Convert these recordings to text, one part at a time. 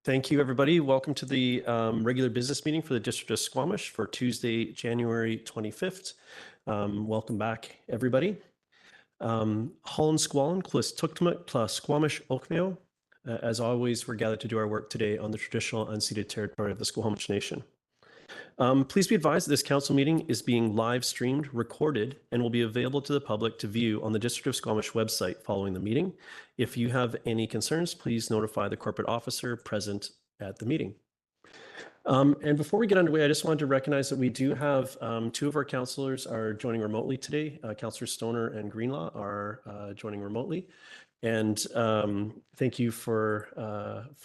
Thank you, everybody. Welcome to the regular business meeting for the District of Squamish for Tuesday, January 25th. Welcome back, everybody. Holland Squallen, Clis Tuktumut, plus Squamish Okmeo. As always, we're gathered to do our work today on the traditional unceded territory of the Squamish Nation. Please be advised that this council meeting is being live streamed, recorded, and will be available to the public to view on the District of Squamish website following the meeting. If you have any concerns, please notify the corporate officer present at the meeting. And before we get underway, I just wanted to recognize that we do have two of our councillors are joining remotely today. Councillor Stoner and Greenlaw are joining remotely. And thank you for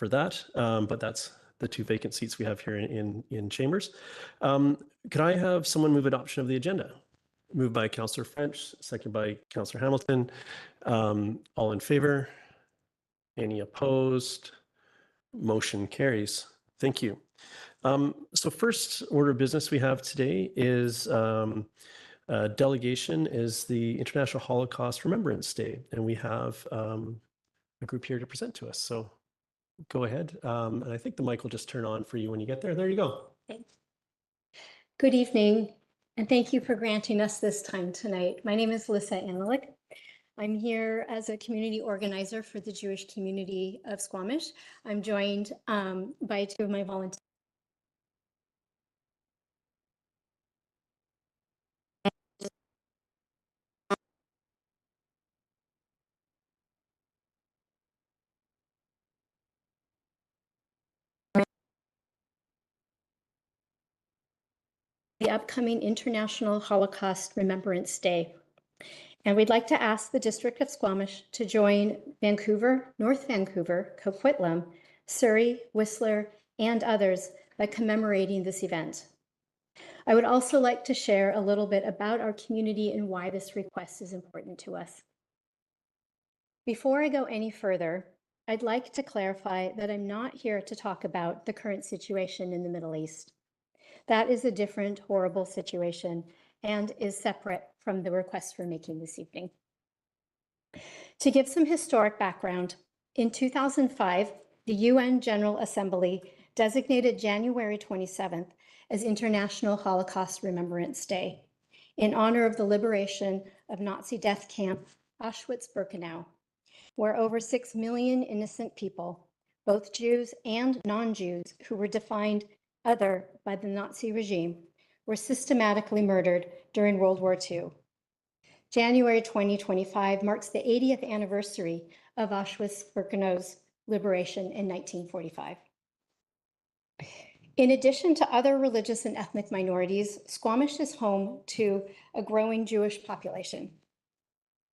that. But that's the two vacant seats we have here in Chambers. Could I have someone move adoption of the agenda? Moved by Councillor French, second by Councillor Hamilton. All in favor? Any opposed? Motion carries. Thank you. So first order of business we have today is delegation is the International Holocaust Remembrance Day, and we have a group here to present to us. So go ahead. And I think the mic will just turn on for you when you get there. There you go. Thanks. Good evening, and thank you for granting us this time tonight. My name is Lyssa Anolik. I'm here as a community organizer for the Jewish community of Squamish. I'm joined by two of my volunteers. The upcoming International Holocaust Remembrance Day. And we'd like to ask the District of Squamish to join Vancouver, North Vancouver, Coquitlam, Surrey, Whistler, and others by commemorating this event. I would also like to share a little bit about our community and why this request is important to us. Before I go any further, I'd like to clarify that I'm not here to talk about the current situation in the Middle East. That is a different, horrible situation and is separate from the request we're making this evening. To give some historic background, in 2005, the UN General Assembly designated January 27th as International Holocaust Remembrance Day in honor of the liberation of Nazi death camp Auschwitz-Birkenau, where over 6 million innocent people, both Jews and non-Jews who were defined other by the Nazi regime, were systematically murdered during World War II. January 2025 marks the 80th anniversary of Auschwitz-Birkenau's liberation in 1945. In addition to other religious and ethnic minorities, Squamish is home to a growing Jewish population.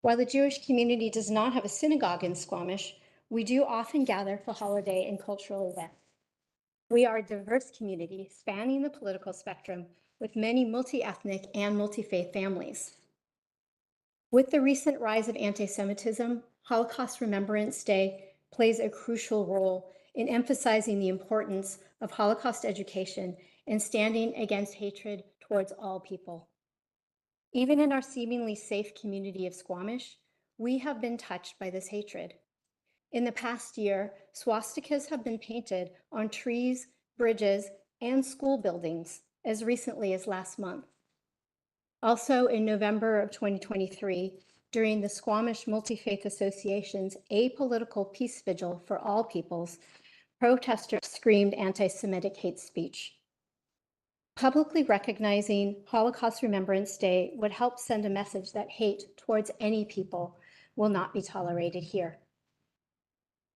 While the Jewish community does not have a synagogue in Squamish, we do often gather for holiday and cultural events. We are a diverse community spanning the political spectrum with many multi-ethnic and multi-faith families. With the recent rise of anti-Semitism, Holocaust Remembrance Day plays a crucial role in emphasizing the importance of Holocaust education and standing against hatred towards all people. Even in our seemingly safe community of Squamish, we have been touched by this hatred. In the past year, swastikas have been painted on trees, bridges, and school buildings as recently as last month. Also in November of 2023, during the Squamish Multi-Faith Association's Apolitical Peace Vigil for All Peoples, protesters screamed anti-Semitic hate speech. Publicly recognizing Holocaust Remembrance Day would help send a message that hate towards any people will not be tolerated here.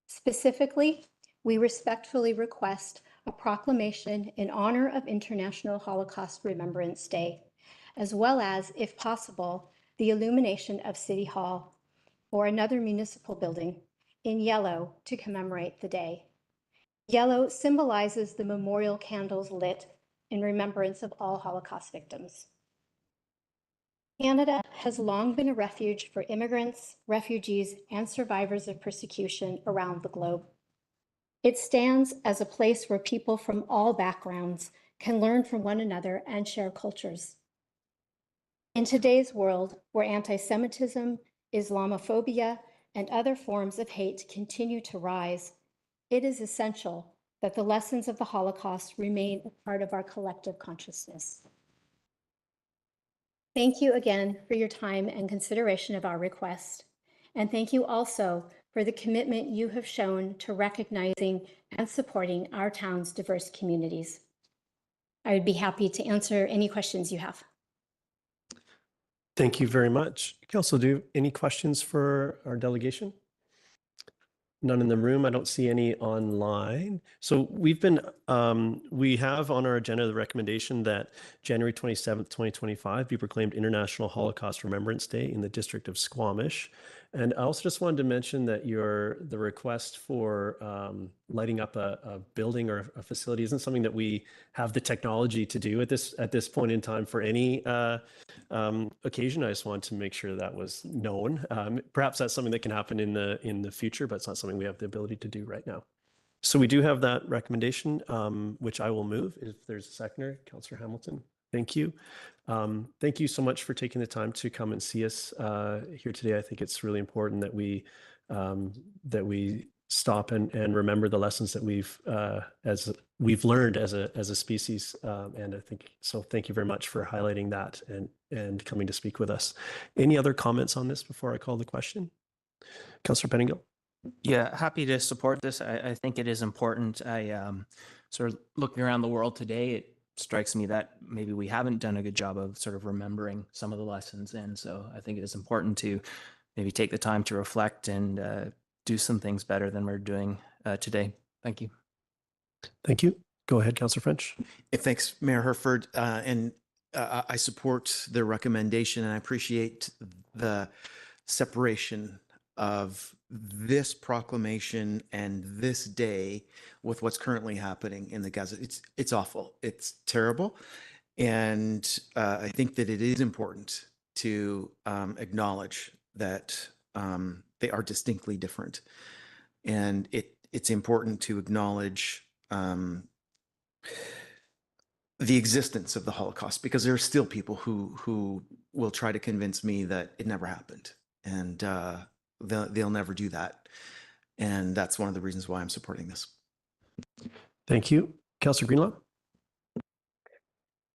Specifically, we respectfully request a proclamation in honor of International Holocaust Remembrance Day, as well as, if possible, the illumination of City Hall or another municipal building in yellow to commemorate the day. Yellow symbolizes the memorial candles lit in remembrance of all Holocaust victims. Canada has long been a refuge for immigrants, refugees, and survivors of persecution around the globe. It stands as a place where people from all backgrounds can learn from one another and share cultures. In today's world, where anti-Semitism, Islamophobia, and other forms of hate continue to rise, it is essential that the lessons of the Holocaust remain a part of our collective consciousness. Thank you again for your time and consideration of our request. And thank you also for the commitment you have shown to recognizing and supporting our town's diverse communities. I would be happy to answer any questions you have. Thank you very much. Council, do you have any questions for our delegation? None in the room. I don't see any online. So we have on our agenda the recommendation that January 27th, 2025 be proclaimed International Holocaust Remembrance Day in the District of Squamish. And I also just wanted to mention that the request for lighting up a building or a facility isn't something that we have the technology to do at this point in time for any occasion. I just wanted to make sure that was known. Perhaps that's something that can happen in the future, but it's not something we have the ability to do right now. So we do have that recommendation, which I will move. If there's a seconder, Councillor Hamilton. Thank you. Thank you so much for taking the time to come and see us here today. I think it's really important that we stop and remember the lessons that we've learned as a species. And I think so. Thank you very much for highlighting that and coming to speak with us. Any other comments on this before I call the question? Councillor Pettingill. Yeah, happy to support this. I think it is important. Sort of looking around the world today, it strikes me that maybe we haven't done a good job of sort of remembering some of the lessons. And so I think it is important to maybe take the time to reflect and do some things better than we're doing today. Thank you. Thank you. Go ahead, Councillor French. Thanks, Mayor Herford. I support the recommendation, and I appreciate the separation of this proclamation and this day with what's currently happening in the Gaza. It's awful. It's terrible. And I think that it is important to acknowledge that they are distinctly different. And it's important to acknowledge the existence of the Holocaust, because there are still people who will try to convince me that it never happened. And they'll never do that. And that's one of the reasons why I'm supporting this. Thank you. Councillor Greenlaw.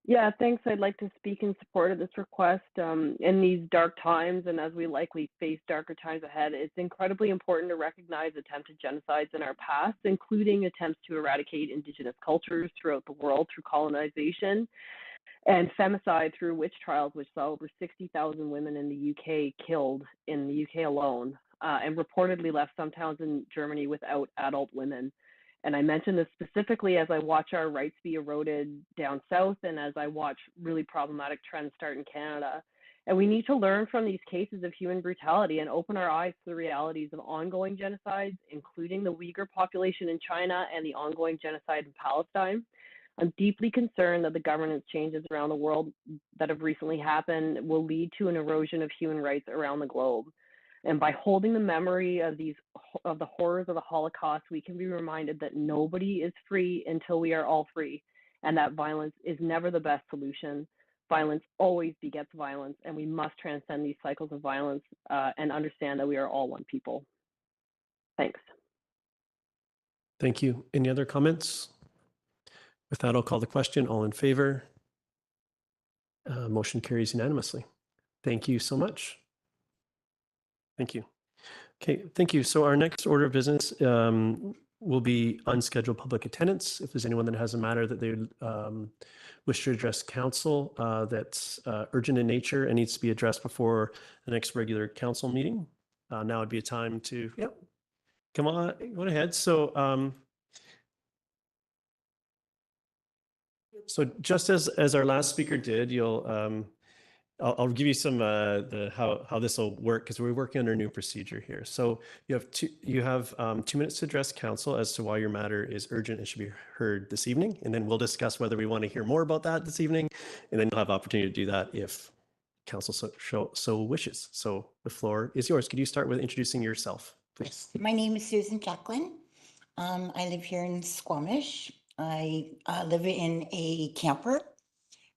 Yeah, thanks. I'd like to speak in support of this request. In these dark times, and as we likely face darker times ahead, it's incredibly important to recognize attempted genocides in our past, including attempts to eradicate Indigenous cultures throughout the world through colonization, and femicide through witch trials, which saw over 60,000 women in the UK killed in the UK alone, and reportedly left some towns in Germany without adult women. And I mention this specifically as I watch our rights be eroded down south, and as I watch really problematic trends start in Canada. And we need to learn from these cases of human brutality and open our eyes to the realities of ongoing genocides, including the Uyghur population in China and the ongoing genocide in Palestine. I'm deeply concerned that the governance changes around the world that have recently happened will lead to an erosion of human rights around the globe. And by holding the memory of the horrors of the Holocaust, we can be reminded that nobody is free until we are all free, and that violence is never the best solution. Violence always begets violence, and we must transcend these cycles of violence and understand that we are all one people. Thanks. Thank you. Any other comments? With that, I'll call the question. All in favor? Motion carries unanimously. Thank you so much. Thank you. Okay, thank you. So our next order of business will be unscheduled public attendance. If there's anyone that has a matter that they wish to address council that's urgent in nature and needs to be addressed before the next regular council meeting, now would be a time to, yep, come on, go ahead. So, so just as our last speaker did, you'll I'll give you some how this will work, because we're working under a new procedure here. So you have 2 minutes to address council as to why your matter is urgent and should be heard this evening, and then we'll discuss whether we want to hear more about that this evening, and then you'll have opportunity to do that if council so wishes. So the floor is yours. Could you start with introducing yourself, please? Yes. My name is Susan Jacqueline. I live here in Squamish. I live in a camper,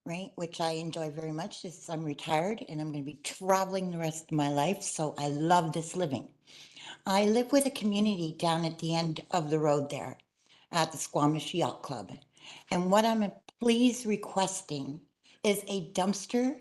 right, which I enjoy very much since I'm retired and I'm going to be traveling the rest of my life. So I love this living. I live with a community down at the end of the road there. at the Squamish Yacht Club. And what I'm please requesting is a dumpster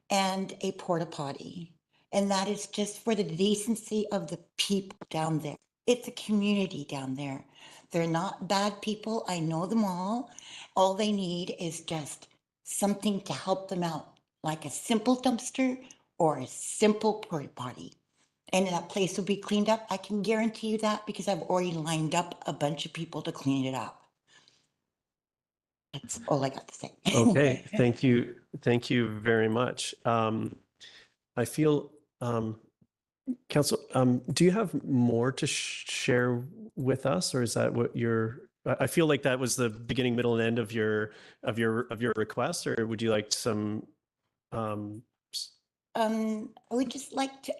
and a porta potty. And that is just for the decency of the people down there. It's a community down there. They're not bad people. I know them all. All they need is just something to help them out, like a simple dumpster or a simple porta potty. And that place will be cleaned up. I can guarantee you that because I've already lined up a bunch of people to clean it up. That's all I got to say. Okay, thank you. Thank you very much. I feel, Council, do you have more to share with us, or is that what I feel like that was the beginning, middle, and end of your request, or would you like some? I would just like to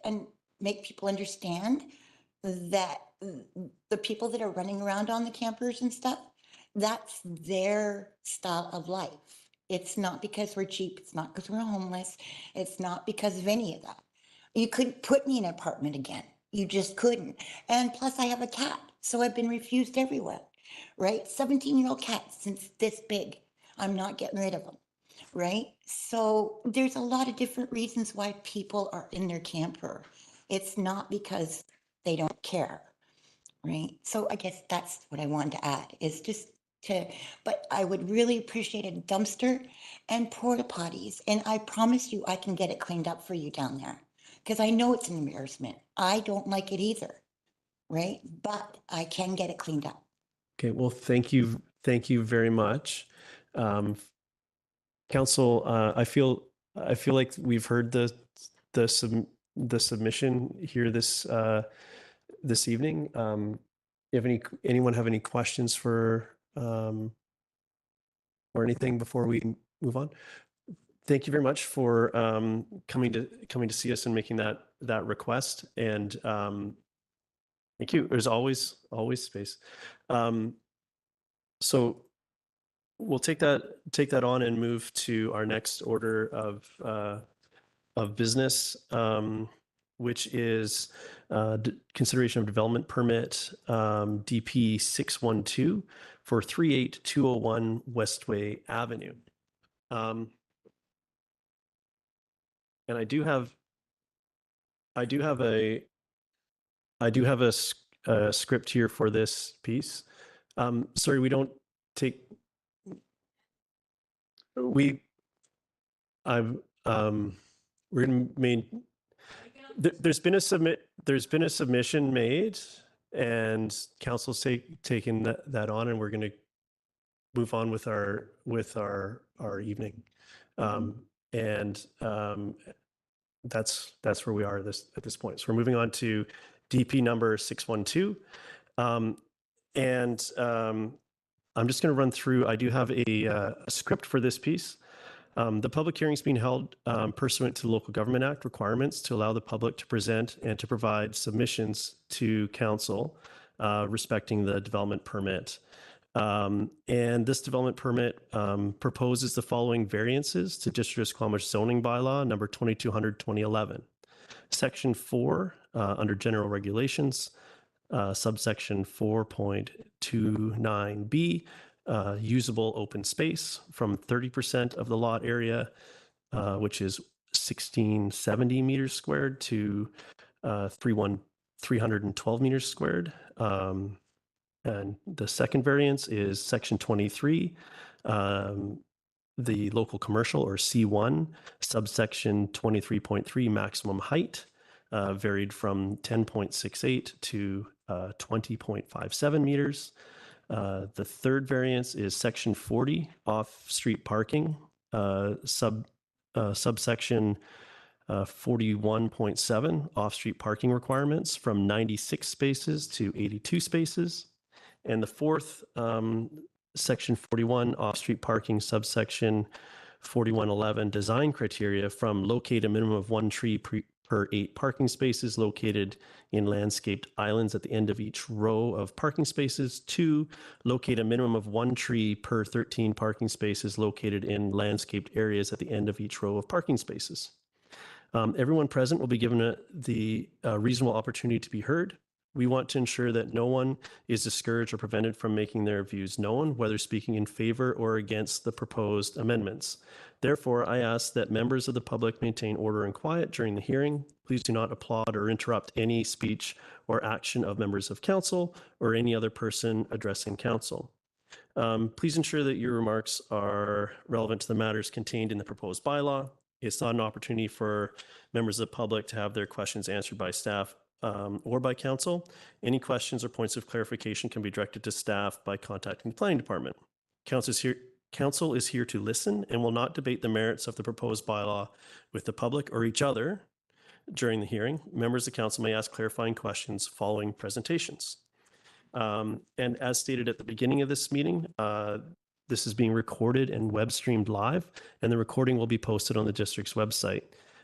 make people understand that the people that are running around on the campers and stuff, that's their style of life. It's not because we're cheap. It's not because we're homeless. It's not because of any of that. You couldn't put me in an apartment again. You just couldn't. And plus I have a cat, so I've been refused everywhere, right? 17-year-old cat since this big. I'm not getting rid of them, right? So there's a lot of different reasons why people are in their camper. It's not because they don't care, right? So I guess that's what I wanted to add is just but I would really appreciate a dumpster and porta potties. And I promise you, I can get it cleaned up for you down there because I know it's an embarrassment. I don't like it either, right? But I can get it cleaned up. Okay, well, thank you. Thank you very much. Council, I feel like we've heard the submission here this evening. Anyone have any questions for or anything before we move on? Thank you very much for coming to see us and making that request. And thank you. There's always space. So we'll take that on and move to our next order of business, which is consideration of development permit DP000612 for 38201 Westway Avenue. And I do have a script here for this piece. Sorry, we don't take. We're gonna there's been a submission made, and council's taken that on, and we're going to move on with our evening. That's where we are at this point. So we're moving on to DP number 612. I'm just going to run through. I do have a script for this piece. The public hearing is being held pursuant to the Local Government Act requirements to allow the public to present and to provide submissions to council respecting the development permit. And this development permit proposes the following variances to District of Squamish zoning bylaw number 2200/2011. Section 4 under general regulations, subsection 4.29B, usable open space from 30% of the lot area, which is 1670 meters squared, to 312 meters squared. And the second variance is section 23, the local commercial, or C1, subsection 23.3, maximum height, varied from 10.68 to 20.57 meters. The third variance is section 40, off-street parking, subsection 41.7, off-street parking requirements from 96 spaces to 82 spaces. And the fourth, section 41, off-street parking, subsection 4111, design criteria from locate a minimum of 1 tree per 8 parking spaces located in landscaped islands at the end of each row of parking spaces, to locate a minimum of 1 tree per 13 parking spaces located in landscaped areas at the end of each row of parking spaces. Everyone present will be given the reasonable opportunity to be heard. We want to ensure that no one is discouraged or prevented from making their views known, whether speaking in favor or against the proposed amendments. Therefore, I ask that members of the public maintain order and quiet during the hearing. Please do not applaud or interrupt any speech or action of members of council or any other person addressing council. Please ensure that your remarks are relevant to the matters contained in the proposed bylaw. It's not an opportunity for members of the public to have their questions answered by staff or by council. Any questions or points of clarification can be directed to staff by contacting the planning department. Council is here to listen and will not debate the merits of the proposed bylaw with the public or each other during the hearing. Members of council may ask clarifying questions following presentations. And as stated at the beginning of this meeting, this is being recorded and web streamed live, and the recording will be posted on the district's website.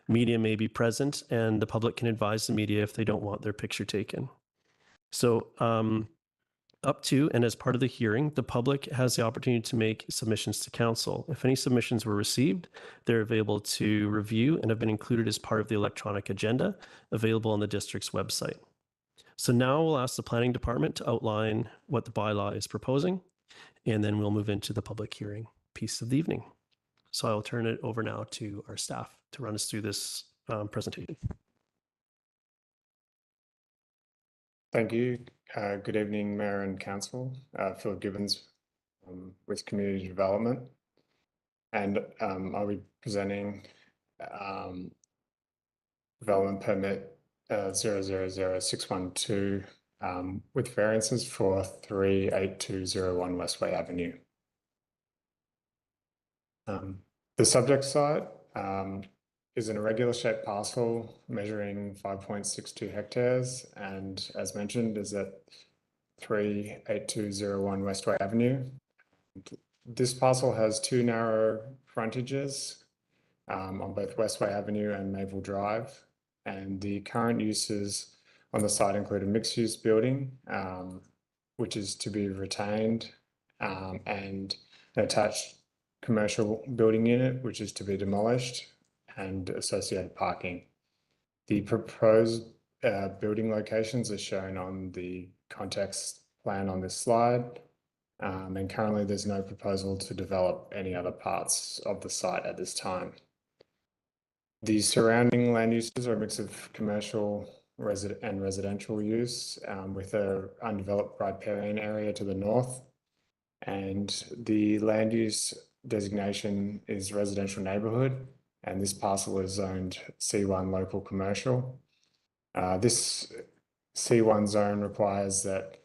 Media may be present, and the public can advise the media if they don't want their picture taken. So up to and as part of the hearing, the public has the opportunity to make submissions to council. If any submissions were received, they're available to review and have been included as part of the electronic agenda available on the district's website. So now we'll ask the planning department to outline what the bylaw is proposing, and then we'll move into the public hearing piece of the evening. So I'll turn it over now to our staff to run us through this presentation. Thank you. Good evening, Mayor and Council. Phil Gibbons with Community Development. And I'll be presenting Development Permit 000612 with variances for 38201 Westway Avenue. The subject site is an irregular shaped parcel measuring 5.62 hectares, and as mentioned is at 38201 Westway Avenue. This parcel has two narrow frontages on both Westway Avenue and Maple Drive, and the current uses on the site include a mixed-use building, which is to be retained, and an attached commercial building unit, which is to be demolished, and associated parking. The proposed building locations are shown on the context plan on this slide, and currently there's no proposal to develop any other parts of the site at this time. The surrounding land uses are a mix of commercial and residential use, with an undeveloped riparian area to the north, and the land use designation is residential neighborhood, and this parcel is zoned C1 local commercial. This C1 zone requires that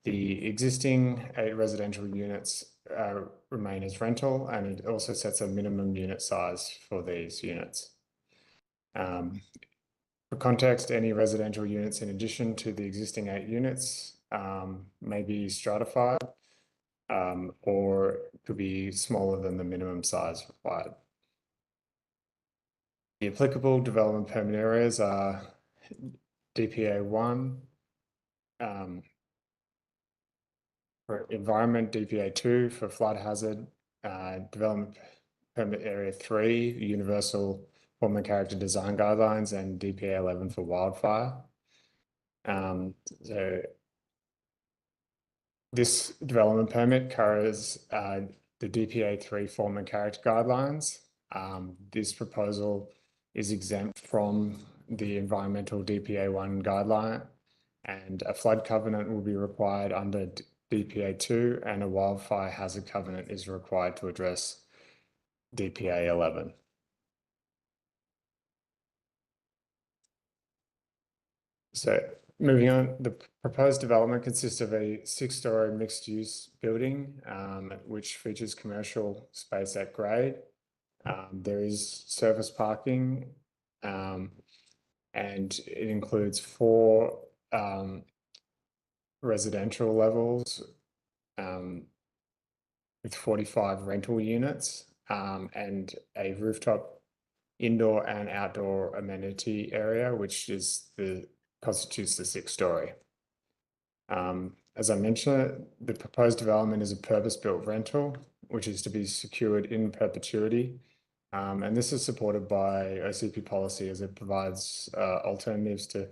the existing 8 residential units remain as rental, and it also sets a minimum unit size for these units. For context, any residential units in addition to the existing 8 units may be stratified or could be smaller than the minimum size required. The applicable development permit areas are DPA1 for environment, DPA2 for flood hazard, development permit area 3, universal form and character design guidelines, and DPA11 for wildfire. So this development permit covers the DPA3 form and character guidelines. This proposal is exempt from the environmental DPA1 guideline, and a flood covenant will be required under DPA2, and a wildfire hazard covenant is required to address DPA11. So moving on, the proposed development consists of a 6-story mixed-use building, which features commercial space at grade. There is surface parking, and it includes 4 residential levels with 45 rental units, and a rooftop indoor and outdoor amenity area, which is constitutes the 6-story. As I mentioned, the proposed development is a purpose-built rental, which is to be secured in perpetuity. And this is supported by OCP policy, as it provides alternatives to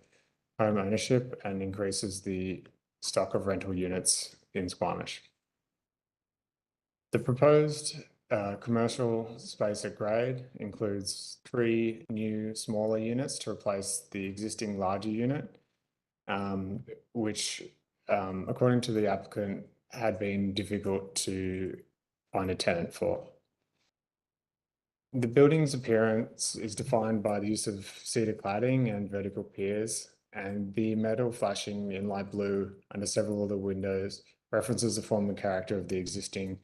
home ownership and increases the stock of rental units in Squamish. The proposed commercial space at grade includes 3 new smaller units to replace the existing larger unit, which, according to the applicant, had been difficult to find a tenant for. The building's appearance is defined by the use of cedar cladding and vertical piers, and the metal flashing in light blue under several of the windows references the form and character of the existing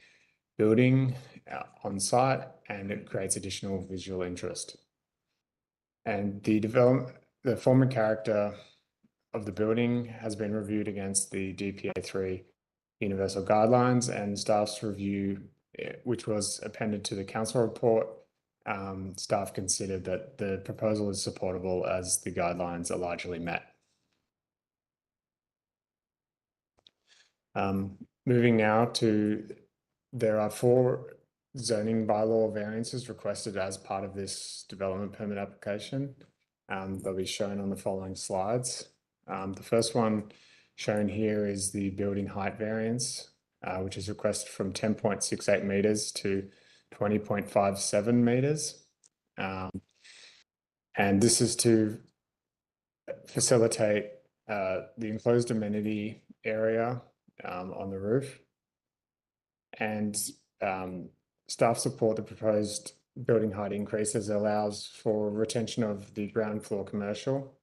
building on site, and it creates additional visual interest. And the form and character of the building has been reviewed against the DPA3 universal guidelines, and staff's review, which was appended to the council report, staff considered that the proposal is supportable as the guidelines are largely met. Moving now to, there are 4 zoning bylaw variances requested as part of this development permit application. They'll be shown on the following slides. The first one shown here is the building height variance, which is requested from 10.68 meters to 20.57 meters. And this is to facilitate the enclosed amenity area on the roof. And staff support the proposed building height increase as it allows for retention of the ground floor commercial.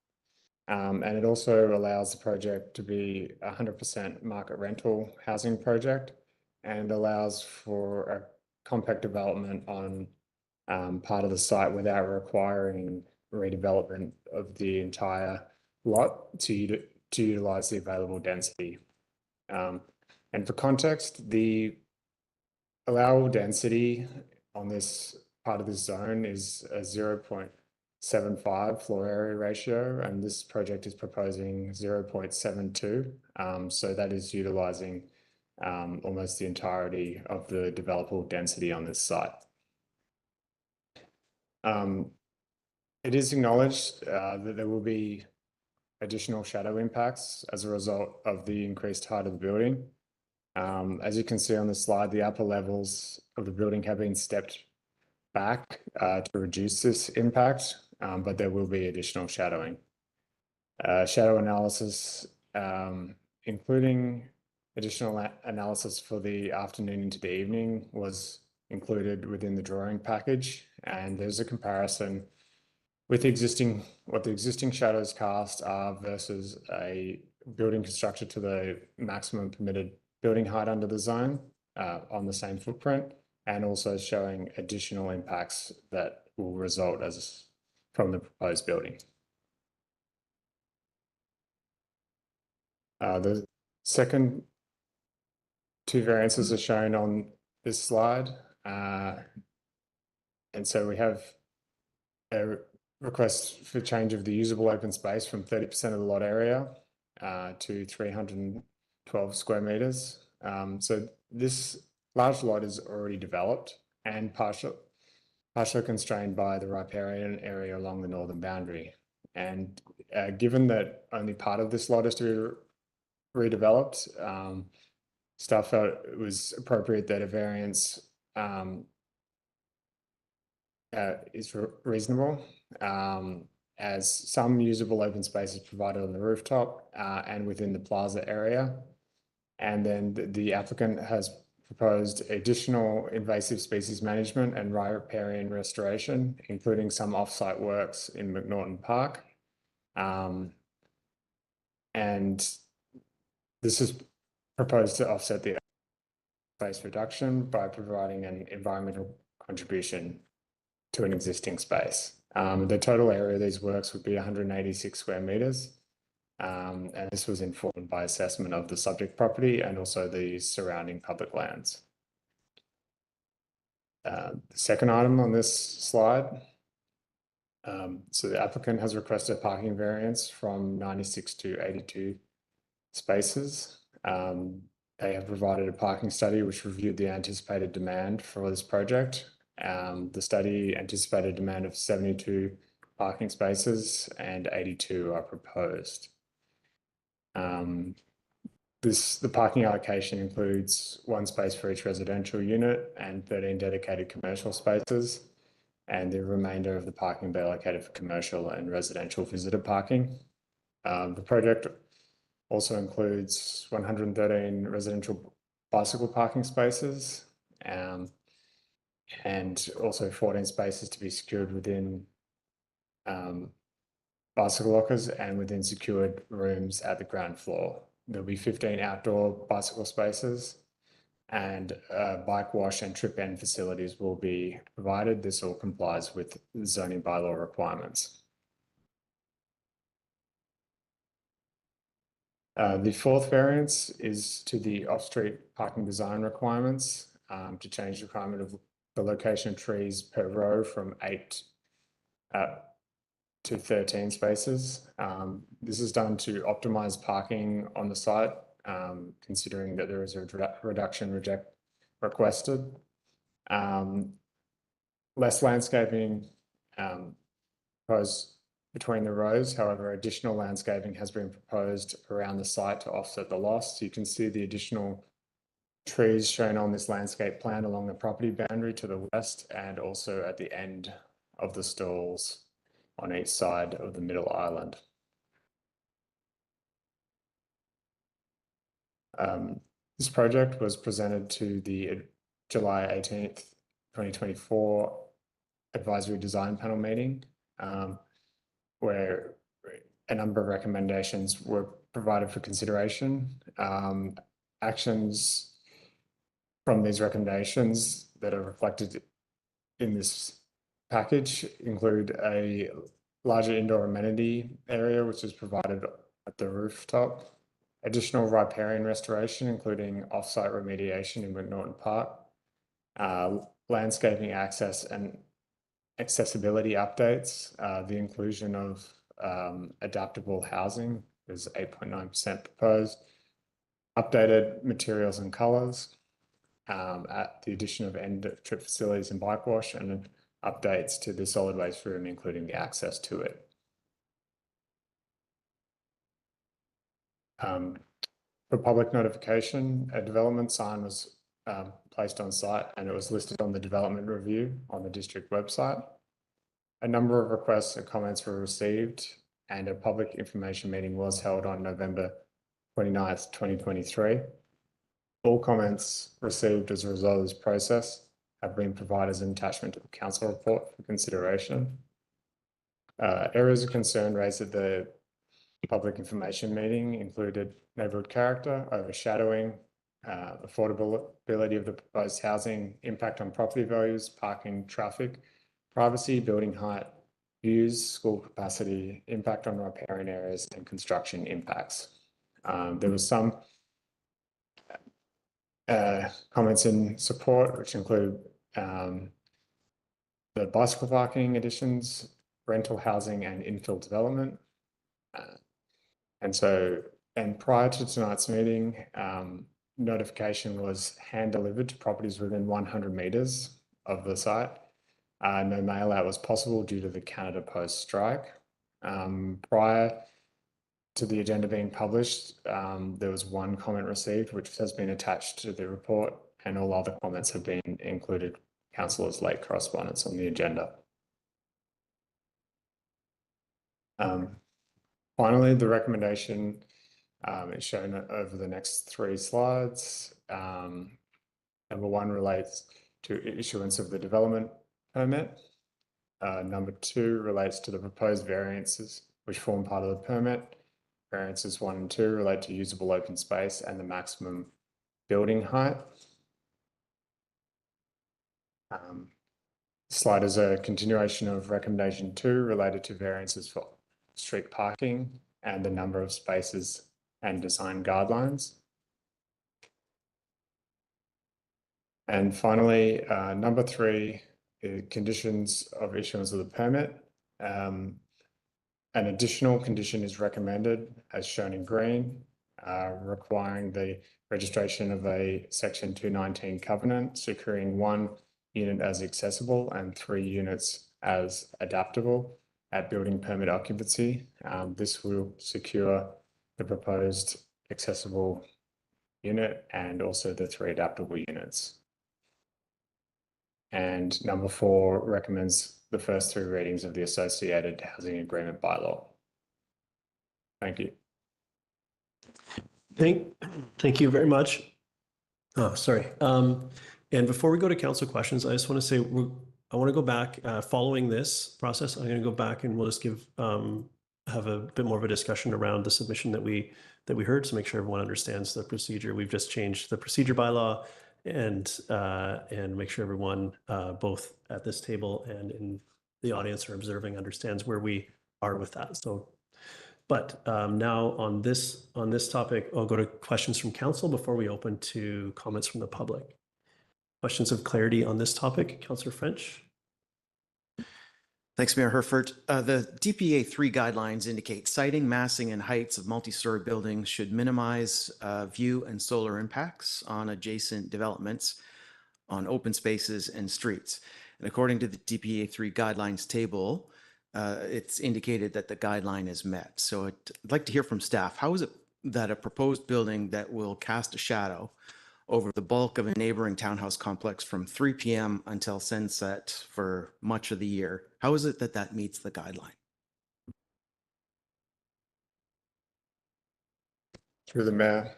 And it also allows the project to be 100% market rental housing project, and allows for a compact development on part of the site without requiring redevelopment of the entire lot to utilize the available density. And for context, the allowable density on this part of the zone is a 0.75 floor area ratio, and this project is proposing 0.72. So that is utilizing almost the entirety of the developable density on this site. It is acknowledged that there will be additional shadow impacts as a result of the increased height of the building. As you can see on the slide, the upper levels of the building have been stepped back to reduce this impact, but there will be additional shadowing. Shadow analysis, including additional analysis for the afternoon into the evening, was included within the drawing package, and there's a comparison with what the existing shadows cast are versus a building constructed to the maximum permitted building height under the zone on the same footprint, and also showing additional impacts that will result from the proposed building. The second 2 variances are shown on this slide. And so we have a request for change of the usable open space from 30% of the lot area to 312 square meters. So this large lot is already developed and partially constrained by the riparian area along the northern boundary. And given that only part of this lot is to be redeveloped, staff felt it was appropriate that a variance is reasonable, as some usable open space is provided on the rooftop and within the plaza area. And then the applicant has proposed additional invasive species management and riparian restoration, including some off-site works in McNaughton Park. And this is proposed to offset the space reduction by providing an environmental contribution to an existing space. The total area of these works would be 186 square meters. And this was informed by assessment of the subject property and also the surrounding public lands. The second item on this slide. So the applicant has requested a parking variance from 96 to 82 spaces. They have provided a parking study which reviewed the anticipated demand for this project. The study anticipated demand of 72 parking spaces and 82 are proposed. The parking allocation includes 1 space for each residential unit and 13 dedicated commercial spaces, and the remainder of the parking will be allocated for commercial and residential visitor parking. The project also includes 113 residential bicycle parking spaces, and also 14 spaces to be secured within bicycle lockers and within secured rooms at the ground floor. There'll be 15 outdoor bicycle spaces, and bike wash and trip end facilities will be provided. This all complies with the zoning bylaw requirements. The 4th variance is to the off-street parking design requirements, to change the requirement of the location of trees per row from 8 to 13 spaces. This is done to optimize parking on the site, considering that there is a reduction requested. Less landscaping proposed between the rows. However, additional landscaping has been proposed around the site to offset the loss. You can see the additional trees shown on this landscape plan along the property boundary to the west, and also at the end of the stalls on each side of the middle island. This project was presented to the July 18th, 2024 advisory design panel meeting, where a number of recommendations were provided for consideration. Actions from these recommendations that are reflected in this package include a larger indoor amenity area, which is provided at the rooftop, additional riparian restoration, including off-site remediation in McNaughton Park, landscaping access and accessibility updates, the inclusion of adaptable housing is 8.9% proposed, updated materials and colors, at the addition of end trip facilities and bike wash, and updates to the solid waste room, including the access to it. For public notification, a development sign was placed on site, and it was listed on the development review on the district website. A number of requests and comments were received, and a public information meeting was held on November 29th, 2023. All comments received as a result of this process have been provided as an attachment to the council report for consideration. Areas of concern raised at the public information meeting included neighbourhood character, overshadowing, affordability of the proposed housing, impact on property values, parking, traffic, privacy, building height, views, school capacity, impact on riparian areas, and construction impacts. There was some comments in support, which include the bicycle parking additions, rental housing, and infill development. And prior to tonight's meeting, notification was hand delivered to properties within 100 metres of the site. No mail out was possible due to the Canada Post strike. Prior to the agenda being published, there was one comment received, which has been attached to the report, and all other comments have been included councillors' late correspondence on the agenda. Finally, the recommendation is shown over the next 3 slides. Number 1 relates to issuance of the development permit. Number 2 relates to the proposed variances which form part of the permit. Variances 1 and 2 relate to usable open space and the maximum building height. Slide is a continuation of recommendation 2 related to variances for street parking and the number of spaces and design guidelines. And finally, number 3, conditions of issuance of the permit. An additional condition is recommended, as shown in green, requiring the registration of a Section 219 covenant, securing 1 unit as accessible and 3 units as adaptable at building permit occupancy. This will secure the proposed accessible unit and also the 3 adaptable units. And number 4 recommends the first 3 readings of the associated housing agreement bylaw. Thank you. Thank you very much. Oh, sorry. And before we go to council questions, I just want to say, I want to go back, following this process, I'm going to go back and we'll just have a bit more of a discussion around the submission that we heard to make sure everyone understands the procedure. We've just changed the procedure bylaw and make sure everyone, both at this table and in the audience or observing, understands where we are with that. So, but now on this topic, I'll go to questions from council before we open to comments from the public. Questions of clarity on this topic, Councillor French. Thanks, Mayor Herford. The DPA 3 guidelines indicate siting, massing, and heights of multi-story buildings should minimize view and solar impacts on adjacent developments, on open spaces and streets. And according to the DPA 3 guidelines table, it's indicated that the guideline is met. So I'd like to hear from staff. How is it that a proposed building that will cast a shadow over the bulk of a neighboring townhouse complex from 3 p.m. until sunset for much of the year, how is it that that meets the guideline? Through the Mayor,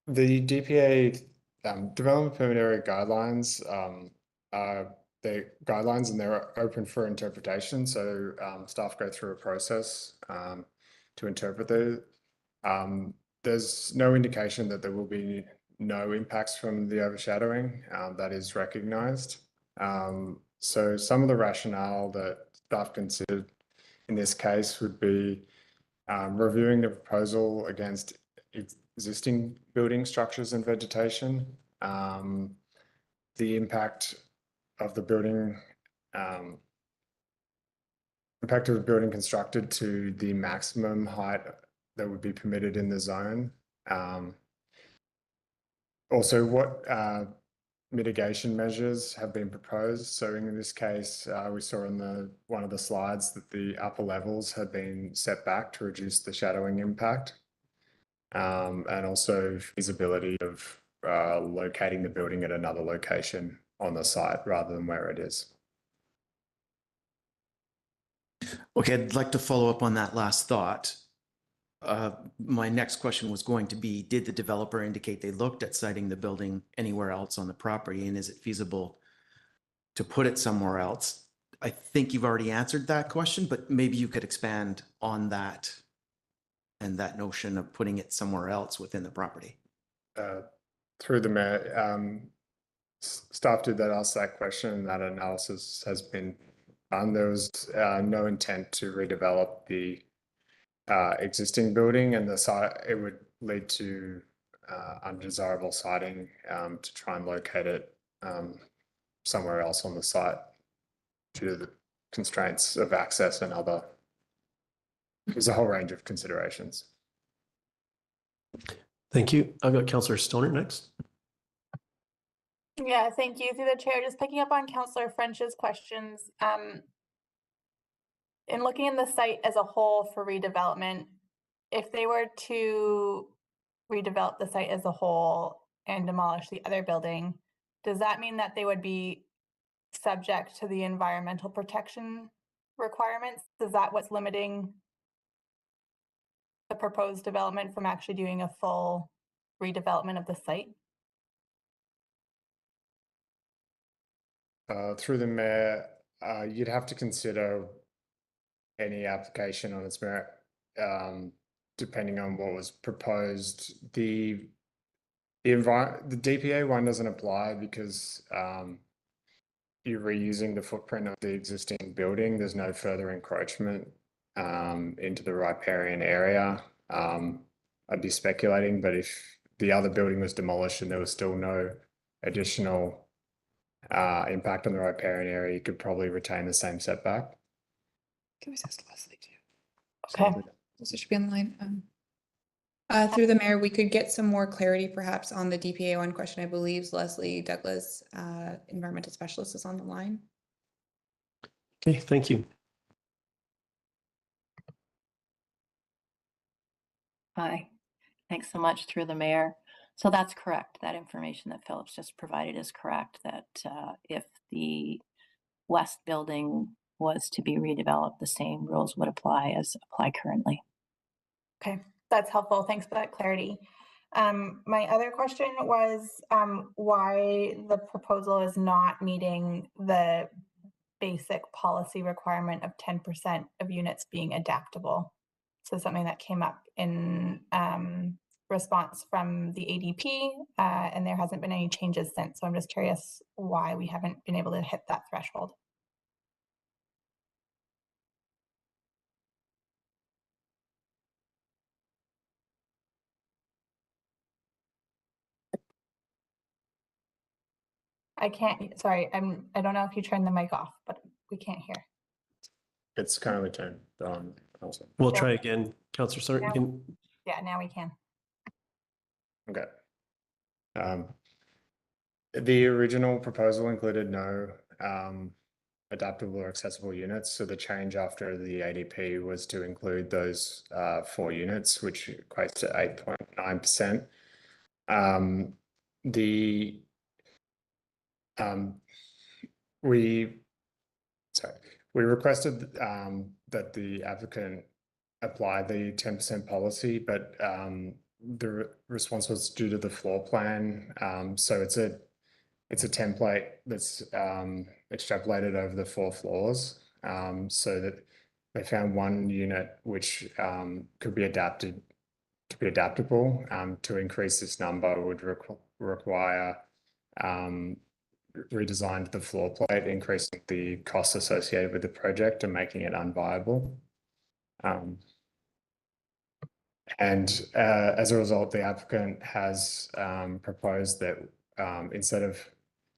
the DPA development permit area guidelines are the guidelines and they're open for interpretation. So staff go through a process to interpret those. There's no indication that there will be no impacts from the overshadowing that is recognized. So some of the rationale that staff considered in this case would be reviewing the proposal against existing building structures and vegetation, the impact of the building constructed to the maximum height that would be permitted in the zone. Also, what mitigation measures have been proposed. So in this case, we saw in one of the slides that the upper levels had been set back to reduce the shadowing impact, and also feasibility of locating the building at another location on the site rather than where it is. Okay, I'd like to follow up on that last thought. My next question was going to be, did the developer indicate they looked at siting the building anywhere else on the property, and is it feasible to put it somewhere else? I think you've already answered that question, but maybe you could expand on that and that notion of putting it somewhere else within the property. Through the Mayor, staff did ask that question, and that analysis has been done. There was no intent to redevelop the existing building, and the site, it would lead to undesirable siting to try and locate it somewhere else on the site due to the constraints of access and other. There's a whole range of considerations. Thank you. I've got Councillor Stoner next. Yeah, thank you. Through the chair, just picking up on Councillor French's questions. In looking at the site as a whole for redevelopment, if they were to redevelop the site as a whole and demolish the other building, does that mean that they would be subject to the environmental protection requirements? Is that what's limiting the proposed development from actually doing a full redevelopment of the site? Through the Mayor, you'd have to consider any application on its merit, depending on what was proposed. The DPA one doesn't apply because you're reusing the footprint of the existing building. There's no further encroachment into the riparian area. I'd be speculating, but if the other building was demolished and there was still no additional impact on the riparian area, you could probably retain the same setback. Can we ask Leslie too? Okay. Leslie should be on the line. Through the Mayor, we could get some more clarity perhaps on the DPA one question. I believe Leslie Douglas, environmental specialist, is on the line. Okay, thank you. Hi, thanks so much through the mayor. So that's correct. That information that Philip's just provided is correct, that if the west building was to be redeveloped, the same rules would apply as apply currently. Okay, that's helpful. Thanks for that clarity. My other question was why the proposal is not meeting the basic policy requirement of 10% of units being adaptable. So something that came up in response from the ADP, and there hasn't been any changes since. So I'm just curious why we haven't been able to hit that threshold. I can't, sorry, I don't know if you turned the mic off, but we can't hear. It's currently turned on. Also. We'll try again, Councillor. Sorry, you can. Yeah, now we can. Okay. The original proposal included no adaptable or accessible units. So the change after the ADP was to include those 4 units, which equates to 8.9%. We requested that the applicant apply the 10% policy, but the response was due to the floor plan. So it's a template that's extrapolated over the 4 floors, so that they found 1 unit which could be adapted to be adaptable. To increase this number would require redesigned the floor plate, increasing the costs associated with the project and making it unviable. And as a result, the applicant has proposed that instead of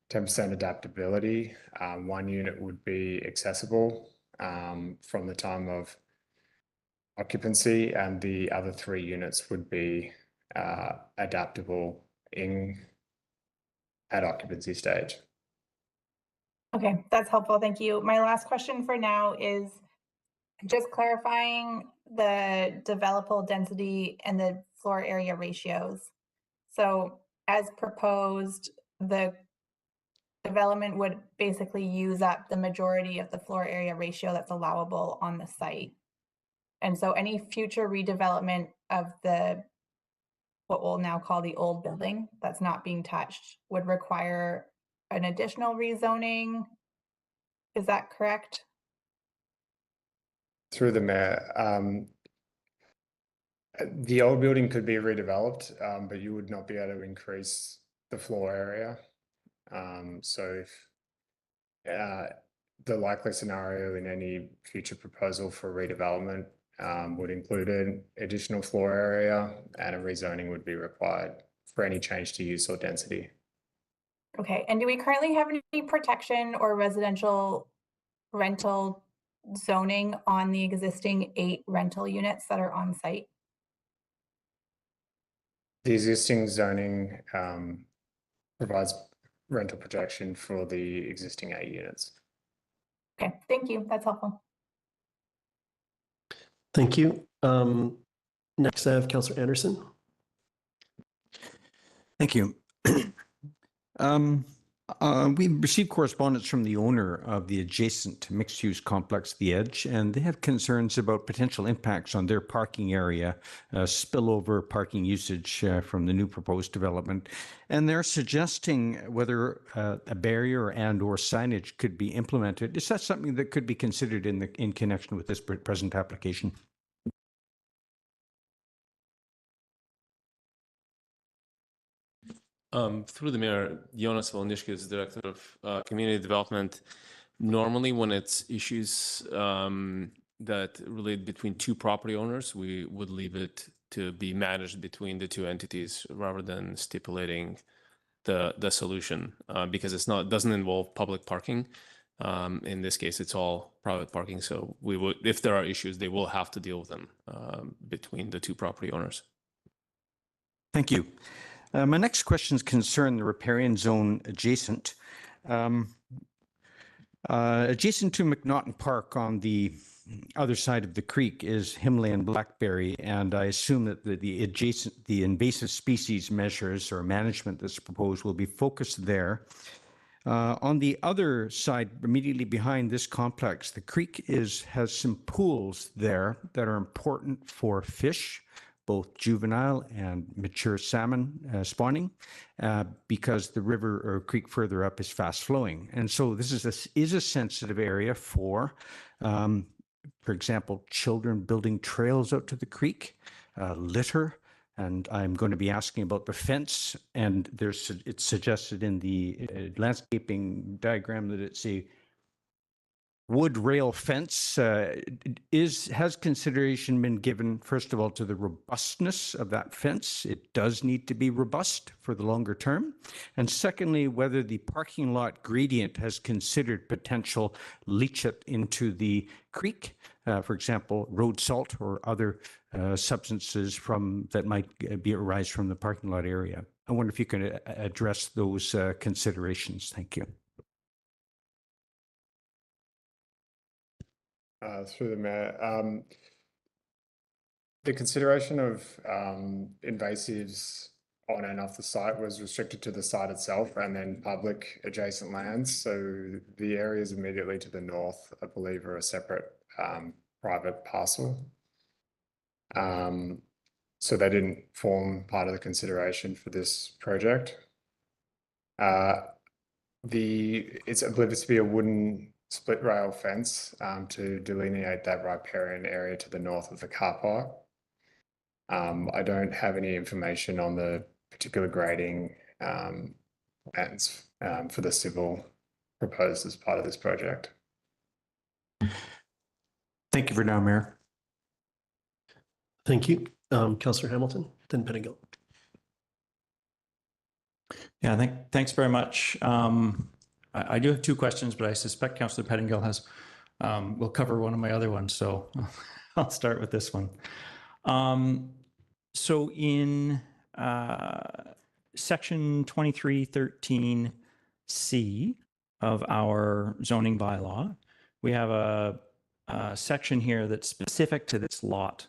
10% adaptability, 1 unit would be accessible from the time of occupancy, and the other 3 units would be adaptable at occupancy stage. Okay, that's helpful. Thank you. My last question for now is just clarifying the developable density and the floor area ratios. So as proposed, the development would basically use up the majority of the floor area ratio that's allowable on the site. And so any future redevelopment of what we'll now call the old building that's not being touched would require an additional rezoning. Is that correct? Through the mayor, the old building could be redeveloped, but you would not be able to increase the floor area. So if the likely scenario in any future proposal for redevelopment would include an additional floor area, and a rezoning would be required for any change to use or density. Okay, and do we currently have any protection or residential rental zoning on the existing 8 rental units that are on site? The existing zoning provides rental protection for the existing 8 units. Okay, thank you. That's helpful. Thank you. Next, I have Councillor Anderson. Thank you. We received correspondence from the owner of the adjacent mixed-use complex, The Edge, and they have concerns about potential impacts on their parking area, spillover parking usage from the new proposed development. And they're suggesting whether a barrier and/or signage could be implemented. Is that something that could be considered in connection with this present application? Through the mayor, Jonas Volnishke is Director of Community Development. Normally, when it's issues that relate between 2 property owners, we would leave it to be managed between the 2 entities rather than stipulating the solution, because doesn't involve public parking. In this case, it's all private parking. So we would, if there are issues, they will have to deal with them between the 2 property owners. Thank you. My next questions concern the riparian zone adjacent. Adjacent to McNaughton Park on the other side of the creek is Himalayan blackberry, and I assume that the invasive species measures or management that's proposed will be focused there. On the other side, immediately behind this complex, the creek has some pools there that are important for fish, both juvenile and mature salmon spawning, because the river or creek further up is fast flowing. And so this is a sensitive area for example, children building trails out to the creek, litter, and I'm going to be asking about the fence. And it's suggested in the landscaping diagram that it's a wood rail fence. Has consideration been given, first of all, to the robustness of that fence? It does need to be robust for the longer term. And secondly, whether the parking lot gradient has considered potential leachate into the creek, for example, road salt or other substances that might arise from the parking lot area. I wonder if you can address those considerations. Thank you. Through the mayor, the consideration of invasives on and off the site was restricted to the site itself and then public adjacent lands. So the areas immediately to the north, I believe, are a separate private parcel. So they didn't form part of the consideration for this project. I believe it's to be a wooden split rail fence to delineate that riparian area to the north of the car park. I don't have any information on the particular grading plans for the civil proposed as part of this project. Thank you for now, Mayor. Thank you. Councillor Hamilton, then Pettingill. Yeah, thanks very much. I do have two questions, but I suspect Councillor Pettingill will cover one of my other ones, so I'll start with this one. So in section 2313C of our zoning bylaw, we have a section here that's specific to this lot,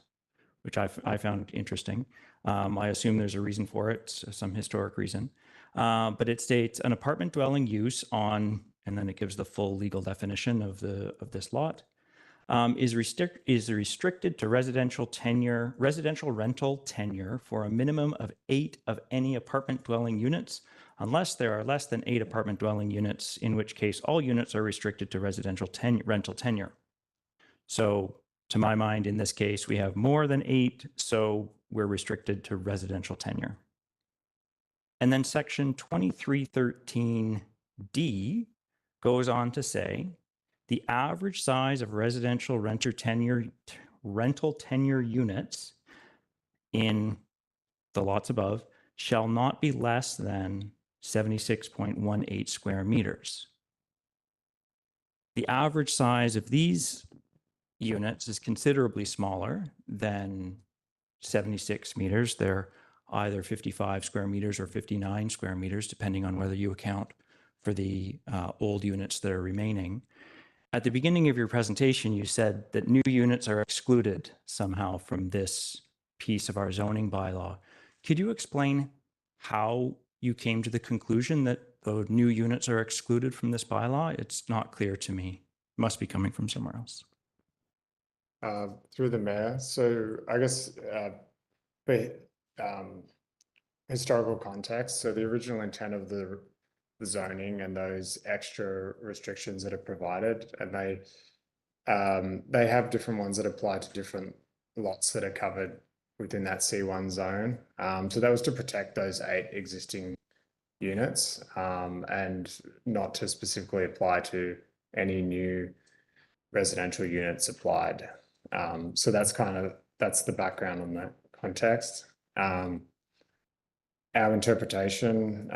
which I found interesting. I assume there's a reason for it, some historic reason. But it states an apartment dwelling use on, and then it gives the full legal definition of this lot, is restricted to residential rental tenure for a minimum of 8 of any apartment dwelling units, unless there are less than 8 apartment dwelling units, in which case all units are restricted to residential rental tenure. So to my mind, in this case, we have more than 8, so we're restricted to residential tenure. And then section 2313D goes on to say, the average size of residential rental tenure units in the lots above shall not be less than 76.18 square meters. The average size of these units is considerably smaller than 76 meters. They're either 55 square meters or 59 square meters, depending on whether you account for the old units that are remaining. At the beginning of your presentation, you said that new units are excluded somehow from this piece of our zoning bylaw. Could you explain how you came to the conclusion that the new units are excluded from this bylaw? It's not clear to me. It must be coming from somewhere else. Through the mayor. So I guess historical context. So the original intent of the zoning and those extra restrictions that are provided, and they have different ones that apply to different lots that are covered within that C1 zone. So that was to protect those 8 existing units and not to specifically apply to any new residential units applied. So that's the background on that context. Our interpretation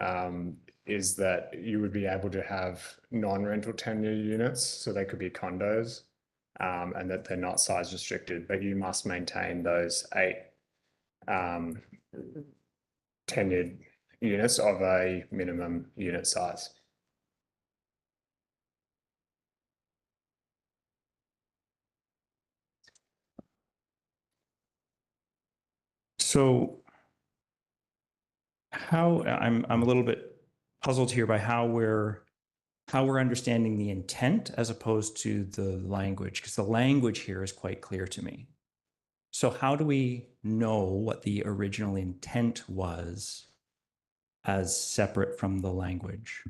is that you would be able to have non-rental tenure units, so they could be condos, and that they're not size restricted, but you must maintain those 8 tenured units of a minimum unit size. So how I'm a little bit puzzled here by how we're understanding the intent as opposed to the language, because the language here is quite clear to me. So how do we know what the original intent was as separate from the language?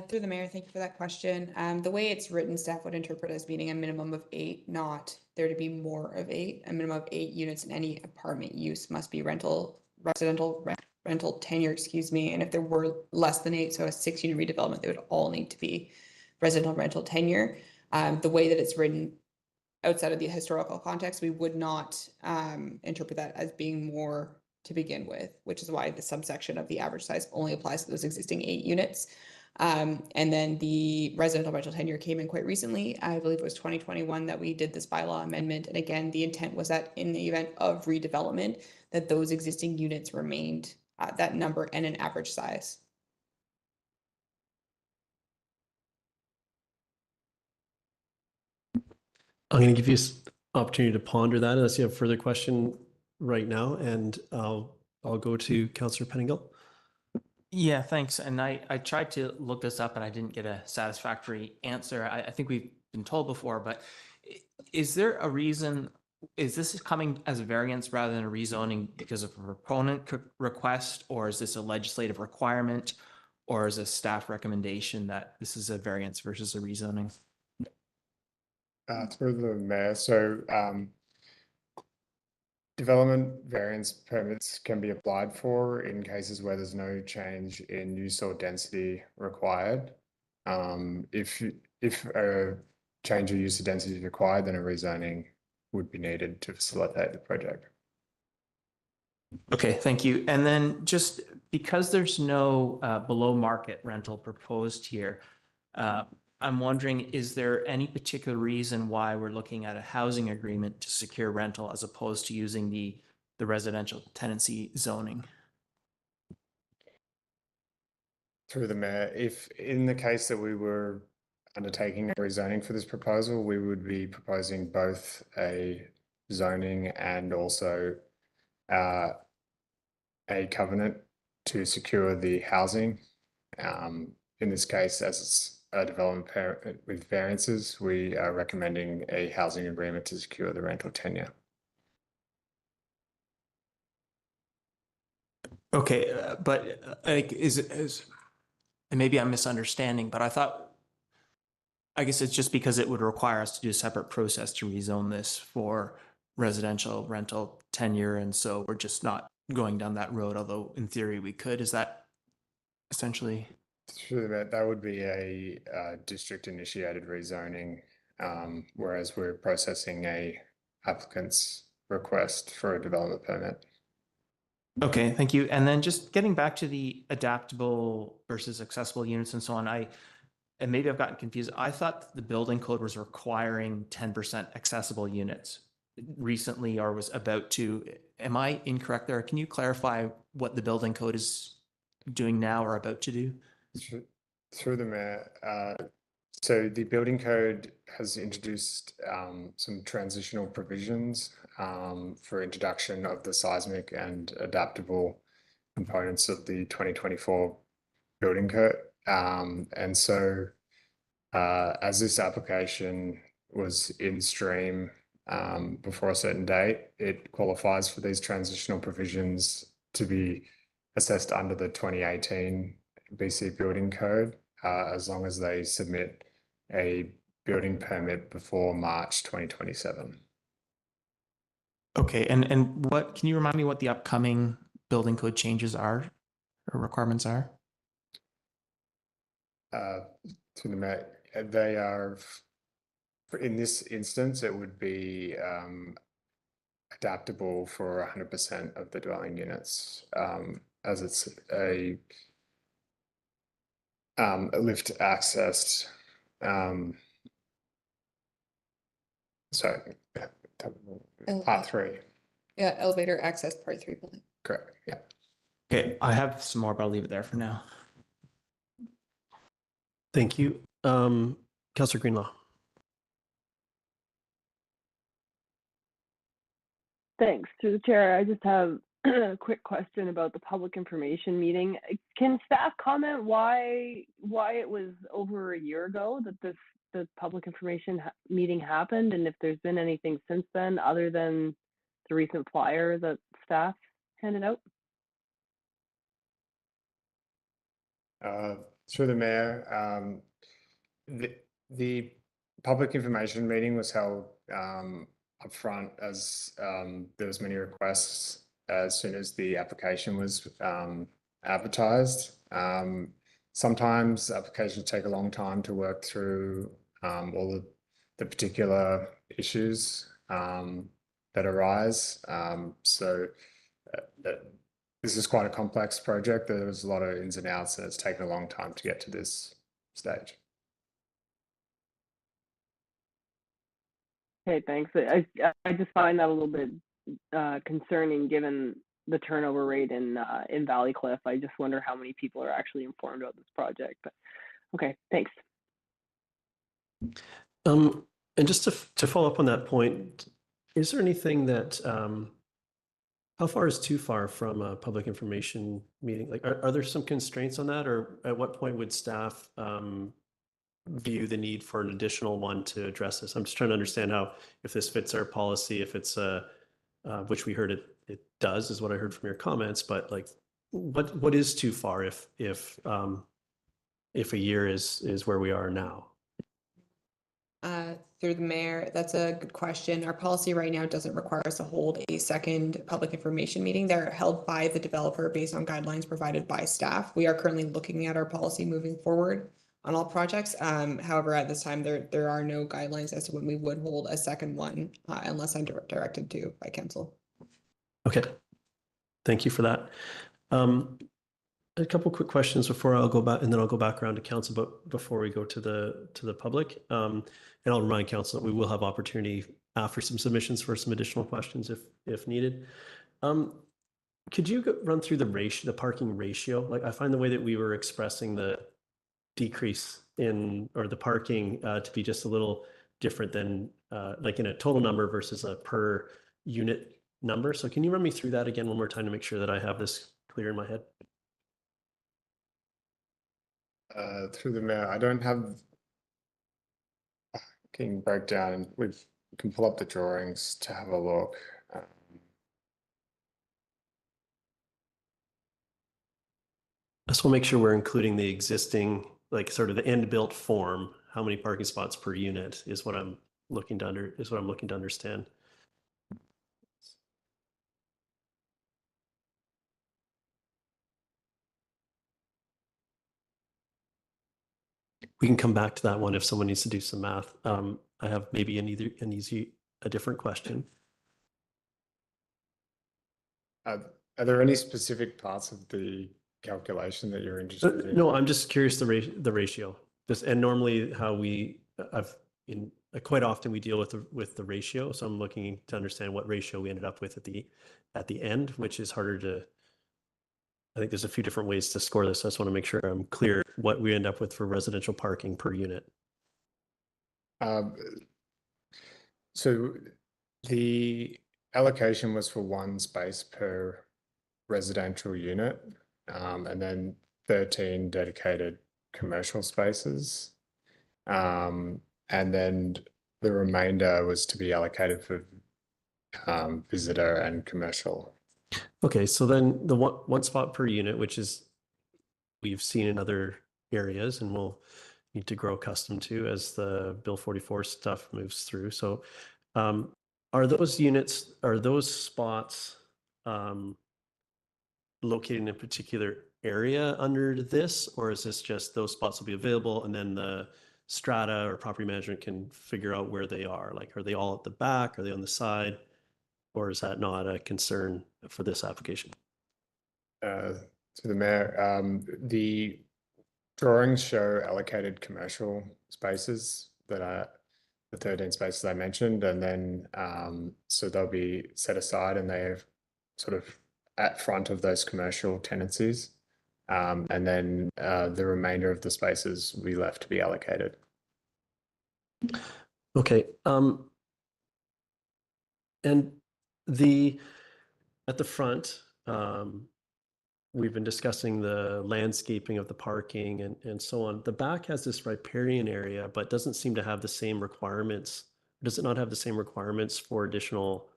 Through the mayor, thank you for that question. The way it's written, staff would interpret as meaning a minimum of 8, not there to be more of 8. A minimum of 8 units in any apartment use must be rental tenure, and if there were less than 8, so a 6-unit redevelopment, they would all need to be residential rental tenure. The way that it's written outside of the historical context, we would not interpret that as being more to begin with, which is why the subsection of the average size only applies to those existing 8 units. And then the residential rental tenure came in quite recently. I believe it was 2021 that we did this bylaw amendment. And again, the intent was that in the event of redevelopment, that those existing units remained that number and an average size. I'm going to give you an opportunity to ponder that unless you have further question right now, and I'll go to Councillor Pettingill. Yeah, thanks. And I tried to look this up and I didn't get a satisfactory answer. I think we've been told before, but is there a reason, is this coming as a variance rather than a rezoning because of a proponent request, or is this a legislative requirement, or is a staff recommendation that this is a variance versus a rezoning? Through the mayor, so development variance permits can be applied for in cases where there's no change in use or density required. If a change of use or density is required, then a rezoning would be needed to facilitate the project. Okay, thank you. And then just because there's no below market rental proposed here, I'm wondering, is there any particular reason why we're looking at a housing agreement to secure rental as opposed to using the residential tenancy zoning? Through the mayor, if in the case that we were undertaking a rezoning for this proposal, we would be proposing both a zoning and also a covenant to secure the housing. In this case, as it's a development permit with variances, we are recommending a housing agreement to secure the rental tenure. Okay, but like, and maybe I'm misunderstanding, but I guess it's just because it would require us to do a separate process to rezone this for residential rental tenure, and so we're just not going down that road, although in theory we could. Is that essentially? Sure, that would be a district initiated rezoning, whereas we're processing a applicant's request for a development permit. Okay, thank you. And then just getting back to the adaptable versus accessible units and so on, and maybe I've gotten confused. I thought the building code was requiring 10% accessible units recently, or was about to. Am I incorrect there? Can you clarify what the building code is doing now or about to do? Through the mayor, so the building code has introduced some transitional provisions for introduction of the seismic and adaptable components of the 2024 building code. And so as this application was in stream before a certain date, it qualifies for these transitional provisions to be assessed under the 2018 BC building code, as long as they submit a building permit before March 2027. Okay, and what, can you remind me what the upcoming building code changes are or requirements are? To the mayor, they are, in this instance, it would be adaptable for 100% of the dwelling units, as it's a lift accessed. Sorry, part 3. Yeah, elevator access part 3 building. Correct. Yeah. Okay, I have some more, but I'll leave it there for now. Thank you. Councillor Greenlaw. Thanks. Through the chair, I just have a quick question about the public information meeting. Can staff comment why it was over a year ago that the public information meeting happened, and if there's been anything since then other than the recent flyer that staff handed out? Through the mayor, the public information meeting was held up front as there was many requests as soon as the application was advertised. Sometimes applications take a long time to work through all the particular issues that arise. This is quite a complex project. There was a lot of ins and outs, and it's taken a long time to get to this stage. Okay, thanks. I just find that a little bit concerning given the turnover rate in Valleycliff. I just wonder how many people are actually informed about this project. But okay, thanks. And just to follow up on that point, is there anything that how far is too far from a public information meeting? Like, are there some constraints on that, or at what point would staff view the need for an additional one to address this? I'm just trying to understand how, if this fits our policy, if it's which we heard it does, is what I heard from your comments, but like, what is too far if a year is where we are now? Through the mayor, that's a good question. Our policy right now doesn't require us to hold a second public information meeting. They're held by the developer based on guidelines provided by staff. We are currently looking at our policy moving forward on all projects. However, at this time, there are no guidelines as to when we would hold a second one unless I'm directed to by council. Okay. Thank you for that. A couple quick questions before I'll go back, and then I'll go back around to council, but before we go to the public, and I'll remind council that we will have opportunity after some submissions for some additional questions if needed. Could you run through the parking ratio? Like, I find the way that we were expressing the decrease in, or the parking to be just a little different than like in a total number versus a per unit number. So can you run me through that again one more time to make sure that I have this clear in my head? Through the mayor, I don't have can break down. We can pull up the drawings to have a look. I just want to make sure we're including the existing, like sort of the end built form. How many parking spots per unit is what I'm looking to understand. We can come back to that one if someone needs to do some math. I have maybe a different question. Are there any specific parts of the calculation that you're interested in? No, I'm just curious the ratio. And normally how quite often we deal with the ratio. So I'm looking to understand what ratio we ended up with at the end, which is harder to. I think there's a few different ways to score this. I just want to make sure I'm clear what we end up with for residential parking per unit. So the allocation was for 1 space per residential unit, and then 13 dedicated commercial spaces. And then the remainder was to be allocated for visitor and commercial. Okay, so then the one spot per unit, which is we've seen in other areas and we'll need to grow accustomed to as the Bill 44 stuff moves through. So are those spots located in a particular area under this, or is this just those spots will be available and then the strata or property management can figure out where they are? Like, are they all at the back? Are they on the side? Or is that not a concern for this application? To the mayor, the drawings show allocated commercial spaces that are the 13 spaces I mentioned, and then so they'll be set aside and they're sort of at front of those commercial tenancies, and then the remainder of the spaces will be left to be allocated. Okay, and At the front, we've been discussing the landscaping of the parking and so on. The back has this riparian area, but doesn't seem to have the same requirements. Does it not have the same requirements for additional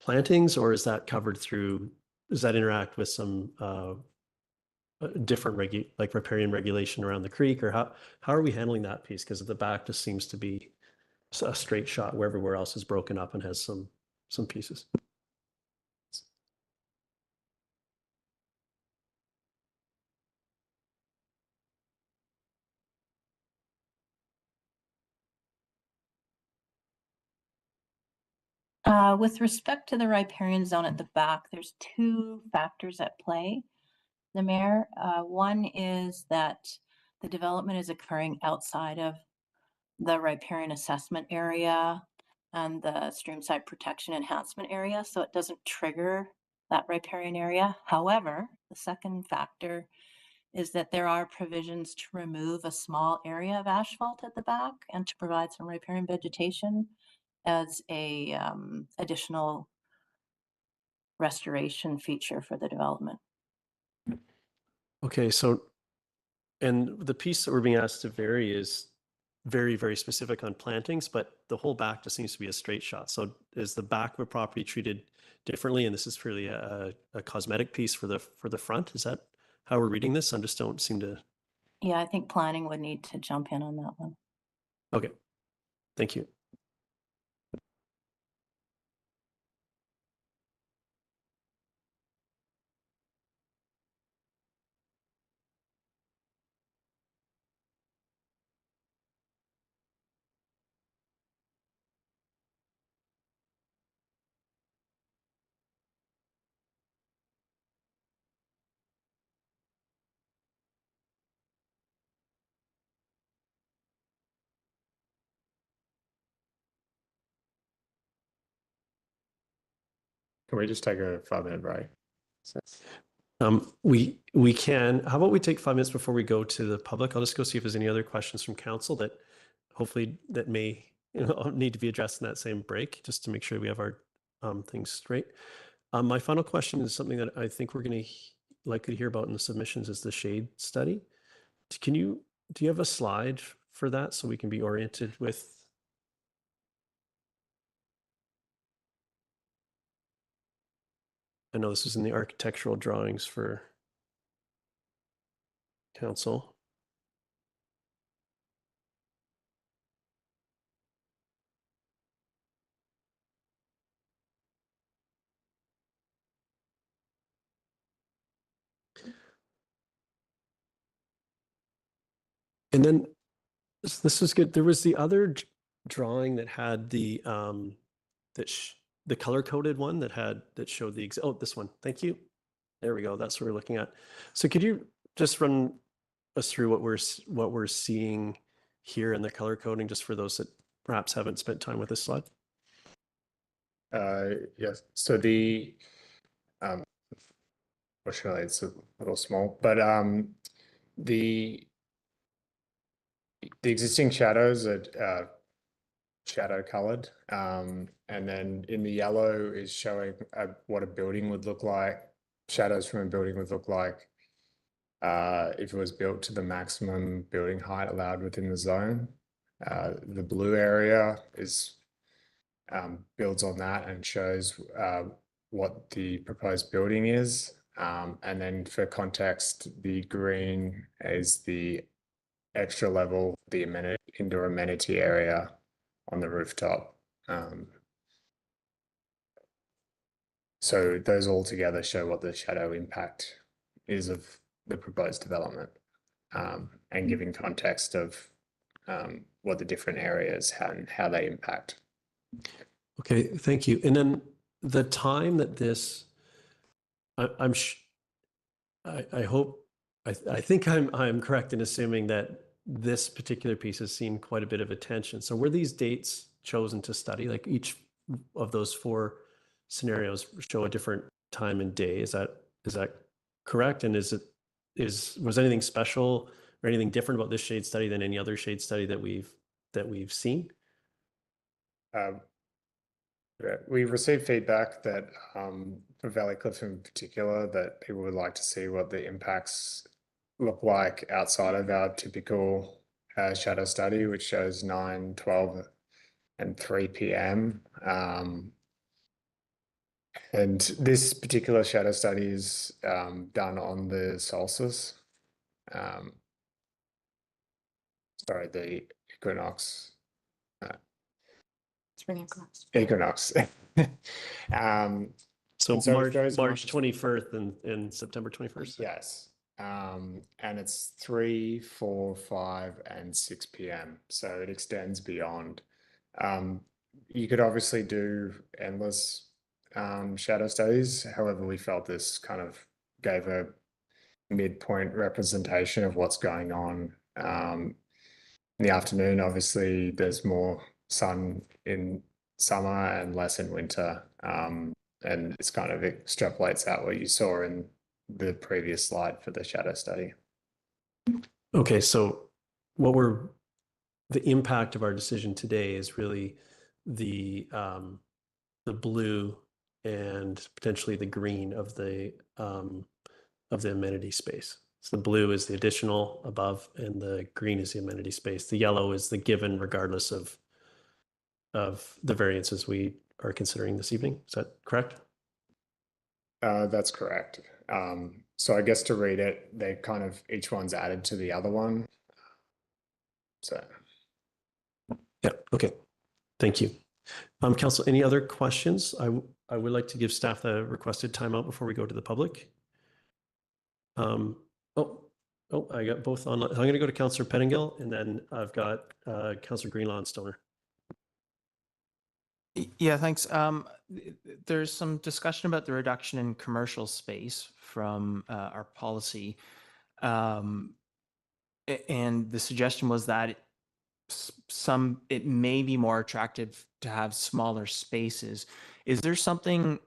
plantings, or is that covered through, does that interact with some different like riparian regulation around the creek, or how are we handling that piece? Because the back just seems to be a straight shot where everywhere else is broken up and has some pieces. With respect to the riparian zone at the back, there's two factors at play, the Mayor. One is that the development is occurring outside of the riparian assessment area and the streamside protection enhancement area, so it doesn't trigger that riparian area. However, the second factor is that there are provisions to remove a small area of asphalt at the back and to provide some riparian vegetation as a additional restoration feature for the development. Okay, so, and the piece that we're being asked to vary is very, very specific on plantings, but the whole back just seems to be a straight shot. So is the back of a property treated differently? And this is purely a cosmetic piece for the front? Is that how we're reading this? I just don't seem to. Yeah, I think planning would need to jump in on that one. Okay, thank you. Can we just take a 5-minute break? We can. How about we take 5 minutes before we go to the public? I'll just go see if there's any other questions from council that hopefully that may need to be addressed in that same break, just to make sure we have our things straight. My final question is something that I think we're going to likely hear about in the submissions, is the shade study. Do you have a slide for that so we can be oriented with? I know this is in the architectural drawings for council. And then this was good. There was the other drawing that had the the color coded one that showed the oh, this one. Thank you. There we go. That's what we're looking at. So could you just run us through what we're seeing here in the color coding, just for those that perhaps haven't spent time with this slide? Yes. So the fortunately it's a little small, but the existing shadows are shadow colored, and then in the yellow is showing what a building would look like. Shadows from a building would look like if it was built to the maximum building height allowed within the zone. The blue area is builds on that and shows what the proposed building is. And then for context, the green is the extra level, the indoor amenity area on the rooftop. So those all together show what the shadow impact is of the proposed development, and giving context of what the different areas and how they impact. Okay, thank you. And then the time that this, I hope, I think I'm correct in assuming that this particular piece has seen quite a bit of attention. So were these dates chosen to study? Like each of those 4 scenarios show a different time and day. Is that correct? And was anything special or anything different about this shade study than any other shade study that we've seen? We received feedback that for Valley Cliff in particular, that people would like to see what the impacts look like outside of our typical shadow study, which shows 9, 12, and 3 p.m. And this particular shadow study is done on the solstice. Sorry, the equinox. Spring equinox. Equinox. So and so it March goes March 21st and September 21st? Yes. And it's 3, 4, 5, and 6 p.m. So it extends beyond. You could obviously do endless shadow studies. However, we felt this kind of gave a midpoint representation of what's going on. In the afternoon, obviously, there's more sun in summer and less in winter. And it's kind of extrapolates out what you saw in the previous slide for the shadow study. Okay, so the impact of our decision today is really the blue and potentially the green of the amenity space. So the blue is the additional above, and the green is the amenity space. The yellow is the given, regardless of the variances we are considering this evening. Is that correct? That's correct. So I guess to read it, they kind of each one's added to the other one. So yeah, okay. Thank you. Council, any other questions? I would like to give staff the requested timeout before we go to the public. I got both on. I'm going to go to Councillor Pettingill, and then I've got Councillor Greenlaw and Stoner. Yeah, thanks. There's some discussion about the reduction in commercial space from our policy. And the suggestion was that it may be more attractive to have smaller spaces. Is there something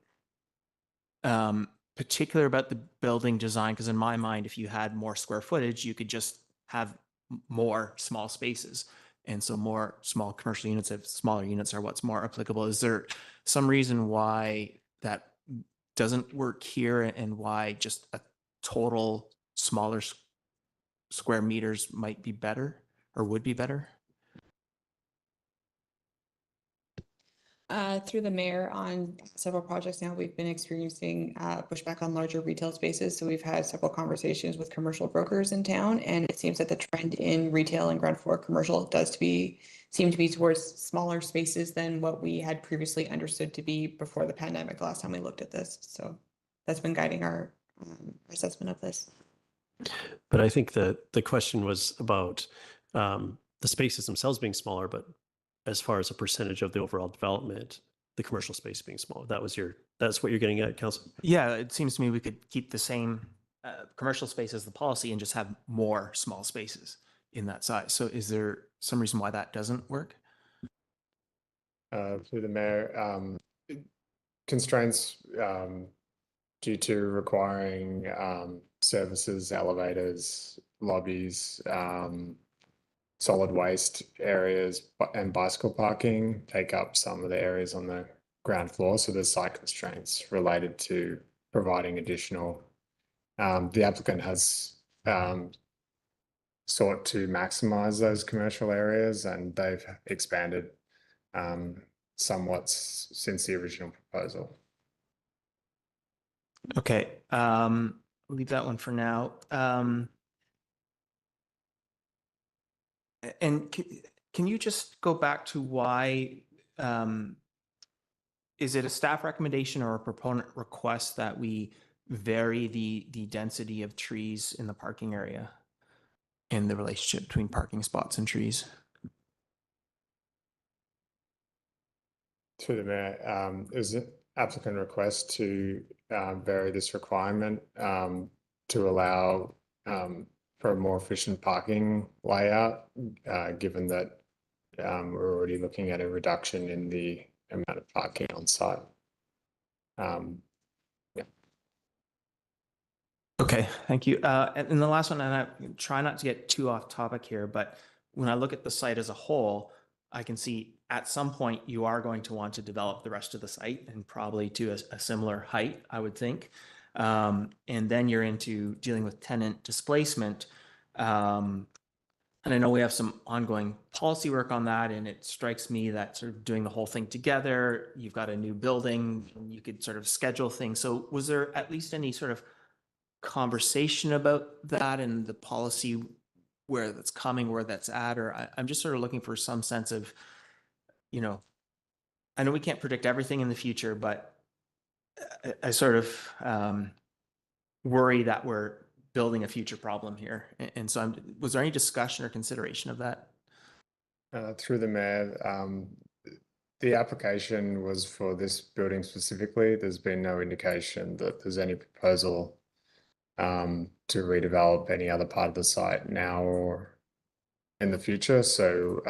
particular about the building design? Because in my mind, if you had more square footage, you could just have more small spaces. And so more small commercial units, if smaller units are what's more applicable. Is there some reason why that doesn't work here, and why just a total smaller square meters might be better or would be better? Through the mayor, on several projects now, we've been experiencing pushback on larger retail spaces. So we've had several conversations with commercial brokers in town, and it seems that the trend in retail and ground floor commercial seem to be towards smaller spaces than what we had previously understood to be before the pandemic, the last time we looked at this. So that's been guiding our assessment of this. But I think that the question was about the spaces themselves being smaller, but as far as a percentage of the overall development, the commercial space being small. That's what you're getting at, Council? Yeah, it seems to me we could keep the same commercial space as the policy and just have more small spaces in that size. So is there some reason why that doesn't work? Through the mayor, constraints due to requiring services, elevators, lobbies, solid waste areas and bicycle parking take up some of the areas on the ground floor. So there's site constraints related to providing additional. The applicant has sought to maximize those commercial areas, and they've expanded somewhat since the original proposal. Okay, leave that one for now. And can you just go back to why, is it a staff recommendation or a proponent request that we vary the density of trees in the parking area and the relationship between parking spots and trees? Through the mayor, is it applicant request to vary this requirement to allow for a more efficient parking layout, given that we're already looking at a reduction in the amount of parking on site. Yeah. Okay, thank you. And the last one, and I try not to get too off topic here, but when I look at the site as a whole, I can see at some point you are going to want to develop the rest of the site and probably to a similar height, I would think. And then you're into dealing with tenant displacement. And I know we have some ongoing policy work on that, and it strikes me that sort of doing the whole thing together, you've got a new building, and you could sort of schedule things. So was there at least any sort of conversation about that and the policy, where that's coming, where that's at? Or I'm just sort of looking for some sense of, you know, I know we can't predict everything in the future, but I sort of worry that we're building a future problem here. And so was there any discussion or consideration of that? Through the mayor, the application was for this building specifically. There's been no indication that there's any proposal to redevelop any other part of the site now or in the future. So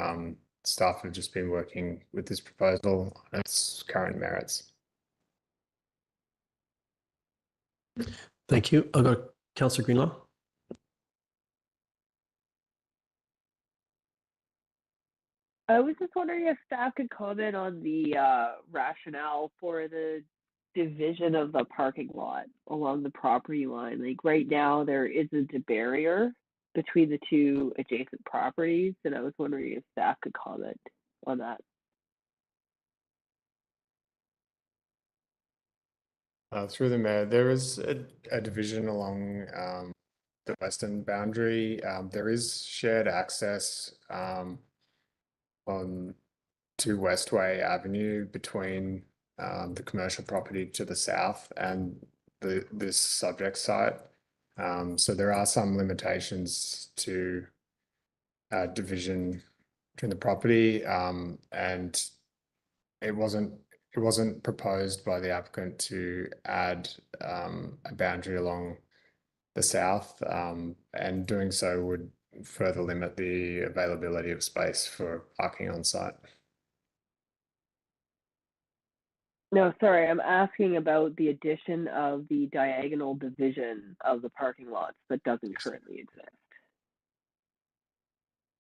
staff have just been working with this proposal on its current merits. Thank you. I'll go to Councillor Greenlaw. I was just wondering if staff could comment on the rationale for the division of the parking lot along the property line. Like right now, there isn't a barrier between the two adjacent properties, and I was wondering if staff could comment on that. Through the mayor, there is a division along the western boundary. There is shared access on to Westway Avenue between the commercial property to the south and this subject site. So there are some limitations to division between the property, and it wasn't proposed by the applicant to add a boundary along the south, and doing so would further limit the availability of space for parking on site. No, sorry, I'm asking about the addition of the diagonal division of the parking lots that doesn't currently exist.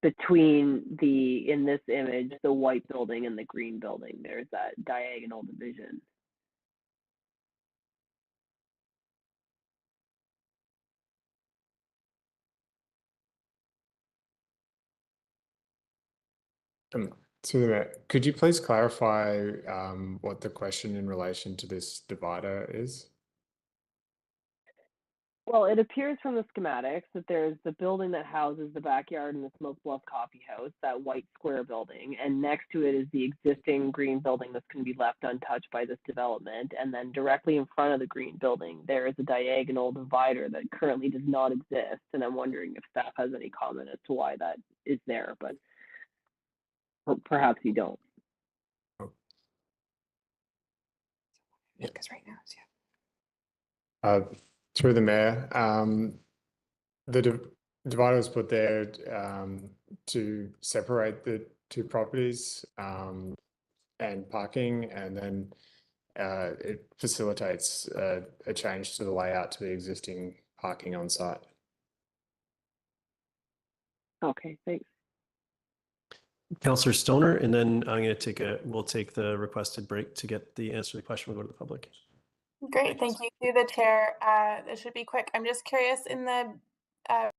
Between in this image, the white building and the green building, there's that diagonal division. So could you please clarify what the question in relation to this divider is? Well, it appears from the schematics that there's the building that houses the backyard and the Smoke Bluff Coffee House, that white square building, and next to it is the existing green building that's going to be left untouched by this development. And then directly in front of the green building, there is a diagonal divider that currently does not exist. And I'm wondering if staff has any comment as to why that is there, but perhaps you don't. Because right now, yeah. Through the mayor, the divider was put there to separate the two properties and parking, and then it facilitates a change to the layout to the existing parking on site. Okay, thanks. Councillor Stoner, and then I'm going to we'll take the requested break to get the answer to the question. We'll go to the public. Great, thank you through the chair. This should be quick. I'm just curious, in the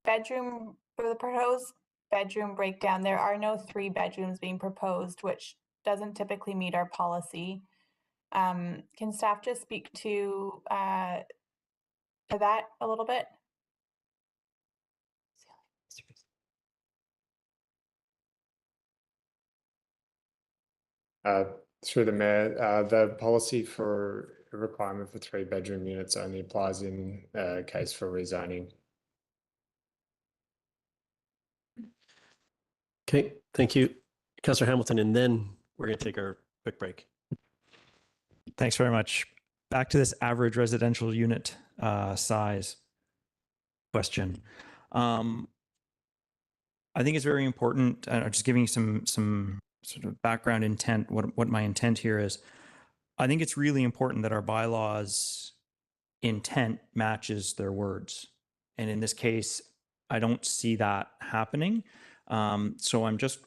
bedroom, for the proposed bedroom breakdown, there are no 3 bedrooms being proposed, which doesn't typically meet our policy. Can staff just speak to that a little bit? Through the mayor, the policy for a requirement for 3 bedroom units only applies in case for rezoning. Okay, thank you, Councillor Hamilton, and then we're going to take our quick break. Thanks very much. Back to this average residential unit size question. I think it's very important. I'm just giving you some sort of background intent, what my intent here is. I think it's really important that our bylaws intent matches their words. And in this case, I don't see that happening. So I'm just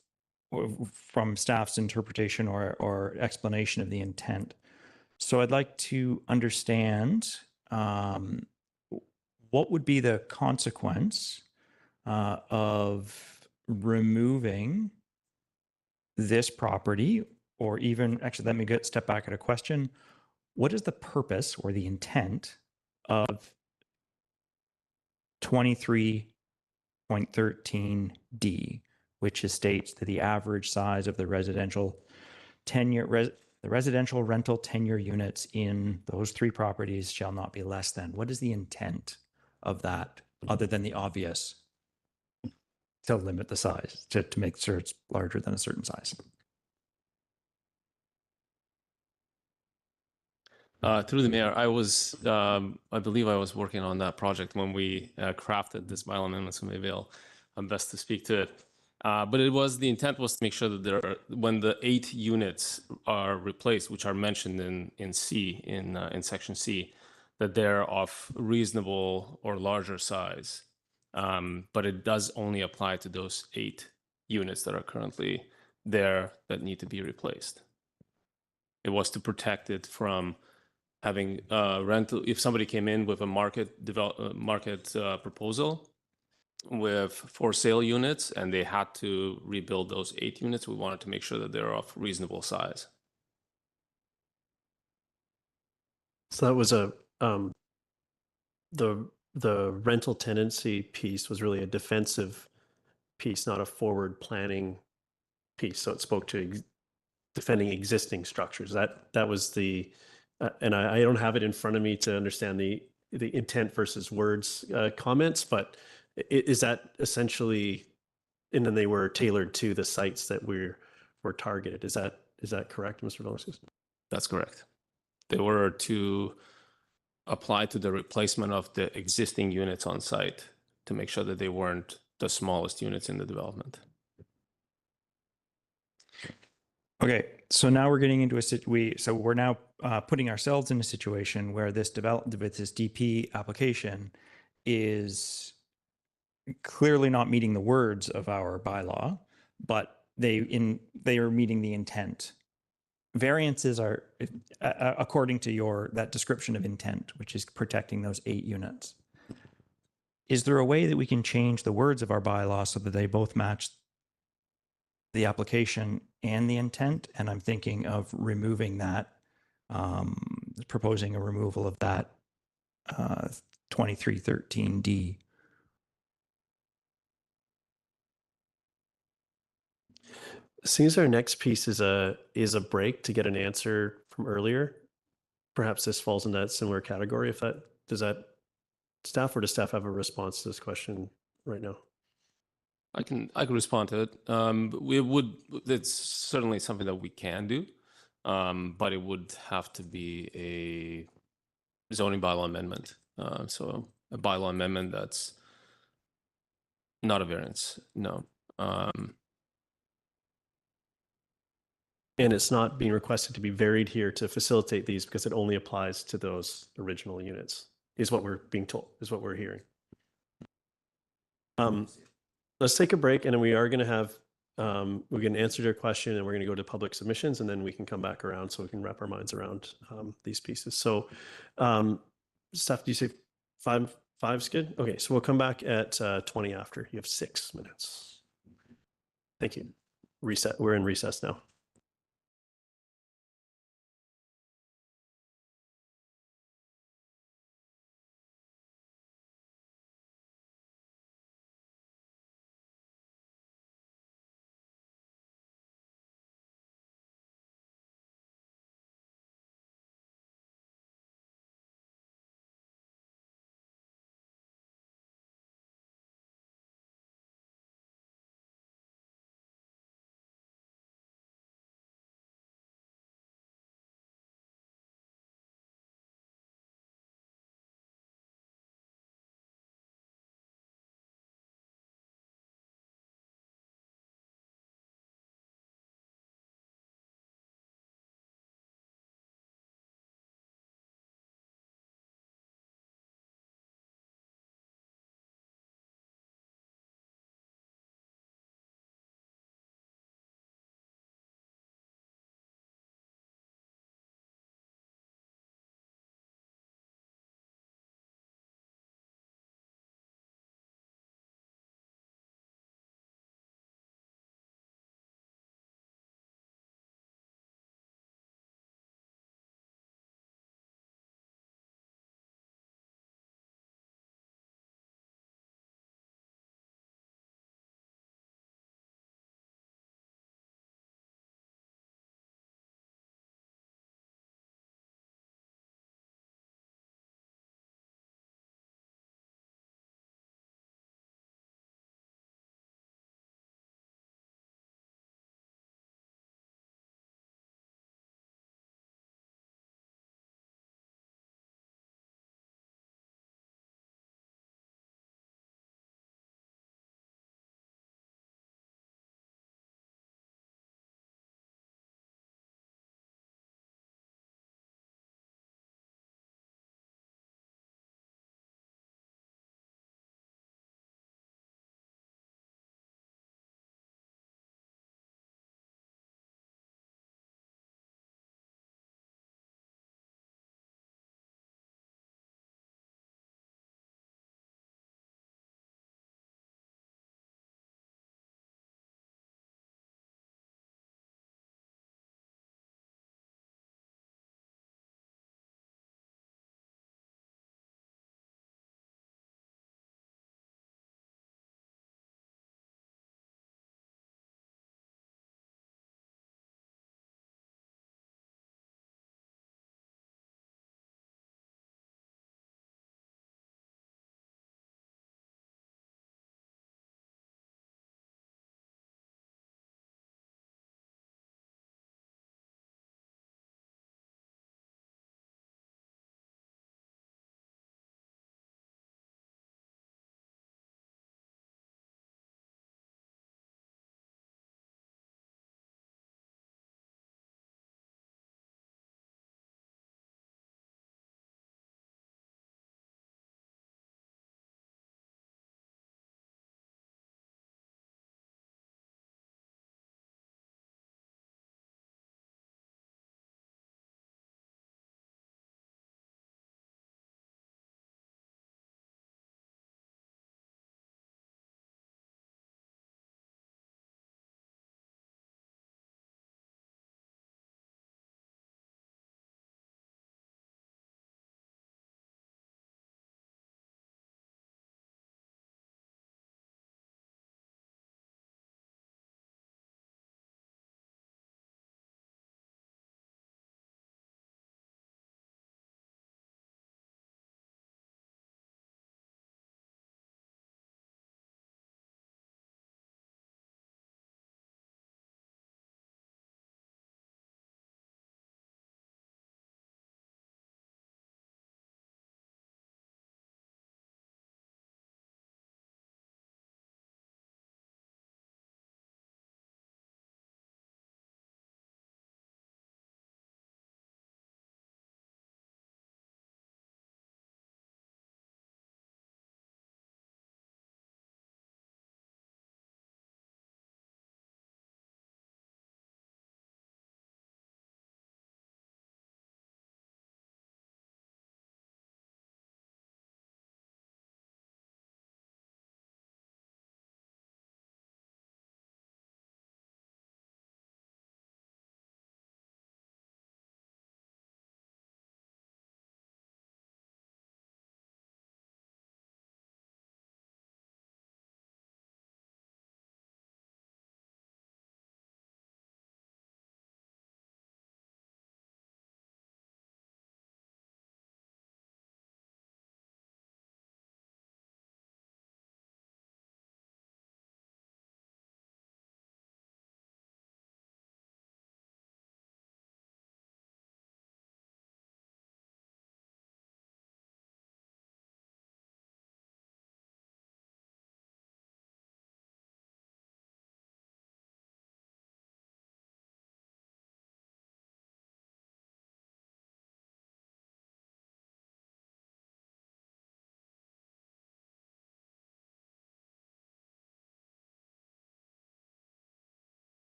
from staff's interpretation or explanation of the intent. So I'd like to understand what would be the consequence of removing this property, or even, actually, let me step back at a question. What is the purpose or the intent of 23.13D, which states that the average size of the residential rental tenure units in those three properties shall not be less than? What is the intent of that, other than the obvious, to limit the size, to make sure it's larger than a certain size? Through the mayor, I believe I was working on that project when we crafted this bylaw amendment, so maybe I'm best to speak to it. But the intent was to make sure that when the 8 units are replaced, which are mentioned in section C, that they're of reasonable or larger size. But it does only apply to those 8 units that are currently there that need to be replaced. It was to protect it from having rental. If somebody came in with a market proposal with for sale units and they had to rebuild those 8 units, we wanted to make sure that they're of reasonable size. So that was the rental tenancy piece was really a defensive piece, not a forward planning piece. So it spoke to defending existing structures. That was the, and I don't have it in front of me to understand the intent versus words comments, but is that essentially, and then they were tailored to the sites that were targeted. Is that correct, Mr. Velasquez? That's correct. They were to apply to the replacement of the existing units on site to make sure that they weren't the smallest units in the development. Okay, so now we're getting into so we're now putting ourselves in a situation where this DP application is clearly not meeting the words of our bylaw, but they are meeting the intent. Variances are, according to that description of intent, which is protecting those 8 units. Is there a way that we can change the words of our bylaw so that they both match the application and the intent? And I'm thinking of removing that, proposing a removal of that 2313D. Seems our next piece is a break to get an answer from earlier. Perhaps this falls in that similar category. Does staff have a response to this question right now? I can respond to it. It's certainly something that we can do, but it would have to be a zoning bylaw amendment. So a bylaw amendment that's not a variance, no. And it's not being requested to be varied here to facilitate these because it only applies to those original units, is what we're being told, is what we're hearing. Let's take a break, and then we are going to have, we're going to answer your question, and we're going to go to public submissions, and then we can come back around so we can wrap our minds around these pieces. So, Steph, do you say five's good? Okay, so we'll come back at 20 after. You have 6 minutes. Thank you. Reset. We're in recess now.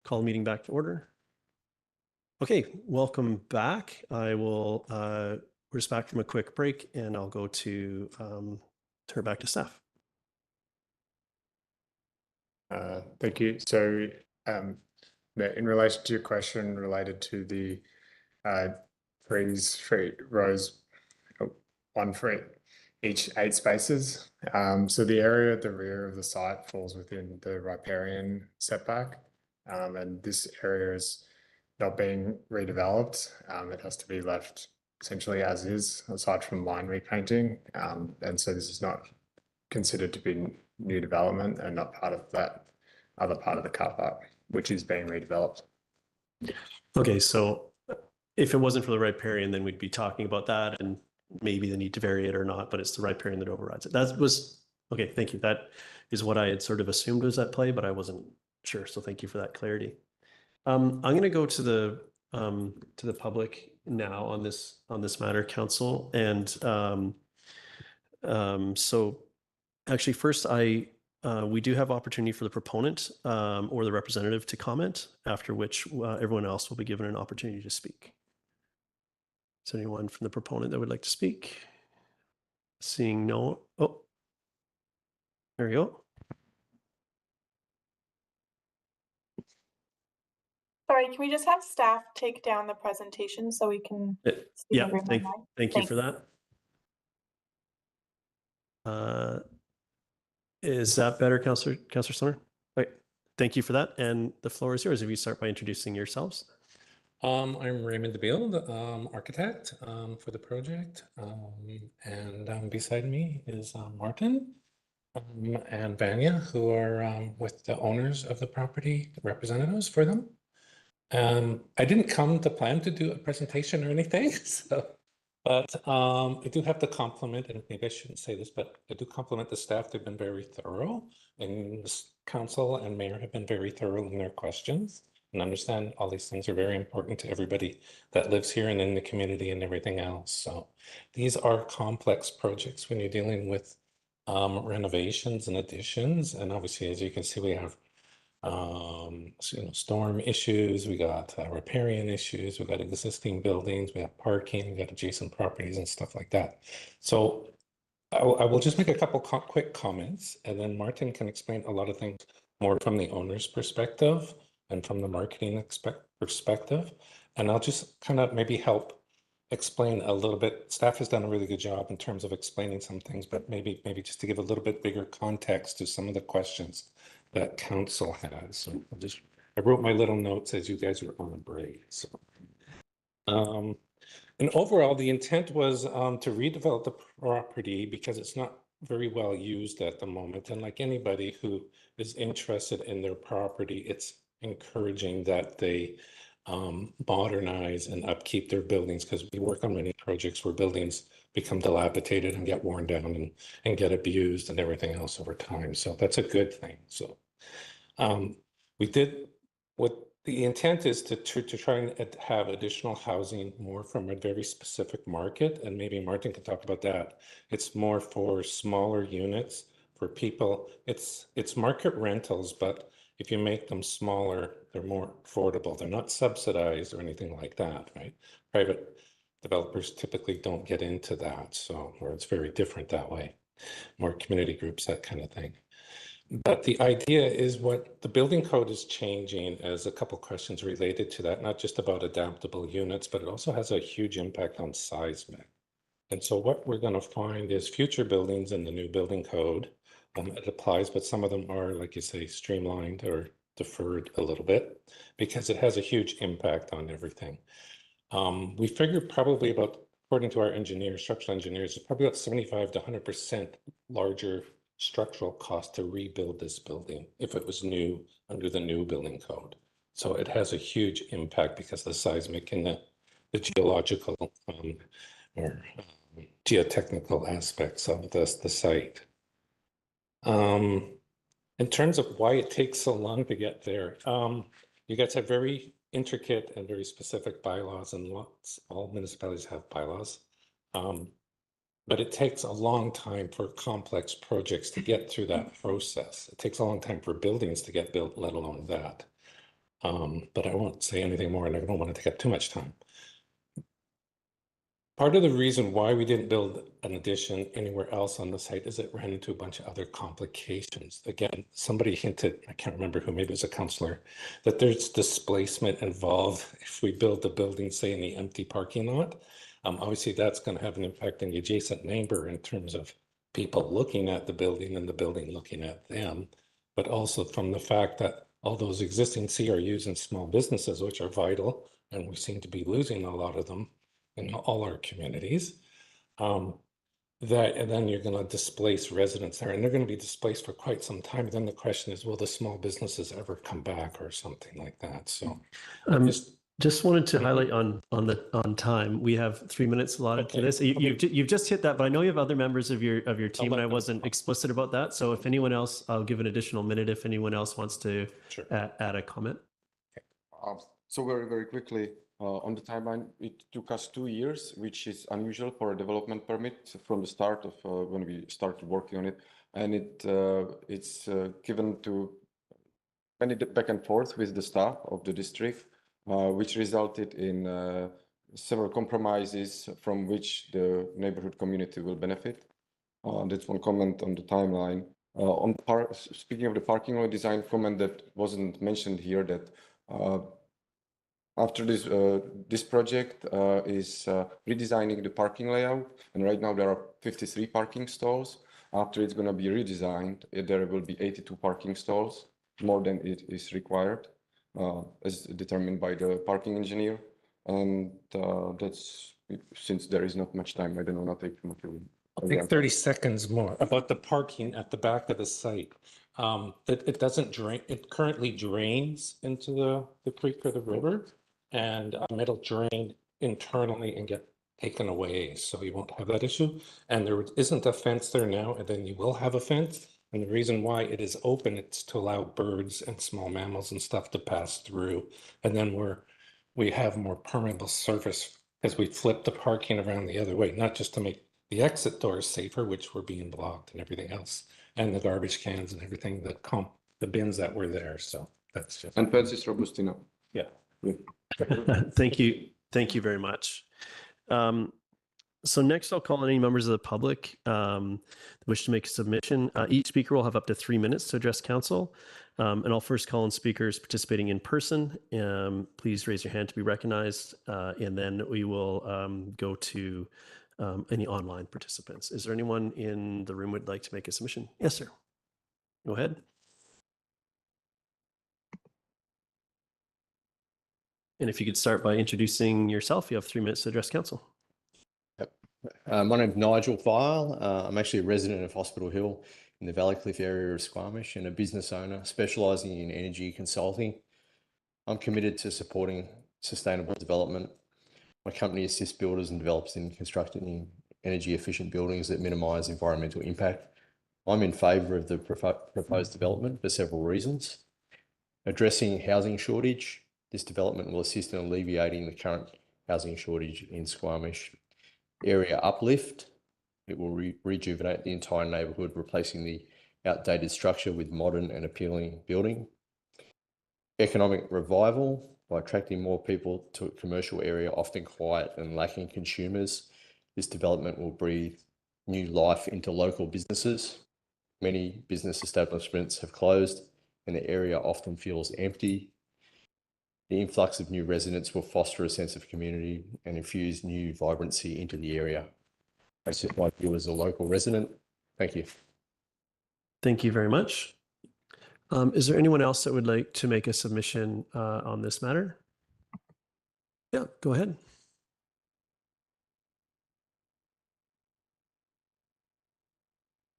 call the meeting back to order. Okay, welcome back. I will, we're just back from a quick break and I'll go to turn back to staff. Thank you. So in relation to your question related to the three rows, one for each 8 spaces. So the area at the rear of the site falls within the riparian setback, and this area is not being redeveloped. It has to be left essentially as is, aside from line repainting, and so this is not considered to be new development and not part of that other part of the car park, which is being redeveloped. Okay, so if it wasn't for the riparian, then we'd be talking about that and maybe the need to vary it or not, but it's the riparian that overrides it. That was, okay, thank you. That is what I had sort of assumed was at play, but I wasn't sure. So thank you for that clarity. I'm going to go to the public now on this matter, council. And so actually first we do have opportunity for the proponent or the representative to comment, after which everyone else will be given an opportunity to speak. Is there anyone from the proponent that would like to speak? Seeing no, oh, there we go. Sorry, can we just have staff take down the presentation so we can see Yeah, everyone thank you for that. Is that better, Councillor Summer? Okay, thank you for that. And the floor is yours. If you start by introducing yourselves. I'm Raymond DeBeal, architect for the project, and beside me is Martin and Vanya, who are with the owners of the property, representatives for them. I didn't come to plan to do a presentation or anything, but I do have to compliment, and maybe I shouldn't say this, but I do compliment the staff. They've been very thorough, and the council and mayor have been very thorough in their questions. And understand all these things are very important to everybody that lives here and in the community and everything else. So these are complex projects when you're dealing with renovations and additions. And obviously, as you can see, we have storm issues, we got riparian issues, we got existing buildings, we have parking, we got adjacent properties and stuff like that. So I will just make a couple quick comments, and then Martin can explain a lot of things more from the owner's perspective and from the marketing perspective. And I'll just kind of maybe help explain a little bit. Staff has done a really good job in terms of explaining some things, but maybe just to give a little bit bigger context to some of the questions that council has. So I wrote my little notes as you guys were on the break. So, and overall, the intent was to redevelop the property because it's not very well used at the moment. And like anybody who is interested in their property, it's encouraging that they modernize and upkeep their buildings, because we work on many projects where buildings become dilapidated and get worn down and get abused and everything else over time. So that's a good thing. So we did what the intent is to try and have additional housing more from a very specific market, and maybe Martin could talk about that. It's more for smaller units for people. It's market rentals, but if you make them smaller, they're more affordable. They're not subsidized or anything like that, right? Private developers typically don't get into that, so, or it's very different that way. More community groups, that kind of thing. But the idea is what the building code is changing, as a couple questions related to that, not just about adaptable units, but it also has a huge impact on seismic. And so what we're going to find is future buildings in the new building code, it applies, but some of them are, like you say, streamlined or deferred a little bit because it has a huge impact on everything. We figured probably about, according to our engineers, structural engineers, it's probably about 75 to 100% larger structural cost to rebuild this building if it was new under the new building code. So it has a huge impact because the seismic and the geological or geotechnical aspects of the site. In terms of why it takes so long to get there, you guys have very intricate and very specific bylaws, and all municipalities have bylaws. But it takes a long time for complex projects to get through that process. It takes a long time for buildings to get built, let alone that. But I won't say anything more and I don't want to take up too much time. Part of the reason why we didn't build an addition anywhere else on the site is it ran into a bunch of other complications. Again, somebody hinted, I can't remember who, maybe it was a counselor, that there's displacement involved if we build the building, say, in the empty parking lot. Obviously, that's going to have an impact on the adjacent neighbor in terms of people looking at the building and the building looking at them, but also from the fact that all those existing CRUs and small businesses, which are vital, and we seem to be losing a lot of them in all our communities, and then you're going to displace residents there, and they're going to be displaced for quite some time. Then the question is, will the small businesses ever come back or something like that? So just wanted to highlight on time. We have 3 minutes allotted to this. You've just hit that, but I know you have other members of your team, and I wasn't explicit about that. So if anyone else, I'll give an additional minute if anyone else wants to add a comment. So very quickly, on the timeline, it took us 2 years, which is unusual for a development permit from the start of when we started working on it. And it's given to many back and forth with the staff of the district, which resulted in several compromises from which the neighborhood community will benefit. That's one comment on the timeline. Speaking of the parking lot design, comment that wasn't mentioned here, that after this project is redesigning the parking layout, and right now there are 53 parking stalls. After it's going to be redesigned, there will be 82 parking stalls, more than it is required, as determined by the parking engineer. And that's, since there is not much time, I don't want to take too much of it. I'll take 30 seconds more about the parking at the back of the site. It doesn't drain, it currently drains into the creek or the river, and it'll drain internally and get taken away, so you won't have that issue. And there isn't a fence there now, and then you will have a fence. And the reason why it is open, it's to allow birds and small mammals and stuff to pass through. And then we have more permeable surface as we flip the parking around the other way, not just to make the exit doors safer, which were being blocked and everything else, and the garbage cans and everything, the bins that were there. So that's just. And fence is robust enough. Yeah. Thank you. Thank you very much. So next I'll call on any members of the public who wish to make a submission. Each speaker will have up to 3 minutes to address council. And I'll first call on speakers participating in person. Please raise your hand to be recognized. And then we will go to any online participants. Is there anyone in the room who would like to make a submission? Yes, sir. Go ahead. And if you could start by introducing yourself, you have 3 minutes to address council. My name's Nigel File. I'm actually a resident of Hospital Hill in the Valley Cliff area of Squamish and a business owner specialising in energy consulting. I'm committed to supporting sustainable development. My company assists builders and developers in constructing energy efficient buildings that minimise environmental impact. I'm in favour of the proposed development for several reasons. Addressing housing shortage. This development will assist in alleviating the current housing shortage in Squamish. Area uplift. It will rejuvenate the entire neighbourhood, replacing the outdated structure with modern and appealing building. Economic revival, by attracting more people to a commercial area often quiet and lacking consumers. This development will breathe new life into local businesses. Many business establishments have closed and the area often feels empty. The influx of new residents will foster a sense of community and infuse new vibrancy into the area. That's just my view as a local resident. Thank you. Thank you very much. Is there anyone else that would like to make a submission on this matter? Yeah, go ahead.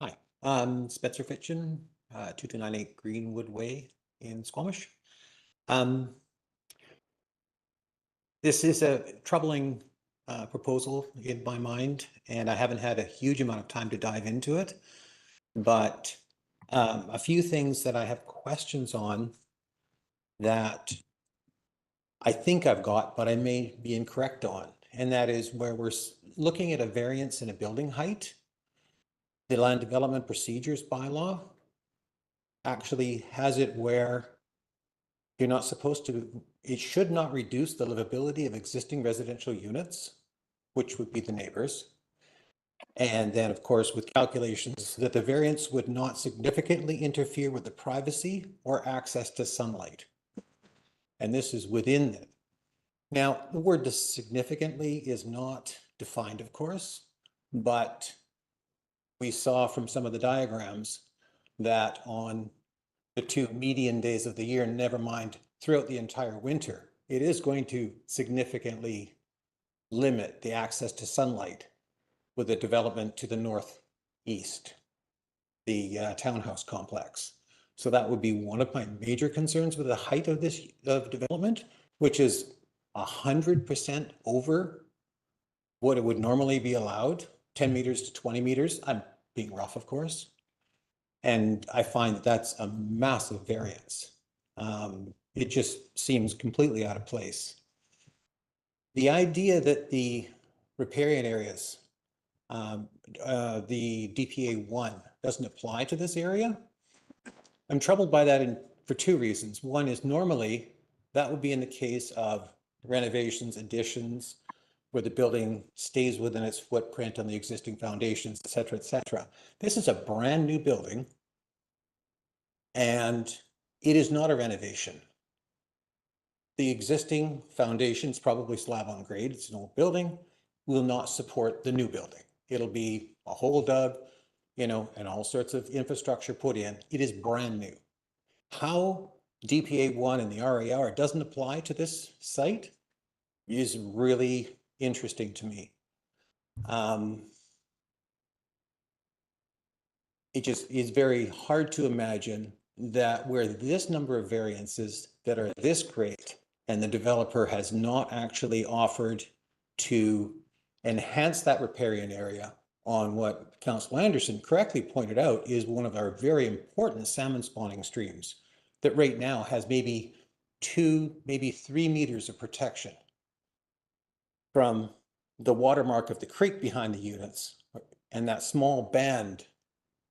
Hi, Spencer Fitchin, 2298 Greenwood Way in Squamish. This is a troubling proposal in my mind, and I haven't had a huge amount of time to dive into it, but a few things that I have questions on that I think I've got, but I may be incorrect on, and that is where we're looking at a variance in a building height. The Land Development Procedures Bylaw actually has it where You're not supposed to, it should not reduce the livability of existing residential units, which would be the neighbors. And then, of course, with calculations that the variance would not significantly interfere with the privacy or access to sunlight. And this is within it. Now, the word significantly is not defined, of course, but we saw from some of the diagrams that on the 2 median days of the year, never mind throughout the entire winter, it is going to significantly limit the access to sunlight with the development to the northeast, the townhouse complex. So that would be one of my major concerns with the height of this development, which is 100% over what it would normally be allowed, 10 meters to 20 meters. I'm being rough, of course. And I find that that's a massive variance. It just seems completely out of place. The idea that the riparian areas, the DPA1 doesn't apply to this area, I'm troubled by that for 2 reasons. One is normally that would be in the case of renovations, additions, where the building stays within its footprint on the existing foundations, et cetera, et cetera. This is a brand new building, and it is not a renovation. The existing foundations, probably slab on grade, it's an old building, will not support the new building. It'll be a hole dug, you know, and all sorts of infrastructure put in. It is brand new. How DPA1 and the RAR doesn't apply to this site is really interesting to me. It just is very hard to imagine that where this number of variances that are this great and the developer has not actually offered to enhance that riparian area on what Councillor Anderson correctly pointed out is one of our very important salmon spawning streams that right now has maybe 2, maybe 3 meters of protection from the watermark of the creek behind the units and that small band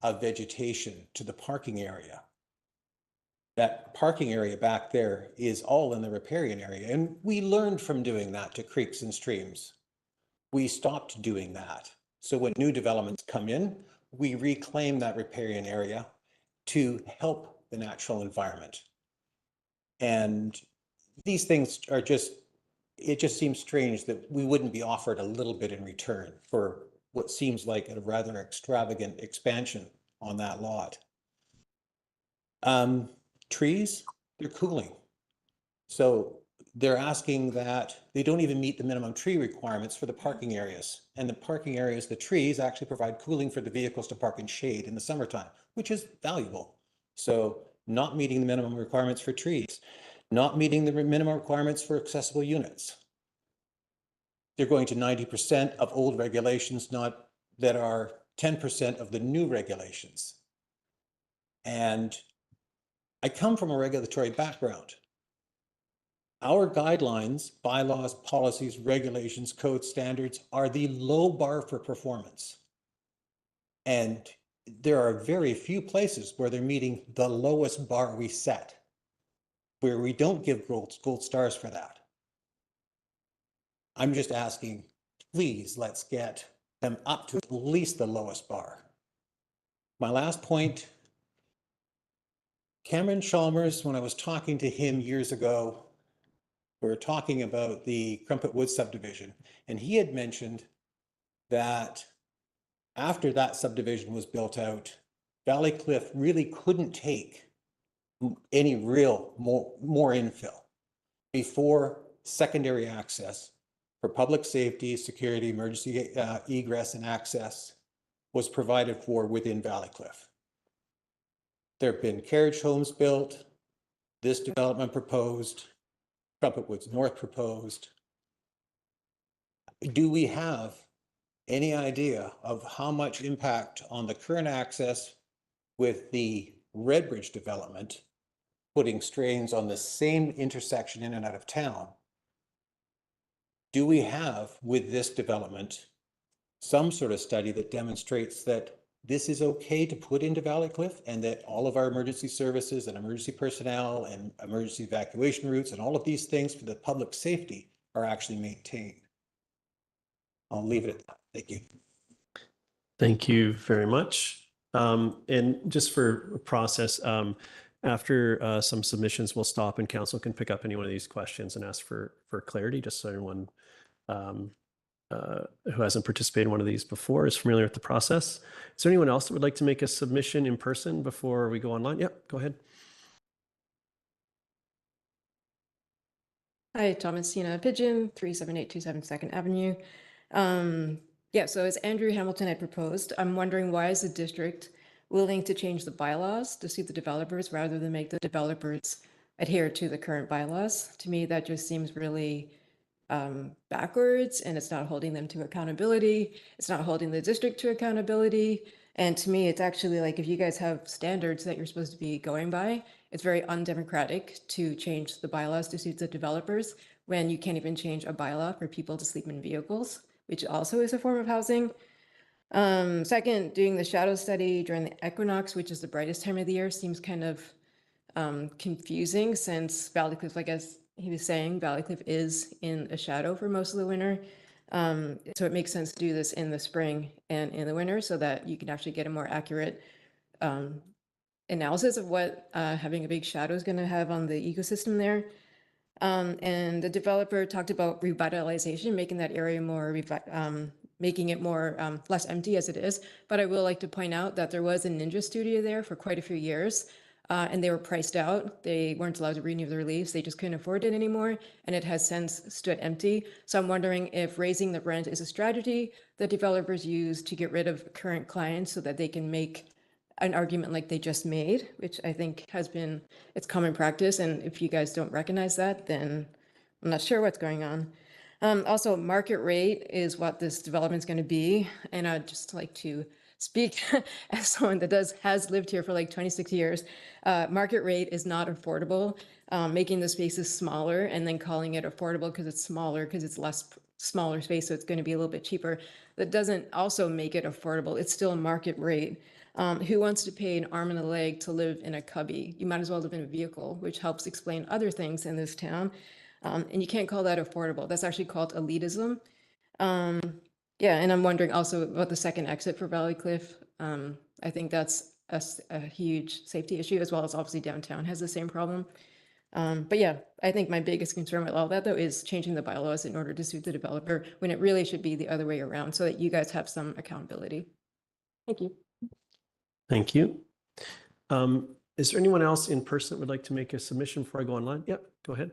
of vegetation to the parking area. That parking area back there is all in the riparian area. And we learned from doing that to creeks and streams. We stopped doing that. So when new developments come in, we reclaim that riparian area to help the natural environment. And these things are just, it just seems strange that we wouldn't be offered a little bit in return for what seems like a rather extravagant expansion on that lot. Trees, they're cooling. So they're asking that they don't even meet the minimum tree requirements for the parking areas. And the parking areas, the trees actually provide cooling for the vehicles to park in shade in the summertime, which is valuable. So not meeting the minimum requirements for trees, not meeting the minimum requirements for accessible units. They're going to 90% of old regulations, not that are 10% of the new regulations. And I come from a regulatory background. Our guidelines, bylaws, policies, regulations, code standards are the low bar for performance. And there are very few places where they're meeting the lowest bar we set, where we don't give gold stars for that. I'm just asking, please, let's get them up to at least the lowest bar. My last point, Cameron Chalmers, when I was talking to him years ago, we were talking about the Crumpet Wood subdivision, and he had mentioned that after that subdivision was built out, Valley Cliff really couldn't take any real more infill before secondary access for public safety, security, emergency egress and access was provided for within Valley Cliff. There have been carriage homes built, this development proposed, Crumpet Woods North proposed. Do we have any idea of how much impact on the current access with the Redbridge development, putting strains on the same intersection in and out of town? Do we have with this development some sort of study that demonstrates that this is okay to put into Valley Cliff, and that all of our emergency services and emergency personnel and emergency evacuation routes and all of these things for the public safety are actually maintained. I'll leave it at that. Thank you. Thank you very much. And just for process, after some submissions, we'll stop and council can pick up any one of these questions and ask for clarity, just so everyone who hasn't participated in one of these before is familiar with the process. Is there anyone else that would like to make a submission in person before we go online? Yep, go ahead. Hi, Thomasina Pigeon, 37827 2nd Avenue. Yeah, so as Andrew Hamilton had proposed, I'm wondering, why is the district willing to change the bylaws to suit the developers rather than make the developers adhere to the current bylaws? To me, that just seems really backwards, and it's not holding them to accountability. It's not holding the district to accountability. And to me, it's actually like, if you guys have standards that you're supposed to be going by, it's very undemocratic to change the bylaws to suit the developers when you can't even change a bylaw for people to sleep in vehicles, which also is a form of housing. Second, doing the shadow study during the equinox, which is the brightest time of the year, seems kind of confusing, since Valley Cliff, like as he was saying, Valley Cliff is in a shadow for most of the winter. So it makes sense to do this in the spring and in the winter so that you can actually get a more accurate analysis of what having a big shadow is going to have on the ecosystem there. And the developer talked about revitalization, making that area more, making it more less empty as it is. But I will like to point out that there was a Ninja studio there for quite a few years. And they were priced out. They weren't allowed to renew their lease. They just couldn't afford it anymore. And it has since stood empty. So I'm wondering if raising the rent is a strategy that developers use to get rid of current clients so that they can make an argument like they just made, which I think has been, it's common practice. And if you guys don't recognize that, then I'm not sure what's going on. Also, market rate is what this development is going to be. And I'd just like to speak as someone that has lived here for like 26 years. Market rate is not affordable. Making the spaces smaller and then calling it affordable because it's smaller, because it's smaller space, so it's going to be a little bit cheaper. That doesn't also make it affordable. It's still a market rate. Who wants to pay an arm and a leg to live in a cubby? You might as well live in a vehicle, which helps explain other things in this town. And you can't call that affordable. That's actually called elitism. Yeah, and I'm wondering also about the second exit for Valley Cliff. I think that's a huge safety issue, as well as obviously downtown has the same problem. But yeah, I think my biggest concern with all that, though, is changing the bylaws in order to suit the developer, when it really should be the other way around, so that you guys have some accountability. Thank you. Thank you. Is there anyone else in person that would like to make a submission before I go online? Yep, go ahead.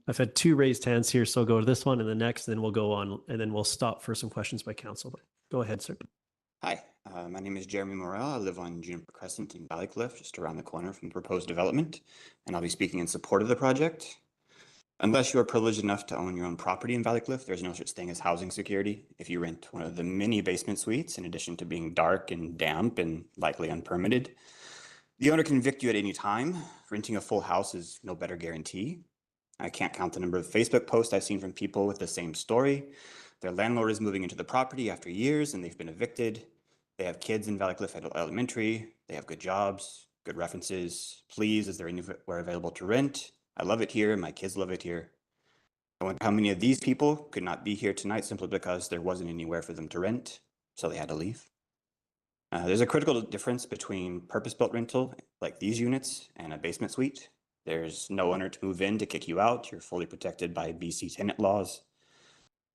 I've had two raised hands here, so I'll go to this one and the next, and then we'll go on, and then we'll stop for some questions by council. But go ahead, sir. Hi, my name is Jeremy Morel. I live on Juniper Crescent in Valley Cliff, just around the corner from the proposed development, and I'll be speaking in support of the project. Unless you are privileged enough to own your own property in Valley Cliff, there's no such thing as housing security. If you rent one of the many basement suites, in addition to being dark and damp and likely unpermitted, the owner can evict you at any time. Renting a full house is no better guarantee. I can't count the number of Facebook posts I've seen from people with the same story. Their landlord is moving into the property after years and they've been evicted. They have kids in Valley Cliff Elementary. They have good jobs, good references. Please, is there anywhere available to rent? I love it here. My kids love it here. I wonder how many of these people could not be here tonight simply because there wasn't anywhere for them to rent, so they had to leave. There's a critical difference between purpose-built rental, like these units, and a basement suite. There's no owner to move in to kick you out. You're fully protected by BC tenant laws.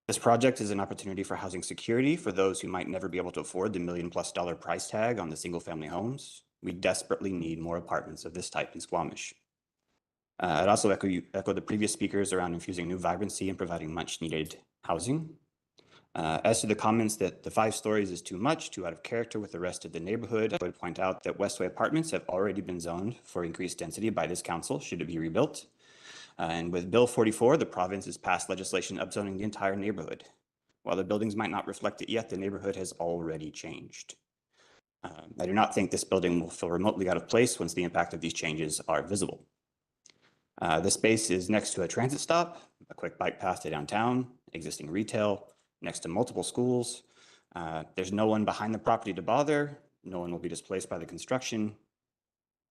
This project is an opportunity for housing security for those who might never be able to afford the $1 million+ price tag on the single-family homes. We desperately need more apartments of this type in Squamish. I'd also echo the previous speakers around infusing new vibrancy and providing much-needed housing. As to the comments that the 5 stories is too much, too out of character with the rest of the neighborhood, I would point out that Westway apartments have already been zoned for increased density by this council, should it be rebuilt. And with Bill 44, the province has passed legislation upzoning the entire neighborhood. While the buildings might not reflect it yet, the neighborhood has already changed. I do not think this building will feel remotely out of place once the impact of these changes are visible. This space is next to a transit stop, a quick bike path to downtown, existing retail, next to multiple schools. There's no one behind the property to bother. No one will be displaced by the construction.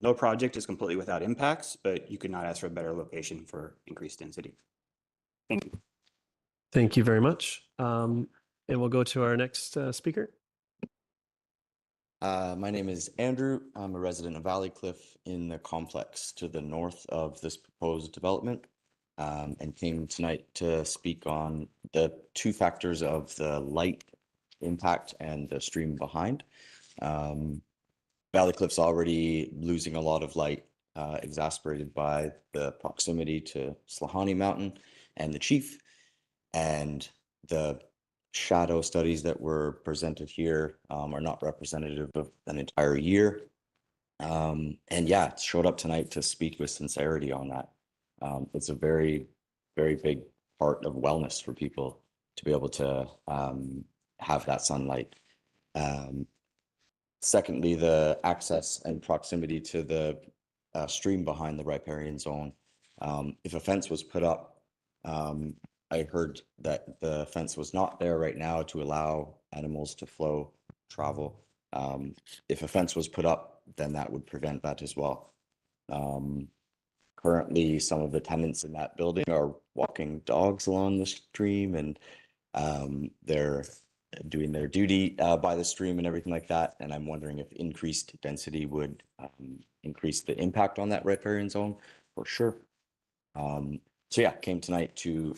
No project is completely without impacts, but you could not ask for a better location for increased density. Thank you. Thank you very much. And we'll go to our next speaker. My name is Andrew. I'm a resident of Valleycliff in the complex to the north of this proposed development, and came tonight to speak on the two factors of the light impact and the stream behind. Valleycliff's already losing a lot of light, exacerbated by the proximity to Slahani Mountain and the Chief, and the shadow studies that were presented here are not representative of an entire year. And yeah, showed up tonight to speak with sincerity on that. It's a very, very big part of wellness for people to be able to have that sunlight. Secondly, the access and proximity to the stream behind the riparian zone. If a fence was put up, I heard that the fence was not there right now to allow animals to flow, travel. If a fence was put up, then that would prevent that as well. Currently, some of the tenants in that building are walking dogs along the stream, and they're doing their duty by the stream and everything like that. And I'm wondering if increased density would increase the impact on that riparian zone for sure. So yeah, came tonight to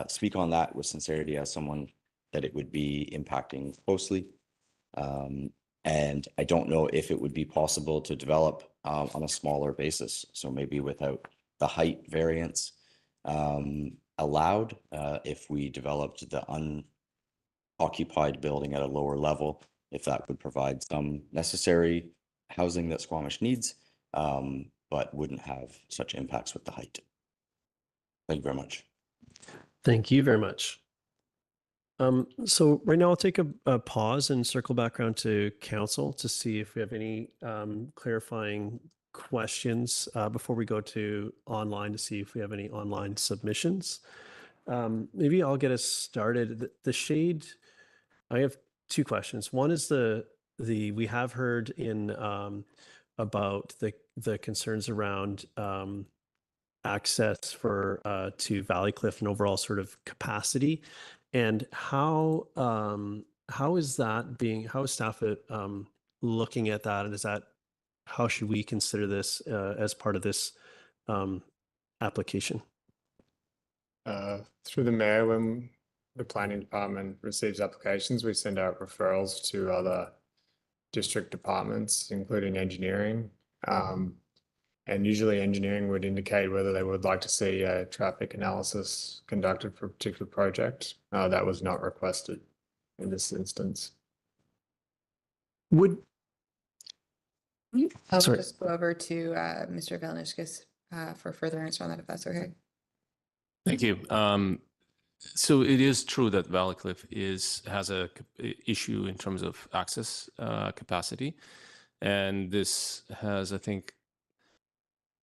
speak on that with sincerity as someone that it would be impacting closely. And I don't know if it would be possible to develop on a smaller basis. So maybe without the height variance allowed, if we developed the unoccupied building at a lower level, if that would provide some necessary housing that Squamish needs, but wouldn't have such impacts with the height. Thank you very much. Thank you very much. So right now I'll take a pause and circle back around to council to see if we have any clarifying questions before we go to online to see if we have any online submissions. Maybe I'll get us started. The shade, I have two questions. One is we have heard in about the concerns around access for to Valleycliff and overall sort of capacity, and how is that being, how is staff looking at that, and is that, how should we consider this as part of this application? Through the mayor, when the planning department receives applications, we send out referrals to other district departments, including engineering. And usually engineering would indicate whether they would like to see a traffic analysis conducted for a particular project. That was not requested in this instance. Would I'll Sorry. just go over to Mr. Velnishkis for further answer on that, if that's okay. Thank you. So it is true that Valleycliff has a issue in terms of access capacity, and this has, I think,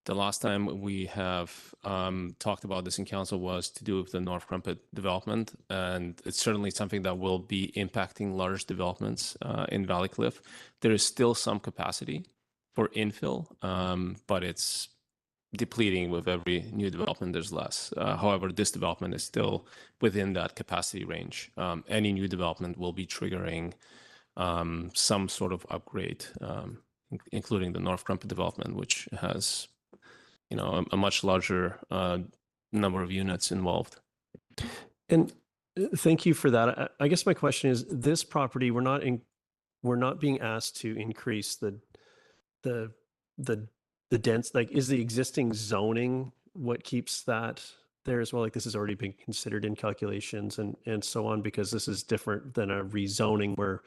the last time we have talked about this in council was to do with the North Crumpet development, and it's certainly something that will be impacting large developments in Valleycliff. There is still some capacity for infill, but it's depleting with every new development. There's less. However, this development is still within that capacity range. Any new development will be triggering some sort of upgrade, including the North Crumpet development, which has, you know, a much larger number of units involved. And thank you for that. I guess my question is, this property, we're not being asked to increase the dense, like, is the existing zoning what keeps that there as well? Like, this has already been considered in calculations and so on, because this is different than a rezoning where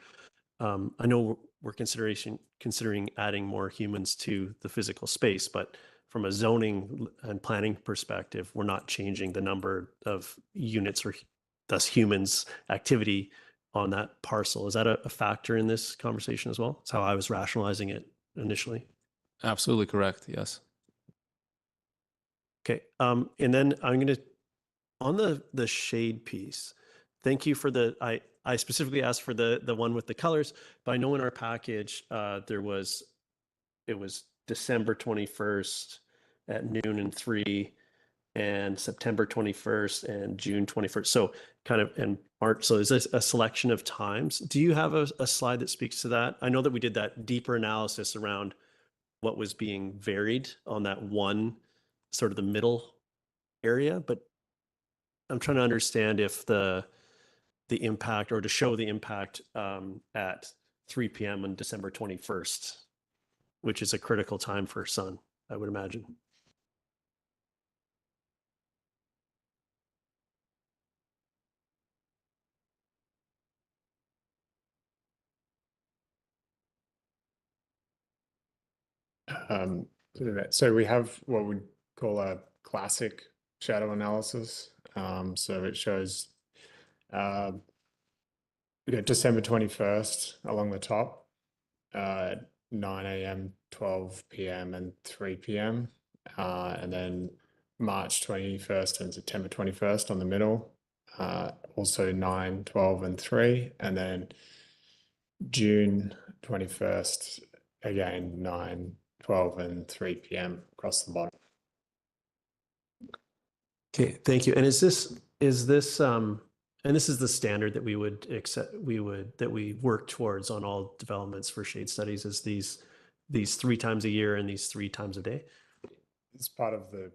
I know we're considering adding more humans to the physical space, but from a zoning and planning perspective, we're not changing the number of units or thus humans activity on that parcel. Is that a factor in this conversation as well? That's how I was rationalizing it initially. Absolutely correct. Yes. Okay. And then I'm going to, on the shade piece, thank you for I specifically asked for the one with the colors, but I know in our package, it was December 21st at noon and 3, and September 21st and June 21st. So kind of, and March. So is this a selection of times? Do you have a slide that speaks to that? I know that we did that deeper analysis around what was being varied on that one sort of the middle area, but I'm trying to understand if the impact, or to show the impact at 3 p.m. on December 21st, which is a critical time for sun, I would imagine. So we have what we call a classic shadow analysis. So it shows December 21st along the top, 9 a.m., 12 p.m. and 3 p.m. And then March 21st and September 21st on the middle, also 9, 12 and 3. And then June 21st, again, 9, 12 and 3 p.m. across the bottom. Okay, thank you. And is this and this is the standard that we would accept, that we work towards on all developments for shade studies, is these 3 times a year and these 3 times a day? It's part of the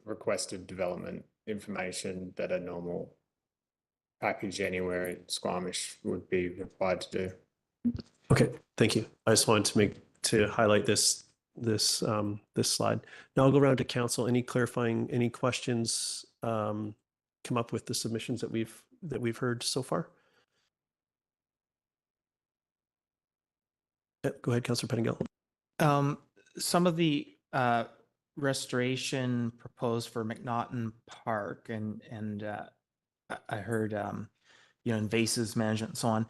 requested development information that a normal package anywhere in Squamish would be required to do. Okay, thank you. I just wanted to highlight this slide. Now I'll go around to council. Any questions come up with the submissions that we've heard so far? Yep, go ahead, Councillor Pettingill. Some of the restoration proposed for McNaughton Park, and I heard invasives management and so on.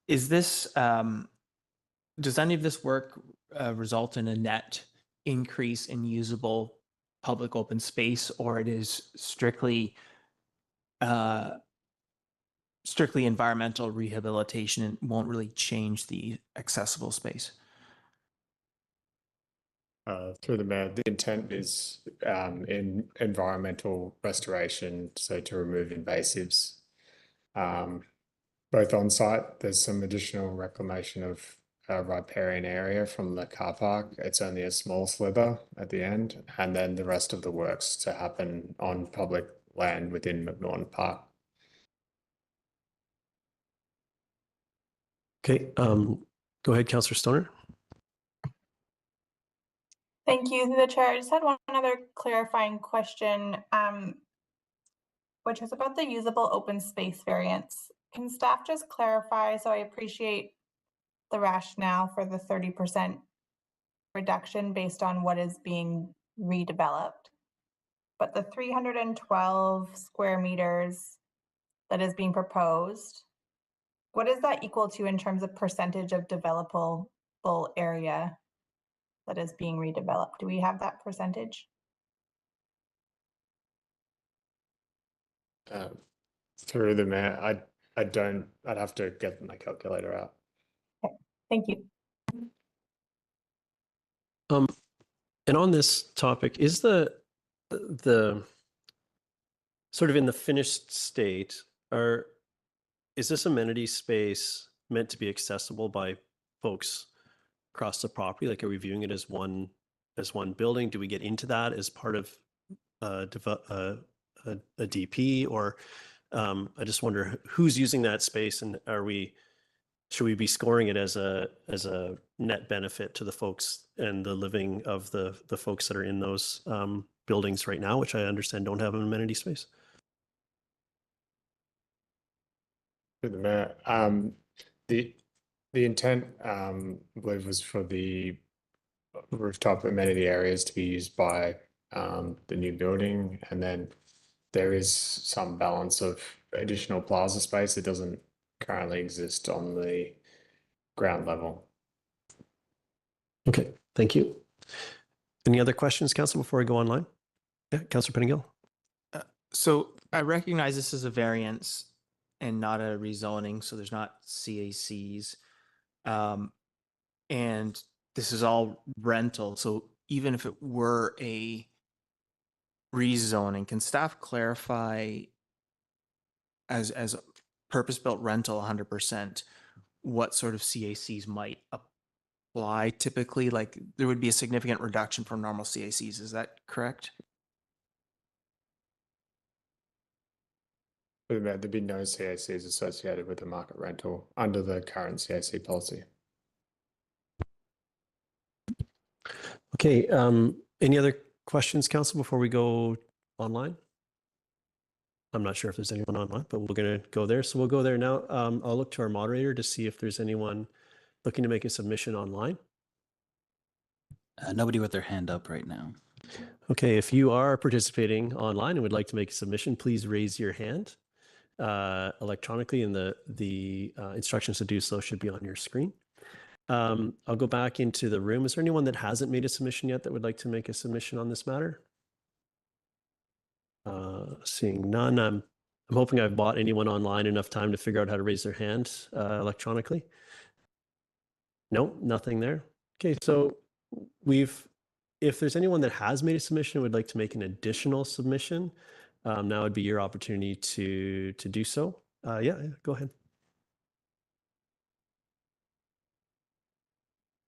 Is this does any of this work result in a net increase in usable public open space, or it is strictly environmental rehabilitation and won't really change the accessible space? Through the mayor, the intent is in environmental restoration, so to remove invasives. Both on site, there's some additional reclamation of riparian area from the car park. It's only a small sliver at the end, and then the rest of the works to happen on public land within McNaughton Park. Okay, go ahead, Councillor Stoner. Thank you, through the chair. I just had one other clarifying question, which is about the usable open space variance. Can staff just clarify? So I appreciate the rationale for the 30% reduction based on what is being redeveloped, but the 312 square meters that is being proposed, what is that equal to in terms of percentage of developable area that is being redeveloped? Do we have that percentage? Through the mayor, I don't. I'd have to get my calculator out. Okay. Thank you. And on this topic, is the sort of in the finished state, is this amenity space meant to be accessible by folks across the property? Like, are we viewing it as one building? Do we get into that as part of a DP, or I just wonder who's using that space, and should we be scoring it as a net benefit to the folks and the living of the folks that are in those buildings right now, which I understand don't have an amenity space? To the mayor, the intent, I believe, was for the rooftop amenity areas to be used by the new building, and then there is some balance of additional plaza space that doesn't currently exist on the ground level. Okay, thank you. Any other questions, Council, before I go online? Yeah, Councillor Pettingill. So I recognize this is a variance, and not a rezoning, so there's not CACs. And this is all rental. So even if it were a rezoning, can staff clarify as purpose-built rental 100%, what sort of CACs might apply typically? Like there would be a significant reduction from normal CACs. Is that correct? There'd be no CACs associated with the market rental under the current CAC policy. Okay, any other questions, council, before we go online? I'm not sure if there's anyone online, but we're going to go there. So we'll go there now. I'll look to our moderator to see if there's anyone looking to make a submission online. Nobody with their hand up right now. Okay, if you are participating online and would like to make a submission, please raise your hand electronically, and the instructions to do so should be on your screen. I'll go back into the room. Is there anyone that hasn't made a submission yet that would like to make a submission on this matter? Seeing none, I'm hoping I've bought anyone online enough time to figure out how to raise their hand electronically. No, nothing there. Okay, so if there's anyone that has made a submission and would like to make an additional submission, now would be your opportunity to do so. Yeah, go ahead.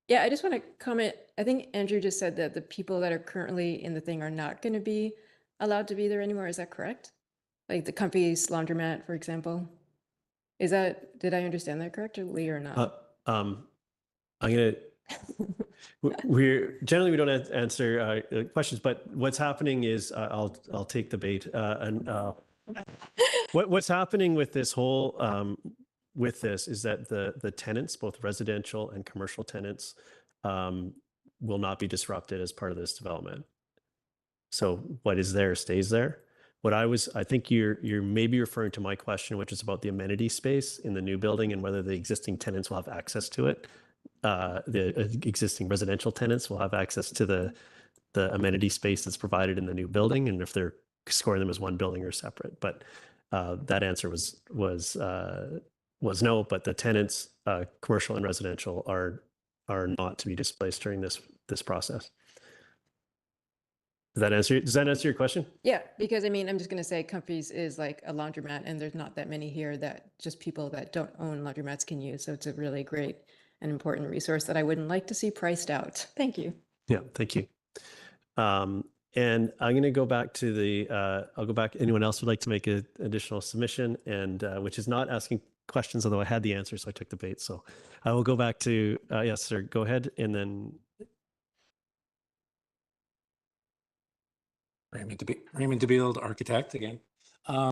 Yeah, I just want to comment. I think Andrew just said that the people that are currently in the thing are not going to be allowed to be there anymore. Is that correct? Like the company's laundromat, for example. Is that, did I understand that correctly or not? I'm gonna. We're generally we don't answer questions, but what's happening is I'll take the bait. What's happening with this whole with this is that the tenants, both residential and commercial tenants, will not be disrupted as part of this development. So what is there stays there. I think you're maybe referring to my question, which is about the amenity space in the new building and whether the existing tenants will have access to it. The existing residential tenants will have access to the amenity space that's provided in the new building, and if they're scoring them as one building or separate. But that answer was no. But the tenants, commercial and residential, are not to be displaced during this process. Does that answer your question? Yeah, because I mean, I'm just going to say Comfy's is like a laundromat, and there's not that many here that just people that don't own laundromats can use. So it's a really great and important resource that I wouldn't like to see priced out. Thank you. Yeah, thank you. And I'm going to go back to I'll go back. Anyone else would like to make an additional submission, and which is not asking questions, although I had the answer, so I took the bait. So I will go back to, yes, sir, go ahead. And then. Raymond DeBeeld, architect again.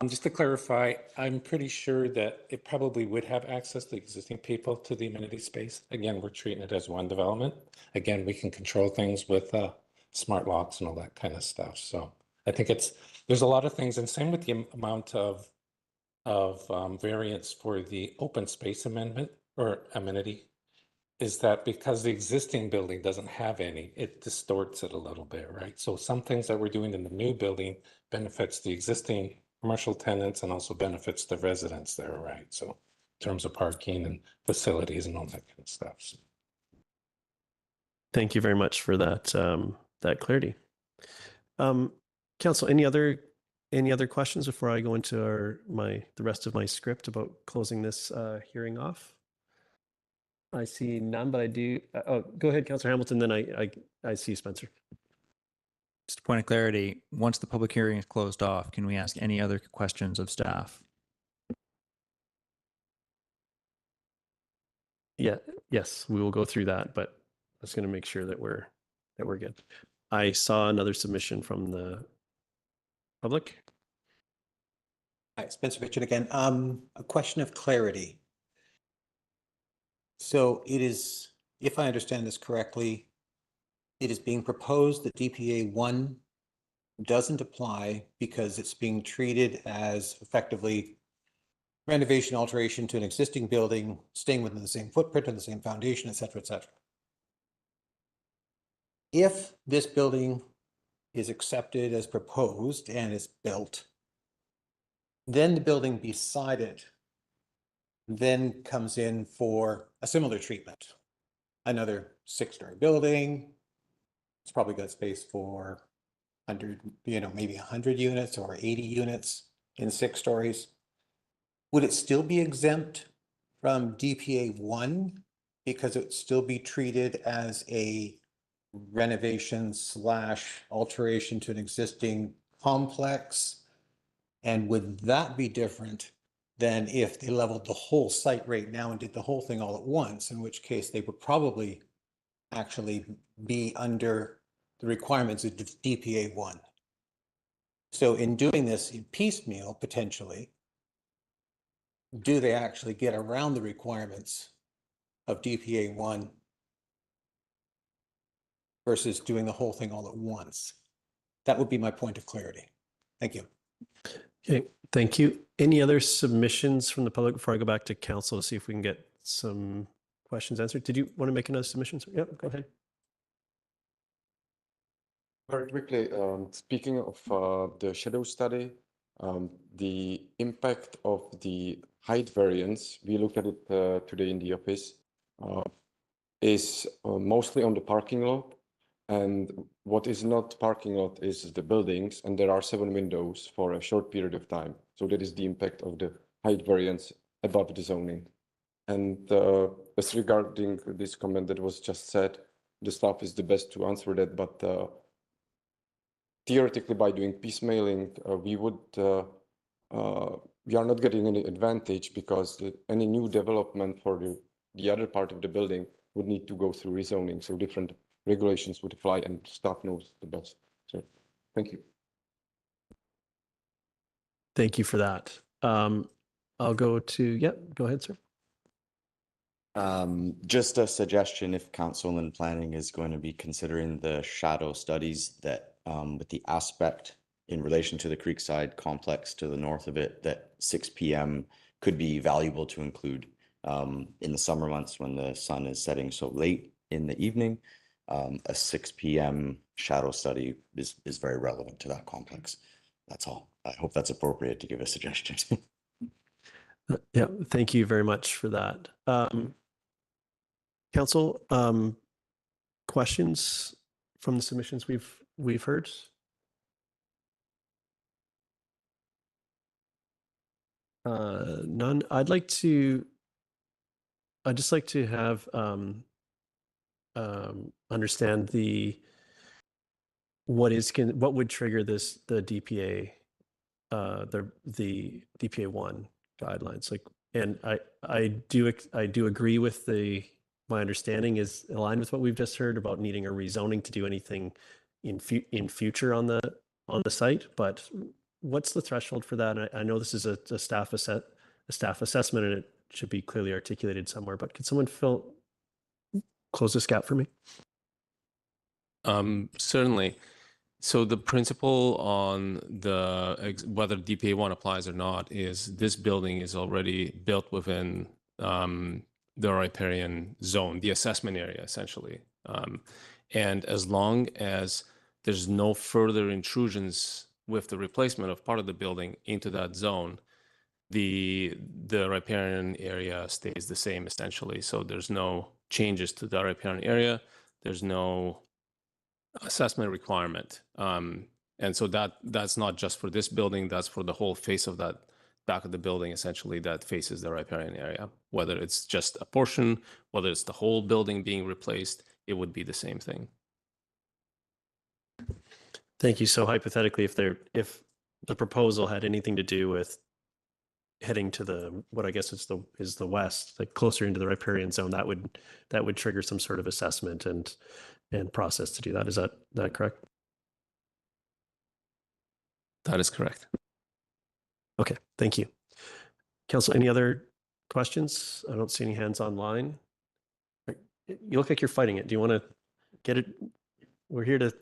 Just to clarify, I'm pretty sure that it probably would have access to existing people to the amenity space. Again, we're treating it as one development. Again, we can control things with smart locks and all that kind of stuff. So I think there's a lot of things, and same with the amount of variance for the open space amendment or amenity, is that because the existing building doesn't have any, it distorts it a little bit, right? So some things that we're doing in the new building benefits the existing commercial tenants and also benefits the residents there, right? So in terms of parking and facilities and all that kind of stuff. So. Thank you very much for that that clarity. Council, any other questions before I go into the rest of my script about closing this hearing off? I see none, but I do. Go ahead, Councillor Hamilton. Then I see Spencer. Just a point of clarity. Once the public hearing is closed off, can we ask any other questions of staff? Yeah. Yes, we will go through that, but I was going to make sure that we're good. I saw another submission from the public. Hi, Spencer Mitchell again. A question of clarity. So it is, if I understand this correctly, it is being proposed that DPA 1 doesn't apply because it's being treated as effectively renovation, alteration to an existing building, staying within the same footprint and the same foundation, et cetera, et cetera. If this building is accepted as proposed and is built, then the building beside it then comes in for a similar treatment. Another 6-story building. It's probably got space for 100, maybe 100 units or 80 units in 6 stories. Would it still be exempt from DPA 1 because it would still be treated as a renovation / alteration to an existing complex? And would that be different than if they leveled the whole site right now and did the whole thing all at once, in which case they would probably actually be under the requirements of DPA 1. So in doing this in piecemeal, potentially, do they actually get around the requirements of DPA 1 versus doing the whole thing all at once? That would be my point of clarity. Thank you. Okay, thank you. Any other submissions from the public before I go back to council to see if we can get some questions answered? Did you want to make another submission? Yep, go ahead. Very quickly, speaking of the shadow study, the impact of the height variance, we looked at it today in the office, is mostly on the parking lot. And what is not parking lot is the buildings, and there are 7 windows for a short period of time. So that is the impact of the height variance above the zoning. And as regarding this comment that was just said, the staff is the best to answer that, but theoretically, by doing piecemealing, we are not getting any advantage because any new development for the other part of the building would need to go through rezoning. So different regulations would apply, and staff knows the best. So thank you. Thank you for that. I'll go to, go ahead, sir. Just a suggestion, if council and planning is going to be considering the shadow studies, that with the aspect in relation to the Creekside complex to the north of it, that 6 p.m. could be valuable to include in the summer months when the sun is setting so late in the evening. A 6 p.m. shadow study is very relevant to that complex. That's all. I hope that's appropriate to give a suggestion. Yeah, thank you very much for that. Council, questions from the submissions we've heard? None. I'd just like to have understand what would trigger the DPA the DPA 1 guidelines, like, and I do agree with my understanding is aligned with what we've just heard about needing a rezoning to do anything in future on the site, but what's the threshold for that? I know this is a staff assessment and it should be clearly articulated somewhere, but could someone close this gap for me? Certainly. So the principle on whether DPA 1 applies or not is this building is already built within the riparian zone, the assessment area, essentially. And as long as there's no further intrusions with the replacement of part of the building into that zone, the riparian area stays the same, essentially. So there's no changes to the riparian area. There's no assessment requirement. And so that's not just for this building, that's for the whole face of that back of the building, essentially, that faces the riparian area. Whether it's just a portion, whether it's the whole building being replaced, it would be the same thing. Thank you. So hypothetically, if the proposal had anything to do with heading to what I guess is the west, like closer into the riparian zone, that would trigger some sort of assessment and process to do that. Is that correct? That is correct. Okay, thank you. Council, any other questions? I don't see any hands online. You look like you're fighting it. Do you want to get it? We're here to.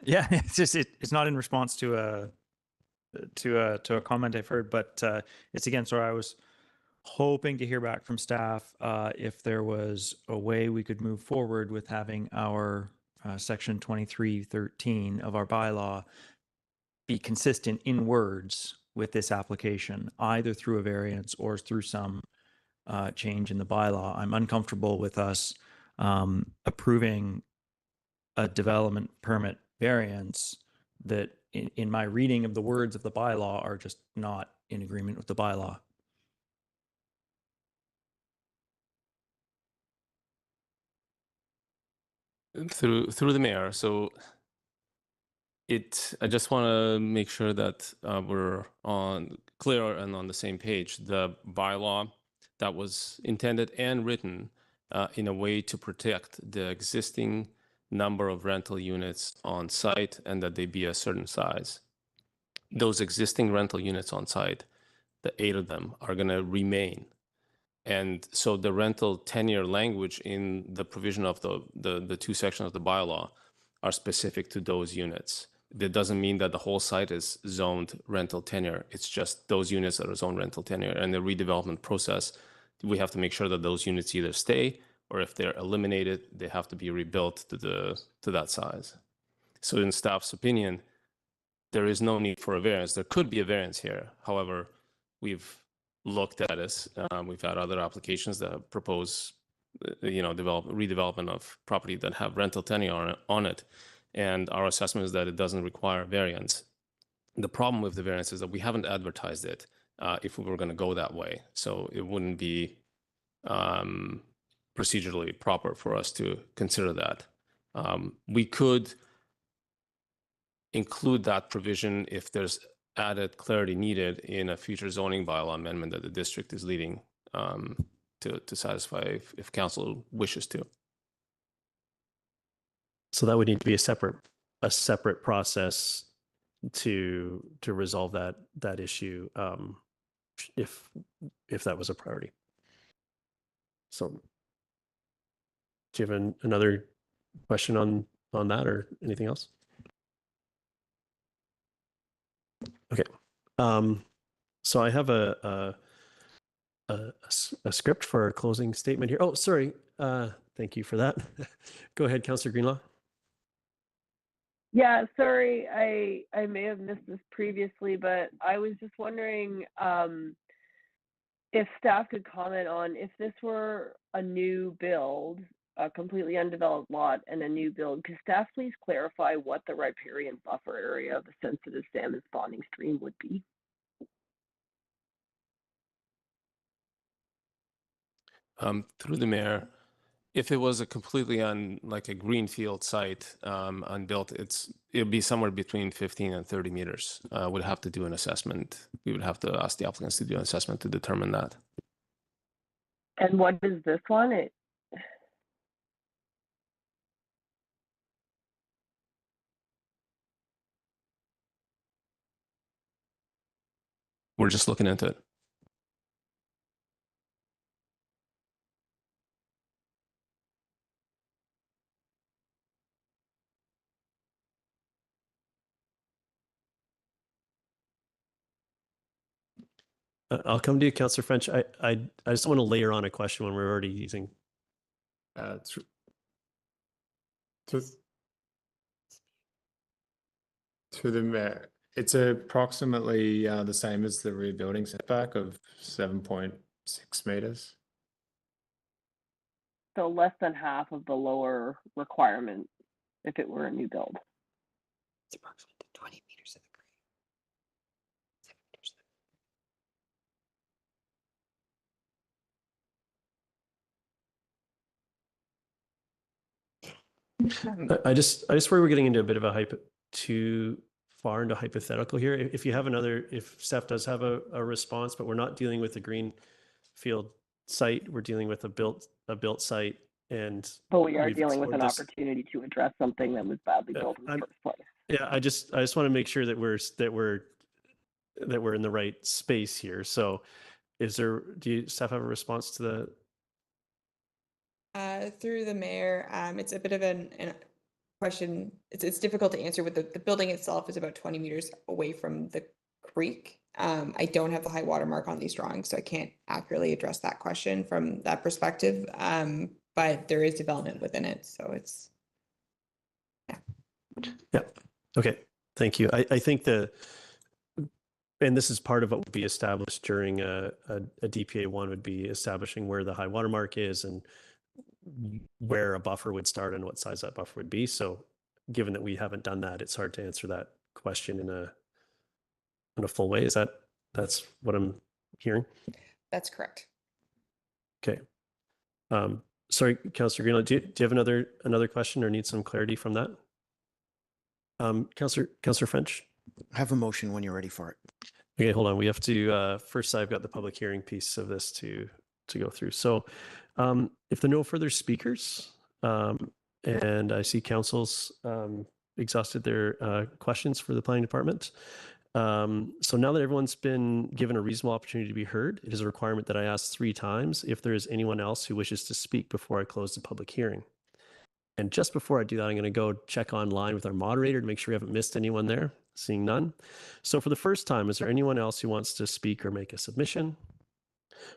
Yeah, it's just it's not in response to a comment I've heard, but it's again. So I was hoping to hear back from staff if there was a way we could move forward with having our section 2313 of our bylaw be consistent in words with this application, either through a variance or through some change in the bylaw. I'm uncomfortable with us approving a development permit variance that in my reading of the words of the bylaw are just not in agreement with the bylaw. Through the mayor. So I just want to make sure that we're clear and on the same page. The bylaw that was intended and written in a way to protect the existing number of rental units on site and that they be a certain size. Those existing rental units on site, the 8 of them, are going to remain. And so the rental tenure language in the provision of the 2 sections of the bylaw are specific to those units. That doesn't mean that the whole site is zoned rental tenure. It's just those units that are zoned rental tenure. And the redevelopment process, we have to make sure that those units either stay, or if they're eliminated, they have to be rebuilt to that size. So in staff's opinion, there is no need for a variance. There could be a variance here. However, we've looked at this. We've had other applications that propose, redevelopment of property that have rental tenure on it. And our assessment is that it doesn't require variance. The problem with the variance is that we haven't advertised it if we were going to go that way. So it wouldn't be procedurally proper for us to consider that. We could include that provision if there's added clarity needed in a future zoning bylaw amendment that the district is leading to satisfy if council wishes to. So that would need to be a separate process to resolve that issue if that was a priority. So do you have another question on that or anything else? Okay. So I have a script for a closing statement here. Oh, sorry. Thank you for that. Go ahead, Councillor Greenlaw. Yeah, sorry, I may have missed this previously, but I was just wondering if staff could comment on if this were a new build, a completely undeveloped lot and a new build, could staff please clarify what the riparian buffer area of a sensitive salmon spawning stream would be? Through the mayor, if it was a completely like a greenfield site, unbuilt, it'd be somewhere between 15 and 30 meters. We'd have to do an assessment. We would have to ask the applicants to do an assessment to determine that. And what is this one? We're just looking into it. I'll come to you, Councillor French. I just want to layer on a question when we're already using. To the mayor, it's approximately the same as the rebuilding setback of 7.6 meters. So less than half of the lower requirement if it were a new build. It's approximately 20 meters of the I just worry we're getting into a bit of a too far into hypothetical here. If you have if staff does have a response, but we're not dealing with a green field site, we're dealing with a built site, and but we are dealing with an opportunity to address something that was badly built in the first place. Yeah, I just want to make sure that we're in the right space here. So, do you staff have a response to the? Through the mayor, it's a bit of an question. It's difficult to answer. With the building itself is about 20 meters away from the creek. I don't have the high water mark on these drawings, so I can't accurately address that question from that perspective. But there is development within it, so it's Yeah. Okay. Thank you. I think and this is part of what would be established during a DPA 1 would be establishing where the high water mark is and where a buffer would start and what size that buffer would be. So given that we haven't done that, it's hard to answer that question in a full way. That's what I'm hearing? That's correct. Okay. Sorry, Councillor Greenland, do you have another question or need some clarity from that? Councillor French? I have a motion when you're ready for it. Okay, hold on. We have to, first I've got the public hearing piece of this to go through. So if there are no further speakers, and I see council's exhausted their questions for the planning department. So now that everyone's been given a reasonable opportunity to be heard, it is a requirement that I ask 3 times if there is anyone else who wishes to speak before I close the public hearing. And just before I do that, I'm going to go check online with our moderator to make sure we haven't missed anyone there. Seeing none. So for the first time, is there anyone else who wants to speak or make a submission?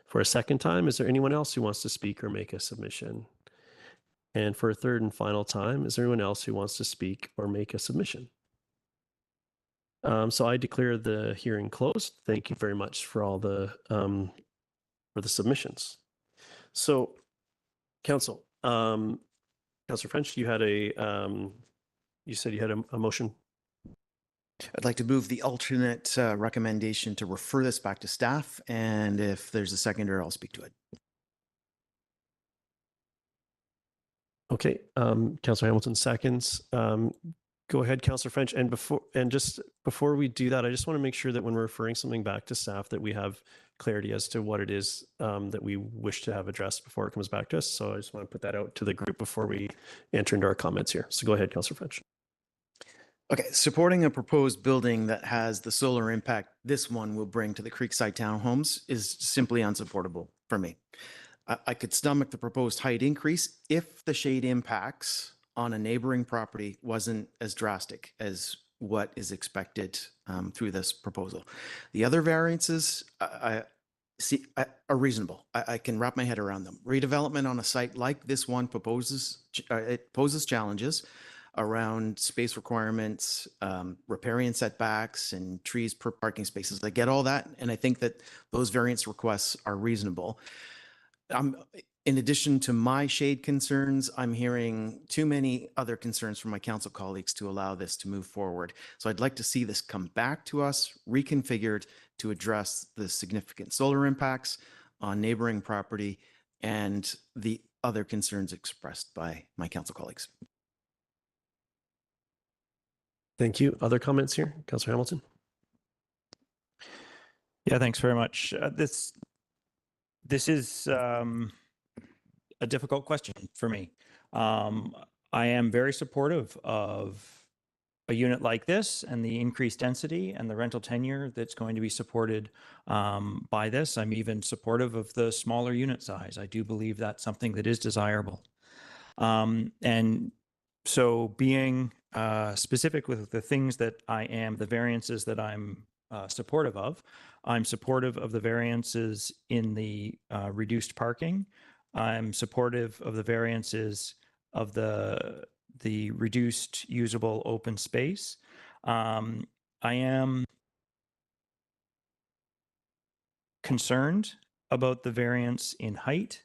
For a second time, is there anyone else who wants to speak or make a submission? And for a third and final time, is there anyone else who wants to speak or make a submission? So I declare the hearing closed. Thank you very much for all the submissions. So, Council, Councillor French, you had you said you had a motion. I'd like to move the alternate recommendation to refer this back to staff, and if there's a seconder, I'll speak to it. Okay, Councillor Hamilton seconds. Go ahead, Councillor French. And just before we do that, I just want to make sure that when we're referring something back to staff, that we have clarity as to what it is that we wish to have addressed before it comes back to us. So I just want to put that out to the group before we enter into our comments here. So go ahead, Councillor French. Okay, supporting a proposed building that has the solar impact this one will bring to the Creekside townhomes is simply unsupportable for me. I could stomach the proposed height increase if the shade impacts on a neighboring property wasn't as drastic as what is expected through this proposal. The other variances I see are reasonable. I can wrap my head around them. Redevelopment on a site like this one poses challenges around space requirements, riparian setbacks, and trees per parking spaces. I get all that, and I think that those variance requests are reasonable. In addition to my shade concerns, I'm hearing too many other concerns from my council colleagues to allow this to move forward. So I'd like to see this come back to us, reconfigured to address the significant solar impacts on neighboring property and the other concerns expressed by my council colleagues. Thank you. Other comments here? Councillor Hamilton? Yeah, thanks very much. This is a difficult question for me. I am very supportive of a unit like this and the increased density and the rental tenure that's going to be supported by this. I'm even supportive of the smaller unit size. I do believe that's something that is desirable. And so being specific with the things that the variances that I'm supportive of, I'm supportive of the variances in the reduced parking. I'm supportive of the variances of the reduced usable open space. I am concerned about the variance in height,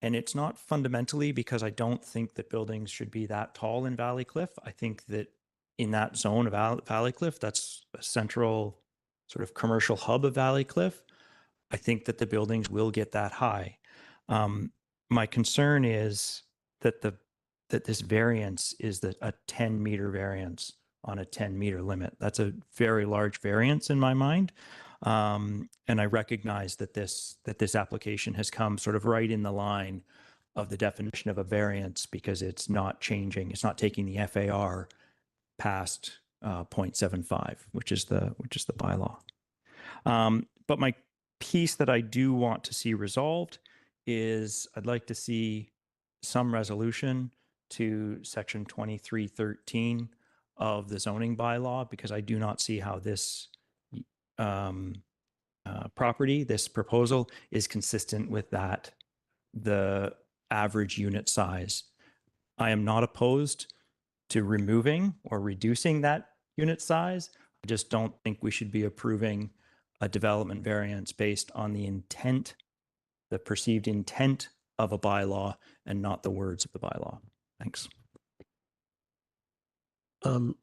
and it's not fundamentally because I don't think that buildings should be that tall in Valley Cliff. I think that in that zone of Valley Cliff, that's a central sort of commercial hub of Valley Cliff. I think that the buildings will get that high. My concern is that this variance is a 10-meter variance on a 10-meter limit. That's a very large variance in my mind. And I recognize that this application has come sort of right in the line of the definition of a variance because it's not changing. It's not taking the FAR past 0.75, which is the bylaw. But my piece that I do want to see resolved is I'd like to see some resolution to section 2313 of the zoning bylaw, because I do not see how this property, this proposal, is consistent with the average unit size. I am not opposed to removing or reducing that unit size. I just don't think we should be approving a development variance based on the intent, the perceived intent of a bylaw and not the words of the bylaw. Thanks. I'm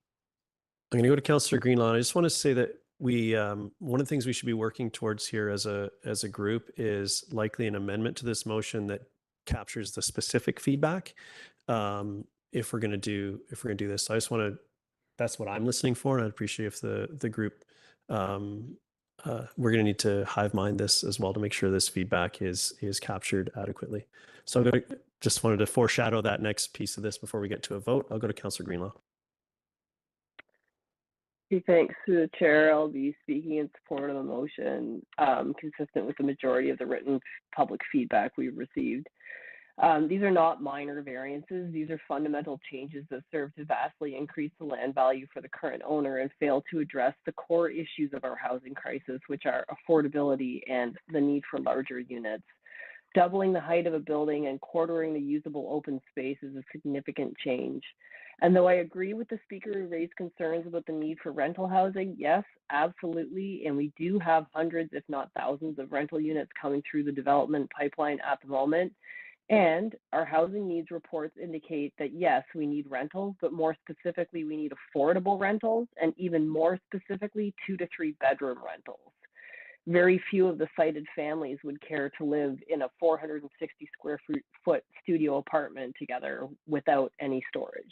going to go to Councillor Greenlaw. I just want to say that we one of the things we should be working towards here as a group is likely an amendment to this motion that captures the specific feedback. If we're going to do this, so I just want to. That's what I'm listening for, and I'd appreciate if the group. We're going to need to hive mind this as well to make sure this feedback is captured adequately. So I'm going to just wanted to foreshadow that next piece of this before we get to a vote. I'll go to Councillor Greenlaw. Thanks to the chair. I'll be speaking in support of the motion, consistent with the majority of the written public feedback we've received. These are not minor variances. These are fundamental changes that serve to vastly increase the land value for the current owner and fail to address the core issues of our housing crisis, which are affordability and the need for larger units. Doubling the height of a building and quartering the usable open space is a significant change. And though I agree with the speaker who raised concerns about the need for rental housing, yes, absolutely. And we do have hundreds, if not thousands, of rental units coming through the development pipeline at the moment. And our housing needs reports indicate that, yes, we need rentals, but more specifically, we need affordable rentals, and even more specifically, 2 to 3 bedroom rentals. Very few of the cited families would care to live in a 460 square foot studio apartment together without any storage.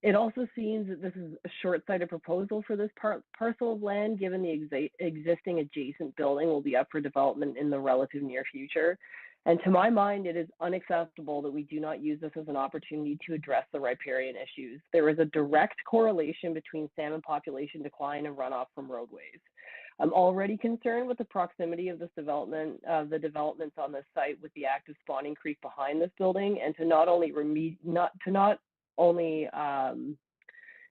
It also seems that this is a short-sighted proposal for this parcel of land, given the existing adjacent building will be up for development in the relative near future. And to my mind, it is unacceptable that we do not use this as an opportunity to address the riparian issues. There is a direct correlation between salmon population decline and runoff from roadways. I'm already concerned with the proximity of this development, the developments on this site with the active spawning creek behind this building, and to not only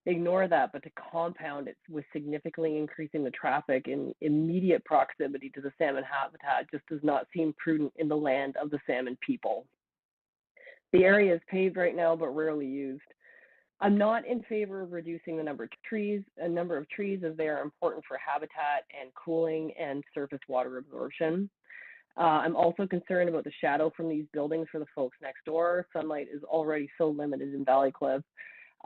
ignore that, but to compound it with significantly increasing the traffic in immediate proximity to the salmon habitat just does not seem prudent in the land of the salmon people. The area is paved right now, but rarely used. I'm not in favor of reducing the number of trees as they are important for habitat and cooling and surface water absorption. I'm also concerned about the shadow from these buildings for the folks next door. Sunlight is already so limited in Valley Cliff.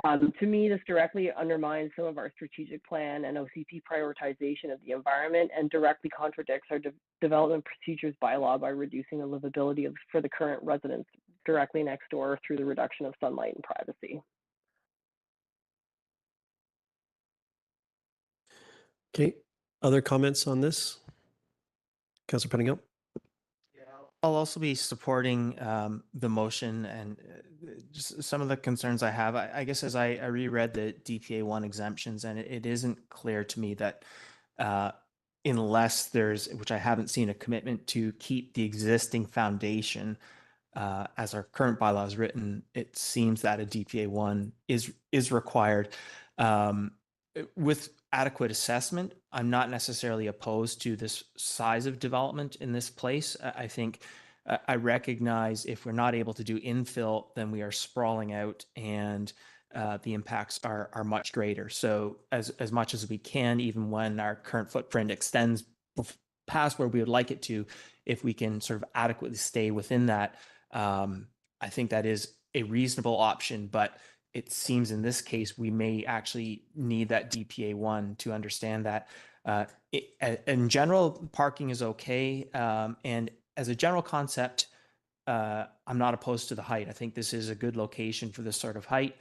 To me, this directly undermines some of our strategic plan and OCP prioritization of the environment and directly contradicts our development procedures bylaw by reducing the livability for the current residents directly next door through the reduction of sunlight and privacy. Okay, other comments on this? Councillor Pettingill? I'll also be supporting the motion and just some of the concerns I have. I guess as I reread the DPA1 exemptions, and it isn't clear to me that unless there's, which I haven't seen, a commitment to keep the existing foundation as our current bylaw is written, it seems that a DPA1 is required. With adequate assessment, I'm not necessarily opposed to this size of development in this place. I think I recognize if we're not able to do infill, then we are sprawling out and the impacts are much greater. So as much as we can, even when our current footprint extends past where we would like it to, if we can sort of adequately stay within that, I think that is a reasonable option. But it seems in this case, we may actually need that DPA1 to understand that. In general, parking is okay. And as a general concept, I'm not opposed to the height. I think this is a good location for this sort of height.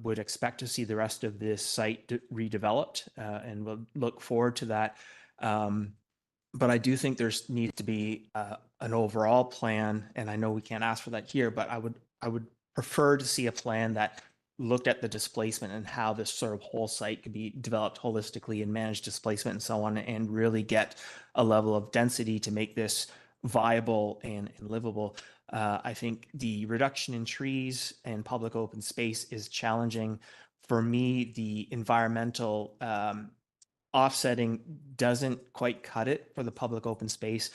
Would expect to see the rest of this site redeveloped, and we'll look forward to that. But I do think there's needs to be an overall plan, and I know we can't ask for that here, but I would prefer to see a plan that looked at the displacement and how this sort of whole site could be developed holistically and manage displacement and so on, and really get a level of density to make this viable and livable. I think the reduction in trees and public open space is challenging. For me, the environmental offsetting doesn't quite cut it for the public open space.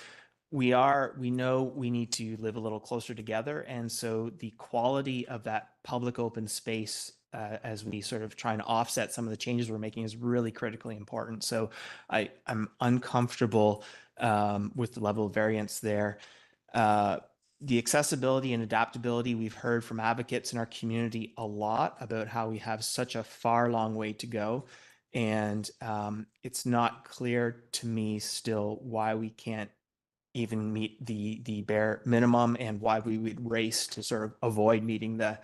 we know we need to live a little closer together. And so the quality of that public open space as we sort of trying to offset some of the changes we're making is really critically important. So I'm uncomfortable with the level of variance there. The accessibility and adaptability, we've heard from advocates in our community a lot about how we have such a long way to go. And it's not clear to me still why we can't even meet the bare minimum and why we would race to sort of avoid meeting the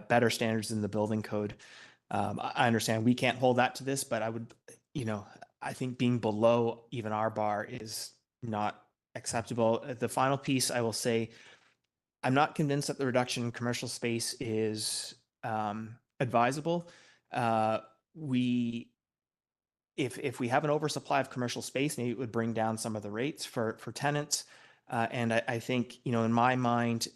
better standards in the building code. I understand we can't hold that to this, but I would, I think being below even our bar is not acceptable. The final piece I will say, I'm not convinced that the reduction in commercial space is advisable. If we have an oversupply of commercial space, maybe it would bring down some of the rates for tenants. And I think, in my mind,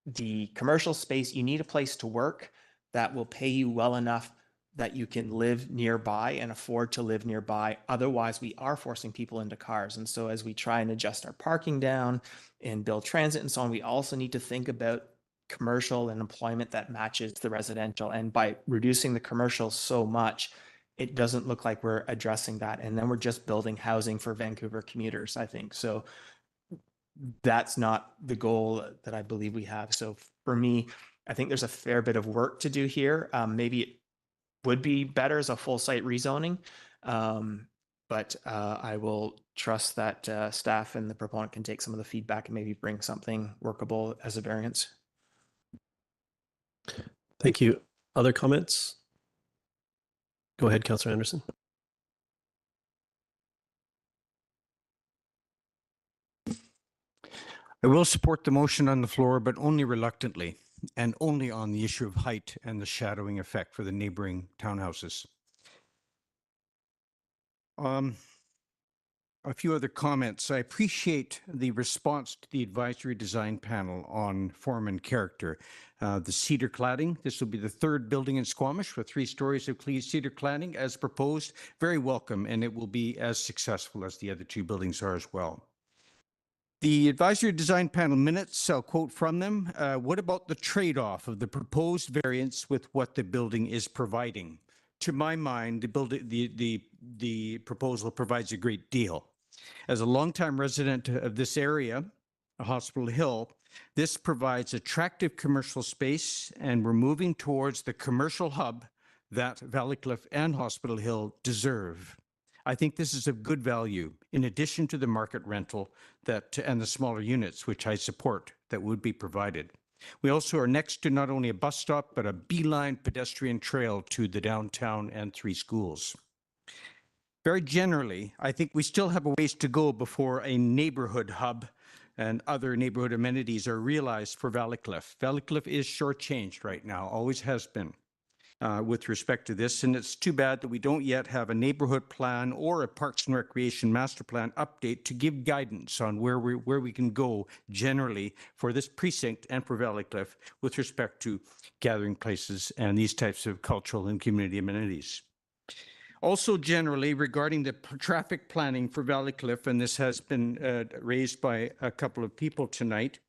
the commercial space, you need a place to work that will pay you well enough that you can live nearby and afford to live nearby. Otherwise, we are forcing people into cars. And so as we try and adjust our parking down and build transit and so on, we also need to think about commercial and employment that matches the residential. And by reducing the commercial so much, it doesn't look like we're addressing that. And then we're just building housing for Vancouver commuters, I think. So that's not the goal that I believe we have. So for me, I think there's a fair bit of work to do here. Maybe it would be better as a full site rezoning, but I will trust that staff and the proponent can take some of the feedback and maybe bring something workable as a variance. Thank you. Other comments? Go ahead, Councillor Anderson. I will support the motion on the floor, but only reluctantly, and only on the issue of height and the shadowing effect for the neighboring townhouses. A few other comments. I appreciate the response to the advisory design panel on form and character. The cedar cladding, this will be the third building in Squamish with 3 stories of cedar cladding as proposed. Very welcome, and it will be as successful as the other 2 buildings are as well. The advisory design panel minutes, I'll quote from them. What about the trade-off of the proposed variance with what the building is providing? To my mind, the proposal provides a great deal. As a longtime resident of this area, Hospital Hill, this provides attractive commercial space, and we're moving towards the commercial hub that Valleycliff and Hospital Hill deserve. I think this is of good value, in addition to the market rental and the smaller units, which I support, that would be provided. We also are next to not only a bus stop, but a beeline pedestrian trail to the downtown and 3 schools. Very generally, I think we still have a ways to go before a neighborhood hub and other neighborhood amenities are realized for Valleycliff. Valleycliff is shortchanged right now, always has been. With respect to this, and it's too bad that we don't yet have a neighborhood plan or a Parks and Recreation master plan update to give guidance on where we can go generally for this precinct and for Valleycliff with respect to gathering places and these types of cultural and community amenities. Also generally regarding the traffic planning for Valleycliff, and this has been raised by a couple of people tonight,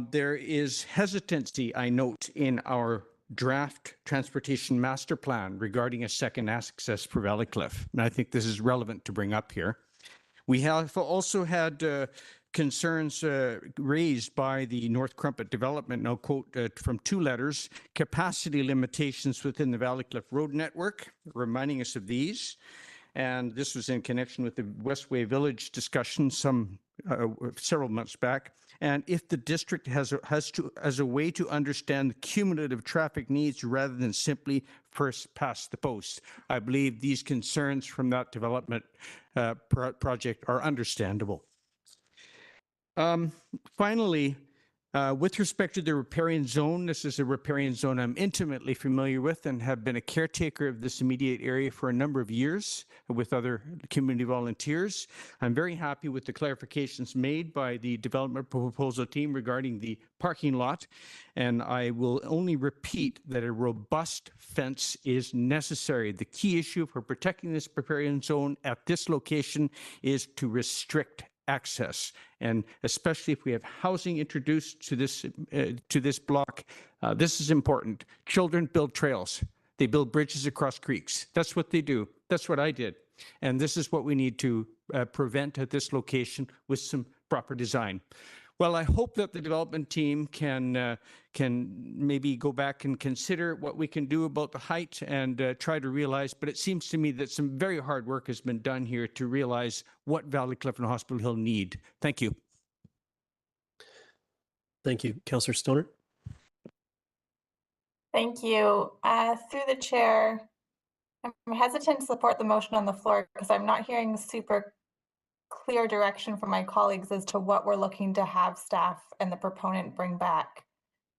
there is hesitancy, I note, in our draft transportation master plan regarding a second access for Valleycliff. And I think this is relevant to bring up here. We have also had concerns raised by the North Crumpet Development, and I'll quote from 2 letters, capacity limitations within the Valleycliff road network, reminding us of these. And this was in connection with the Westway Village discussion several months back. And if the district has a way to understand the cumulative traffic needs rather than simply first past the post. I believe these concerns from that development project are understandable. Finally, with respect to the riparian zone, this is a riparian zone I'm intimately familiar with and have been a caretaker of this immediate area for a number of years with other community volunteers. I'm very happy with the clarifications made by the development proposal team regarding the parking lot, and I will only repeat that a robust fence is necessary. The key issue for protecting this riparian zone at this location is to restrict access. And especially if we have housing introduced to this block, this is important. Children build trails. They build bridges across creeks. That's what they do. That's what I did. And this is what we need to prevent at this location with some proper design. Well, I hope that the development team can maybe go back and consider what we can do about the height and try to realize, but it seems to me that some very hard work has been done here to realize what Valleycliff and Hospital Hill need. Thank you. Thank you. Councillor Stoner? Thank you. Through the chair, I'm hesitant to support the motion on the floor because I'm not hearing super clear direction from my colleagues as to what we're looking to have staff and the proponent bring back,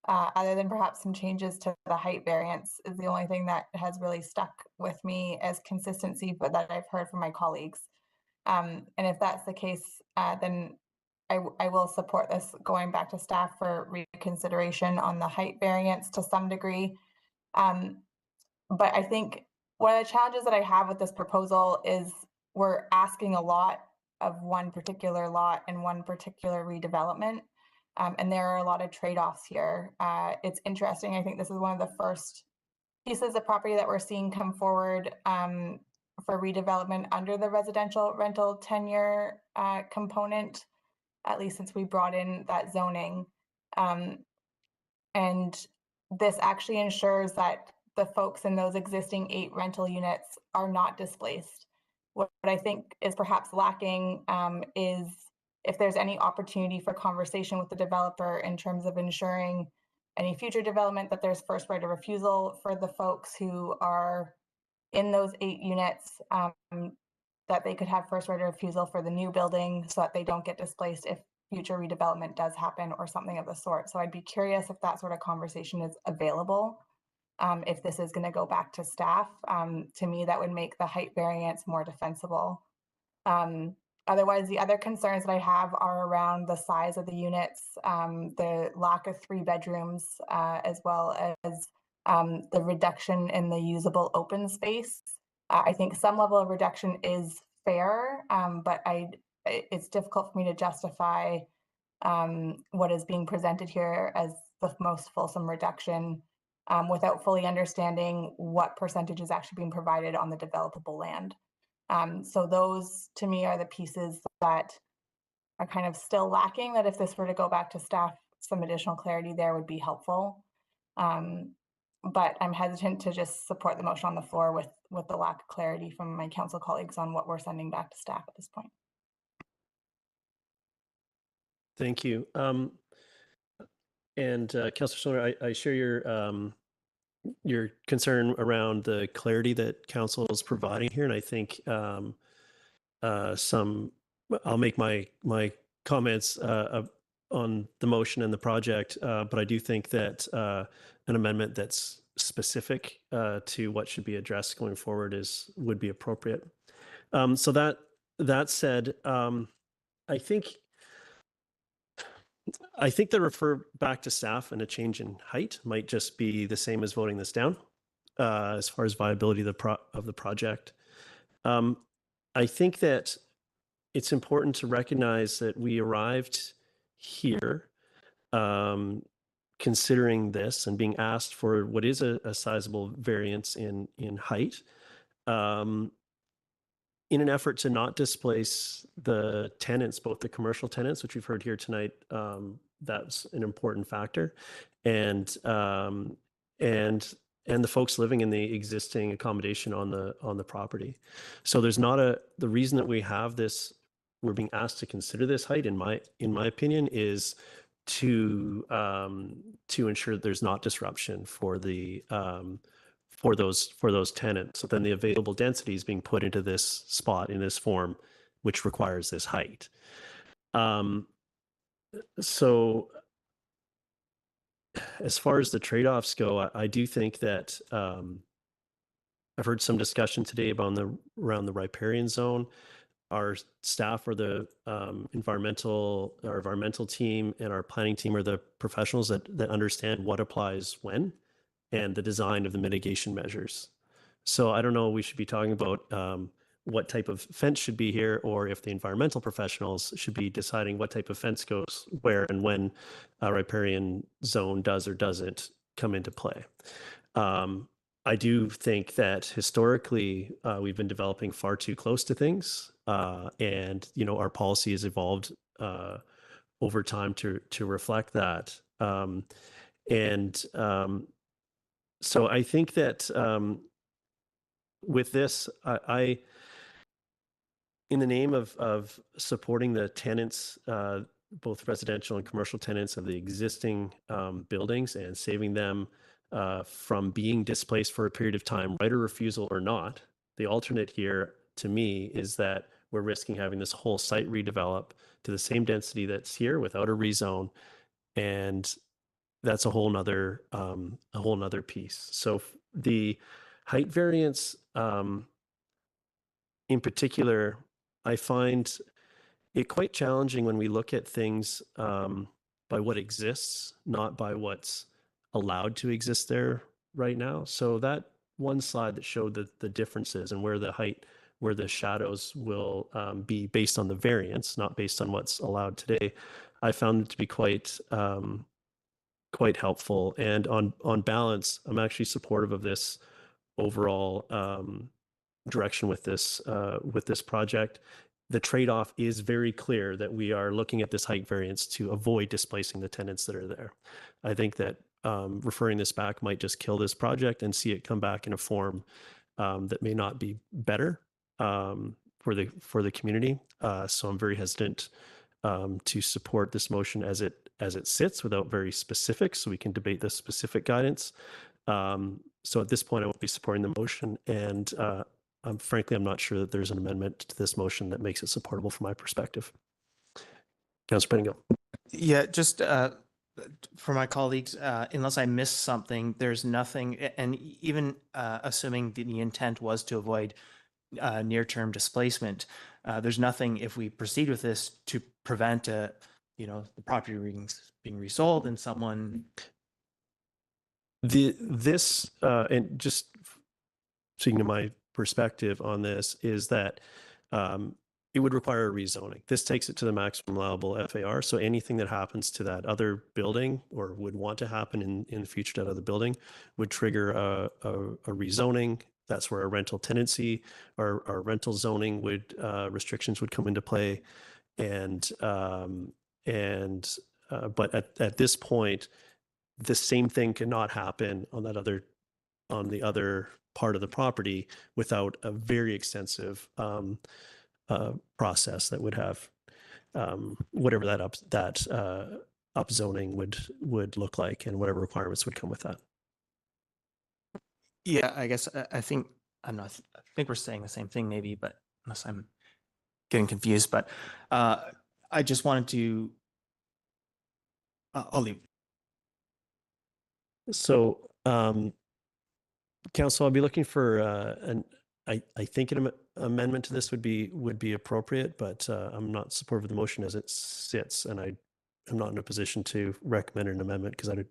other than perhaps some changes to the height variance is the only thing that has really stuck with me as consistency, but that I've heard from my colleagues. And if that's the case, then I will support this going back to staff for reconsideration on the height variance to some degree. But I think one of the challenges that I have with this proposal is we're asking a lot of one particular lot and one particular redevelopment. And there are a lot of trade-offs here. It's interesting. I think this is one of the first pieces of property that we're seeing come forward for redevelopment under the residential rental tenure component, at least since we brought in that zoning. And this actually ensures that the folks in those existing 8 rental units are not displaced. What I think is perhaps lacking is if there's any opportunity for conversation with the developer in terms of ensuring any future development that there's first right of refusal for the folks who are in those 8 units, that they could have first right of refusal for the new building so that they don't get displaced if future redevelopment does happen or something of the sort. So I'd be curious if that sort of conversation is available. If this is going to go back to staff, to me, that would make the height variance more defensible. Otherwise, the other concerns that I have are around the size of the units, the lack of 3 bedrooms, as well as the reduction in the usable open space. I think some level of reduction is fair, but it's difficult for me to justify what is being presented here as the most fulsome reduction without fully understanding what percentage is actually being provided on the developable land. So those, to me, are the pieces that are kind of still lacking, that if this were to go back to staff, some additional clarity there would be helpful. But I'm hesitant to just support the motion on the floor with the lack of clarity from my council colleagues on what we're sending back to staff at this point. Thank you. And Councillor Stoner, I share your concern around the clarity that council is providing here, and I think I'll make my comments on the motion and the project, but I do think that an amendment that's specific to what should be addressed going forward would be appropriate. So that said, I think the refer back to staff and a change in height might just be the same as voting this down as far as viability of the project. I think that it's important to recognize that we arrived here considering this and being asked for what is a sizable variance in height in an effort to not displace the tenants, both the commercial tenants, which we've heard here tonight, that's an important factor, and the folks living in the existing accommodation on the property. So there's not the reason that we have this, we're being asked to consider this height, in my opinion, is to ensure that there's not disruption for the for those tenants. So then the available density is being put into this spot in this form, which requires this height. So as far as the trade-offs go, I do think that I've heard some discussion today about around the riparian zone. Our staff or the environmental team and our planning team are the professionals that understand what applies when and the design of the mitigation measures. So I don't know, we should be talking about what type of fence should be here, or if the environmental professionals should be deciding what type of fence goes where and when a riparian zone does or doesn't come into play. I do think that historically we've been developing far too close to things, and our policy has evolved over time to reflect that. So I think that with this, I in the name of supporting the tenants, both residential and commercial tenants of the existing buildings and saving them from being displaced for a period of time, right of refusal or not, the alternate here to me is that we're risking having this whole site redevelop to the same density that's here without a rezone. And that's a whole nother piece. So the height variance in particular, I find it quite challenging when we look at things by what exists, not by what's allowed to exist there right now. So that one slide that showed the differences and where the height, where the shadows will be based on the variance, not based on what's allowed today, I found it to be quite helpful. And on balance, I'm actually supportive of this overall direction with this project. The trade-off is very clear that we are looking at this height variance to avoid displacing the tenants that are there. I think that referring this back might just kill this project and see it come back in a form that may not be better for the community. So I'm very hesitant to support this motion as it sits without very specifics, so we can debate the specific guidance. So at this point, I won't be supporting the motion, and frankly, I'm not sure that there's an amendment to this motion that makes it supportable from my perspective. Councillor Pettingill. Yeah, just for my colleagues, unless I missed something, there's nothing, and even assuming the intent was to avoid near-term displacement, there's nothing, if we proceed with this, to prevent the property being resold and someone. And just speaking to my perspective on this is that it would require a rezoning. This takes it to the maximum allowable FAR. So anything that happens to that other building or would want to happen in the future to that other building would trigger a rezoning. That's where a rental tenancy or rental zoning would restrictions would come into play. But at this point, the same thing cannot happen on the other part of the property without a very extensive process that would have whatever that upzoning would look like and whatever requirements would come with that. Yeah, I guess I think I think we're saying the same thing maybe, but unless I'm getting confused. But I just wanted to. I'll leave. So, Council, I'll be looking for I think an amendment to this would be appropriate, but I'm not supportive of the motion as it sits, and I'm not in a position to recommend an amendment because I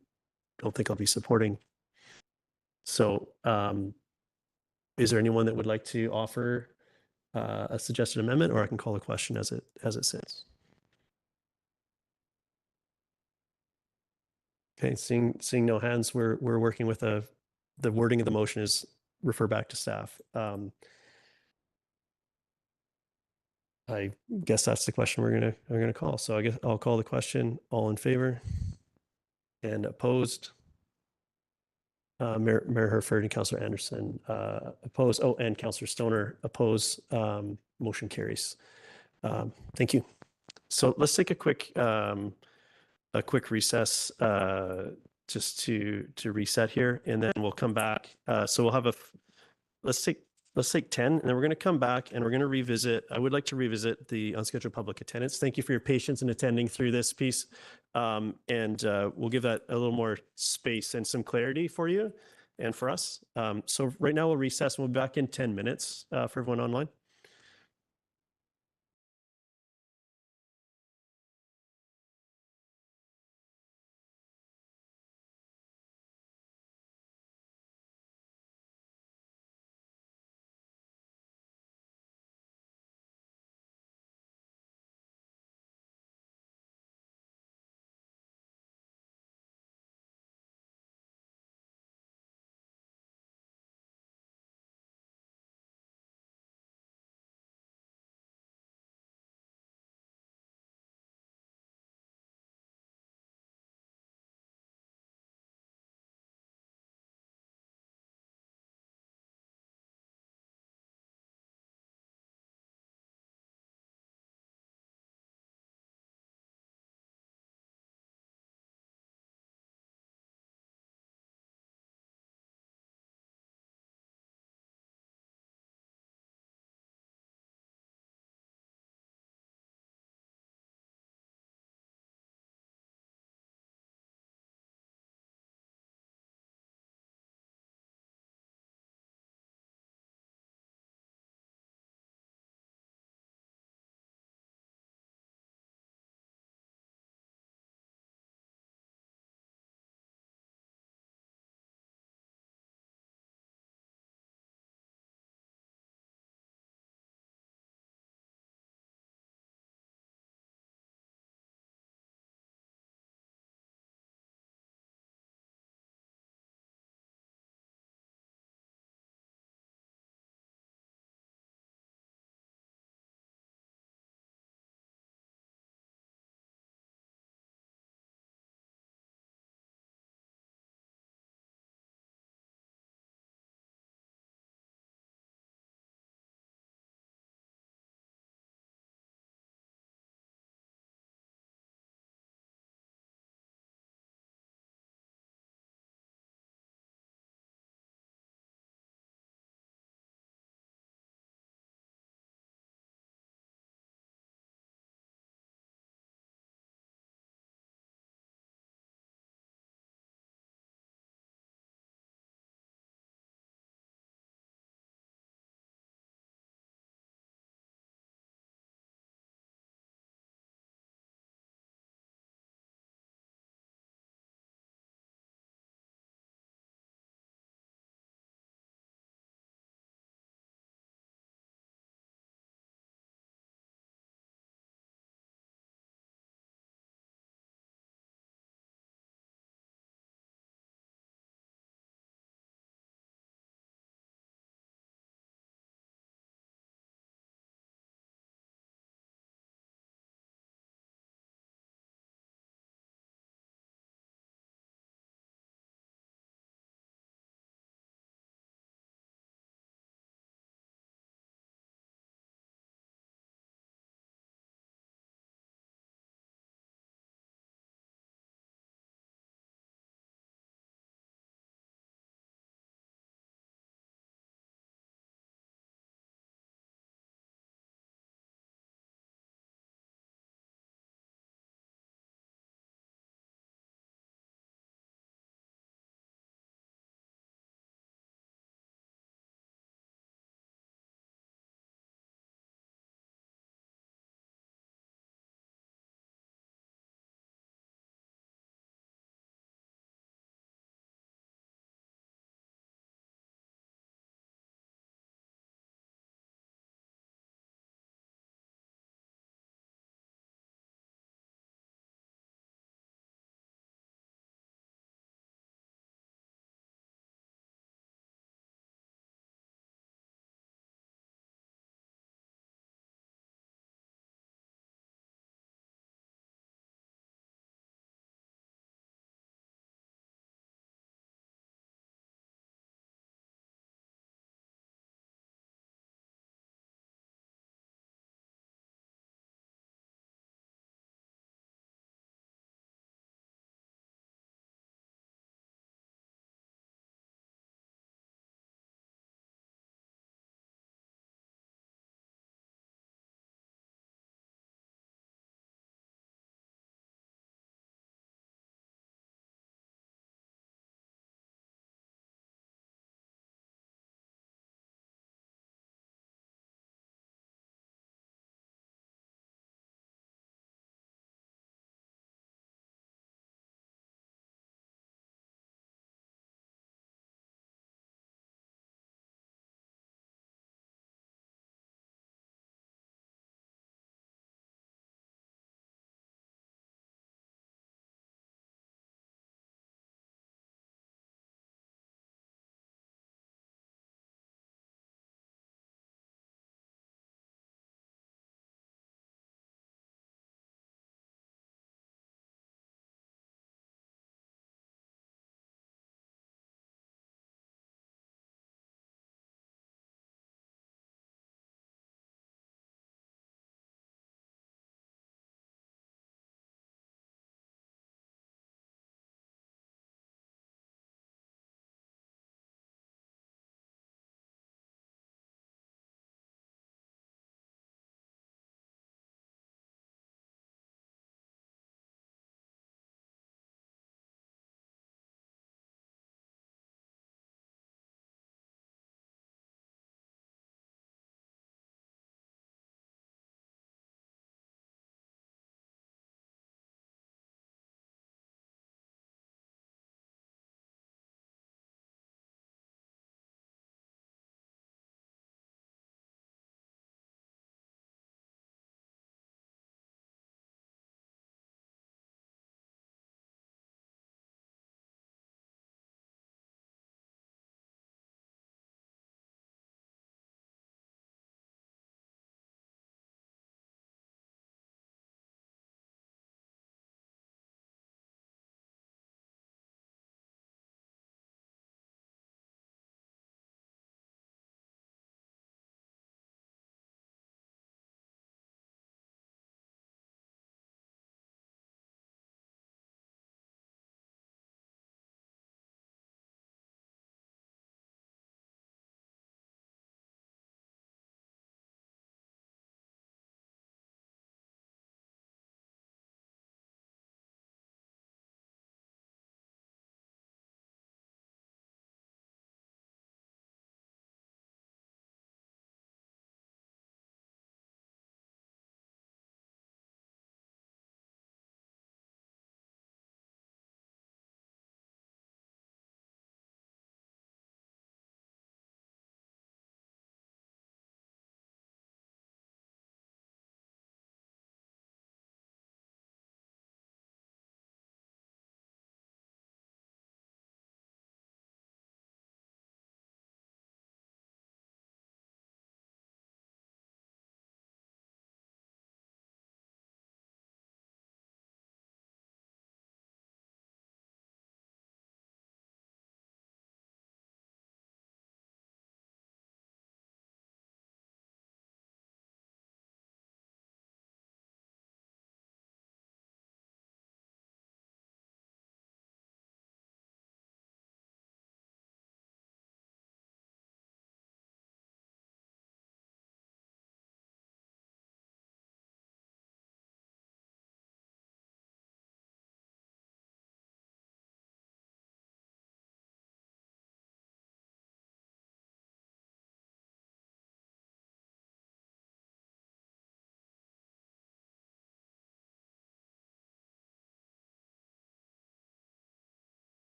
don't think I'll be supporting. So, is there anyone that would like to offer a suggested amendment, or I can call the question as it sits? Okay, seeing no hands, we're working with the wording of the motion is refer back to staff. I guess that's the question we're gonna call. So I guess I'll call the question. All in favor? And opposed? Mayor Herford and Councillor Anderson oppose. Oh, and Councillor Stoner oppose. Motion carries. Thank you. So let's take a quick recess just to reset here, and then we'll come back. So we'll have let's take 10, and then we're going to come back and we're going to revisit. I would like to revisit the unscheduled public attendance. Thank you for your patience in attending through this piece. We'll give that a little more space and some clarity for you and for us. So right now we'll recess and we'll be back in 10 minutes for everyone online.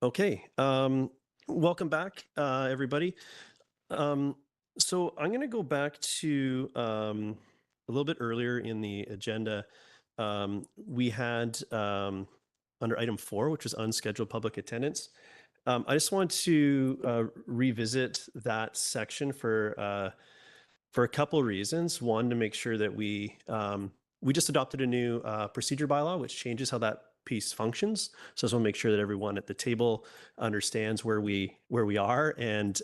Okay, welcome back, everybody. So I'm going to go back to a little bit earlier in the agenda. We had under item 4, which was unscheduled public attendance. I just want to revisit that section for a couple of reasons. One, to make sure that we just adopted a new procedure bylaw, which changes how that piece functions. So I just want to make sure that everyone at the table understands where we are and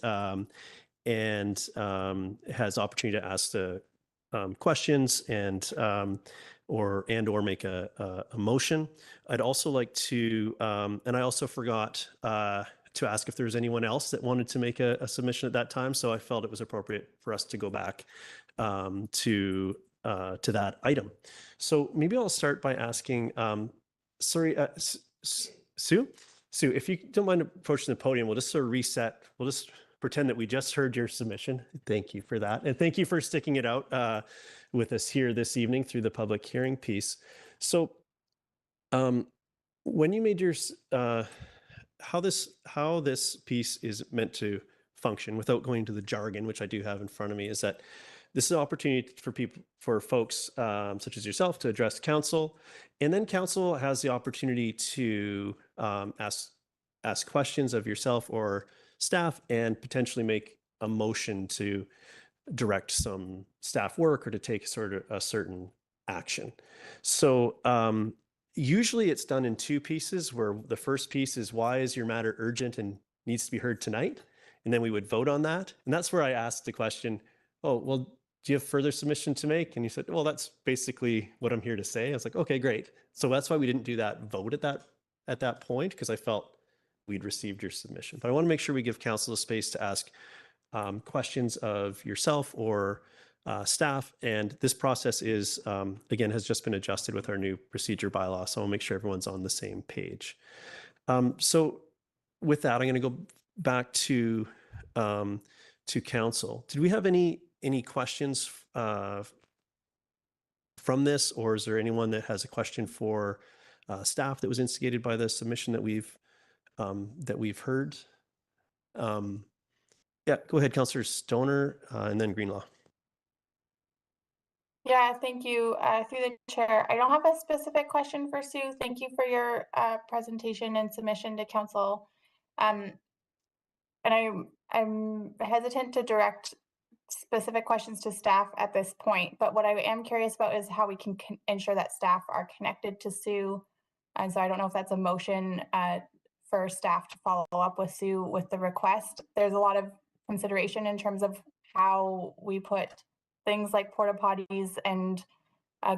has opportunity to ask the questions and or make a motion. I'd also like to, and I also forgot to ask if there was anyone else that wanted to make a submission at that time. So I felt it was appropriate for us to go back to that item. So maybe I'll start by asking, sorry, Sue, if you don't mind approaching the podium, we'll just sort of reset. We'll just pretend that we just heard your submission. Thank you for that. And thank you for sticking it out with us here this evening through the public hearing piece. So when you made your, how this piece is meant to function without going to the jargon, which I do have in front of me, is that this is an opportunity for folks such as yourself to address council, and then council has the opportunity to ask questions of yourself or staff and potentially make a motion to direct some staff work or to take sort of a certain action. So usually it's done in 2 pieces, where the first piece is, why is your matter urgent and needs to be heard tonight? And then we would vote on that. And that's where I asked the question, oh, well, do you have further submission to make? And you said, well, that's basically what I'm here to say. I was like, okay, great. So that's why we didn't do that vote at that point, because I felt we'd received your submission. But I want to make sure we give council a space to ask questions of yourself or staff. And this process is, again, has just been adjusted with our new procedure bylaw. So I'll make sure everyone's on the same page. So with that, I'm going to go back to council. Did we have any questions from this, or is there anyone that has a question for staff that was instigated by the submission that we've heard? Yeah, go ahead, Councillor Stoner, and then Greenlaw. Yeah, thank you. Through the chair, I don't have a specific question for Sue. Thank you for your presentation and submission to council. And I'm hesitant to direct specific questions to staff at this point, but what I am curious about is how we can ensure that staff are connected to Sue. And so I don't know if that's a motion for staff to follow up with Sue with the request. There's a lot of consideration in terms of how we put things like porta potties and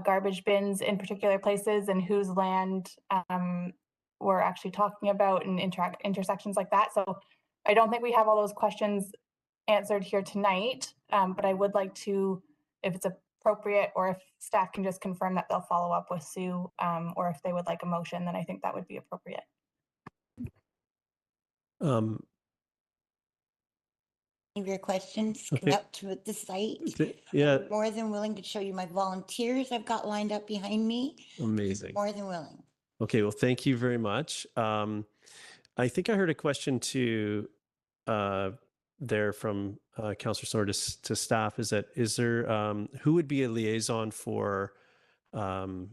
garbage bins in particular places and whose land we're actually talking about and intersections like that. So I don't think we have all those questions answered here tonight, but I would like to, if it's appropriate, or if staff can just confirm that they'll follow up with Sue, or if they would like a motion, then I think that would be appropriate. Any of your questions, Okay. come out to the site. Yeah. I'm more than willing to show you my volunteers I've got lined up behind me. Amazing. More than willing. Okay, well, thank you very much. I think I heard a question to there from Councillor Soner to staff. Is there who would be a liaison for an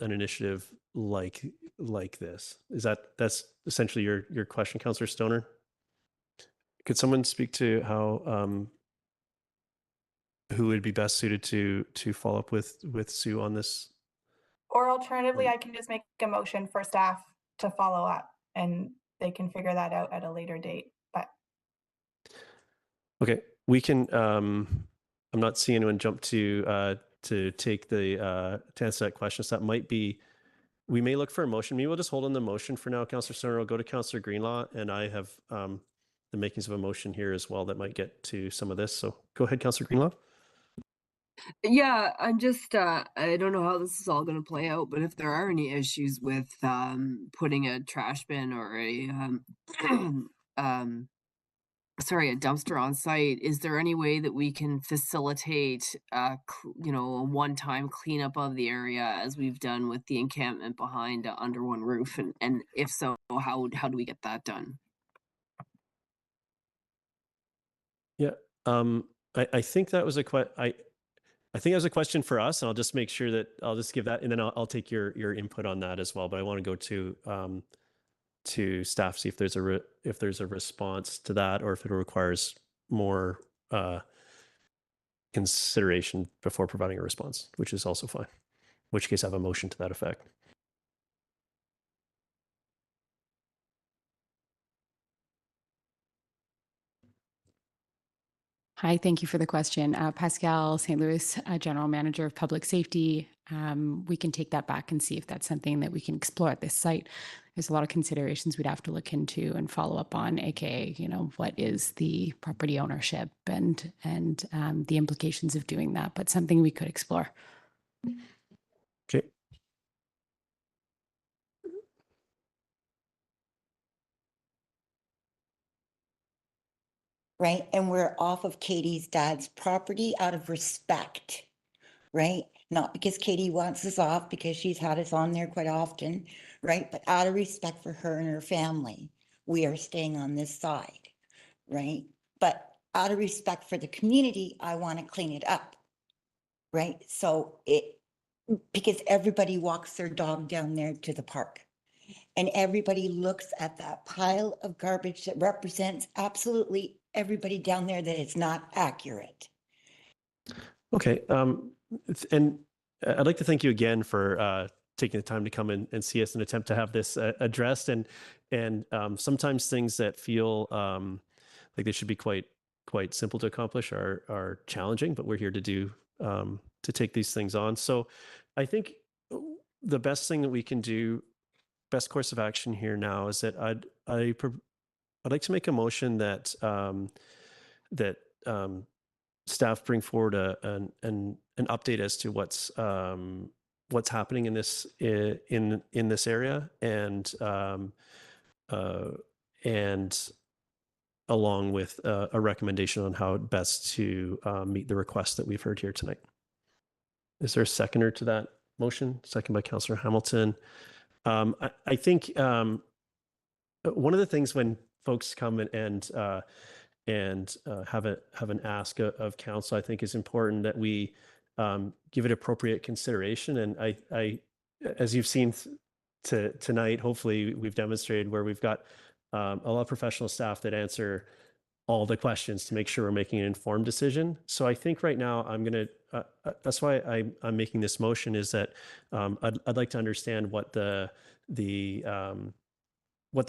initiative like this? That's essentially your question, Councillor Stoner? Could someone speak to how who would be best suited to follow up with Sue on this? Or alternatively, I can just make a motion for staff to follow up and they can figure that out at a later date. But okay, we can. I'm not seeing anyone jump to take the to answer that question. So that might be. We may look for a motion. Maybe we'll just hold on the motion for now, Councillor Stoner. I'll go to Councillor Greenlaw, and I have the makings of a motion here as well that might get to some of this. So go ahead, Councillor Greenlaw. Yeah, I'm just I don't know how this is all going to play out, but if there are any issues with putting a trash bin or a sorry, a dumpster on site, is there any way that we can facilitate, you know, a one-time cleanup of the area as we've done with the encampment behind Under One Roof? And if so, how do we get that done? Yeah, I think that was I think that was a question for us, and I'll just make sure that I'll just give that, and then I'll take your input on that as well. But I want to go to staff, see if there's a response to that, or if it requires more consideration before providing a response, which is also fine. In which case, I have a motion to that effect. Hi, thank you for the question. Pascal St. Louis, General Manager of Public Safety. We can take that back and see if that's something that we can explore at this site. There's a lot of considerations we'd have to look into and follow up on, aka, you know, what is the property ownership and the implications of doing that, but something we could explore. Okay. Right. And we're off of Katie's dad's property out of respect, right? Not because Katie wants us off, because she's had us on there quite often, right? But out of respect for her and her family, we are staying on this side, right? But out of respect for the community, I want to clean it up, right? So because everybody walks their dog down there to the park. And everybody looks at that pile of garbage that represents absolutely everybody down there that is not accurate. Okay. And I'd like to thank you again for taking the time to come and see us and attempt to have this addressed. And sometimes things that feel like they should be quite simple to accomplish are challenging, but we're here to take these things on. So I think the best thing that we can do, best course of action here now, is that I'd like to make a motion that staff bring forward an update as to what's happening in this area, and along with a recommendation on how best to meet the request that we've heard here tonight. Is there a seconder to that motion? Second by Councillor Hamilton. I think one of the things when folks come and have an ask of council, I think is important that we give it appropriate consideration. And I as you've seen tonight, hopefully we've demonstrated where we've got a lot of professional staff that answer all the questions to make sure we're making an informed decision. So I think right now that's why I'm making this motion, is that I'd like to understand what the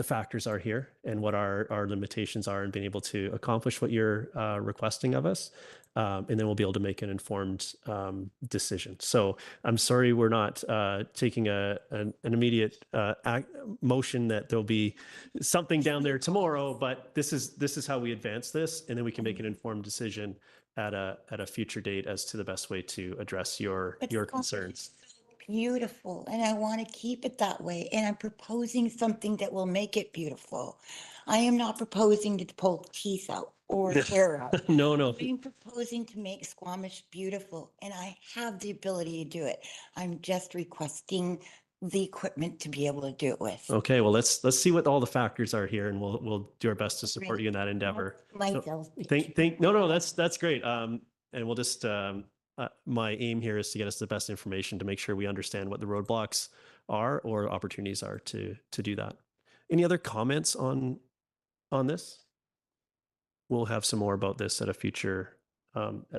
factors are here and what our limitations are in being able to accomplish what you're requesting of us. And then we'll be able to make an informed decision. So I'm sorry we're not taking an immediate motion that there'll be something down there tomorrow, but this is how we advance this, and then we can make an informed decision at a future date as to the best way to address your concerns. Beautiful, and I want to keep it that way, and I'm proposing something that will make it beautiful. I am not proposing to pull teeth out or hair out. No. I'm proposing to make Squamish beautiful, and I have the ability to do it. I'm just requesting the equipment to be able to do it with. Okay, well, let's see what all the factors are here, and we'll do our best to support you in that endeavor. No, that's great. And we'll just my aim here is to get us the best information to make sure we understand what the roadblocks are or opportunities are to do that. Any other comments on this? We'll have some more about this at a future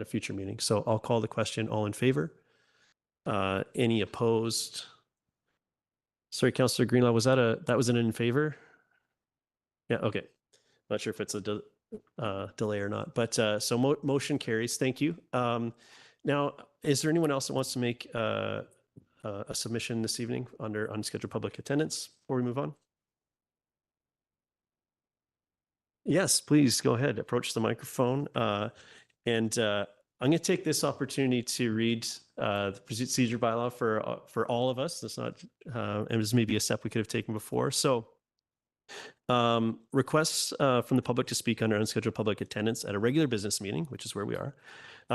meeting. So I'll call the question. All in favor? Any opposed? Sorry, Councillor Greenlaw, that was an in favor? Yeah, okay. Not sure if it's a delay or not, but so motion carries. Thank you. Now, is there anyone else that wants to make a submission this evening under unscheduled public attendance before we move on? Yes, please go ahead. Approach the microphone. And I'm going to take this opportunity to read the procedure bylaw for all of us. That's not, it was maybe a step we could have taken before. So Requests from the public to speak under unscheduled public attendance at a regular business meeting, which is where we are,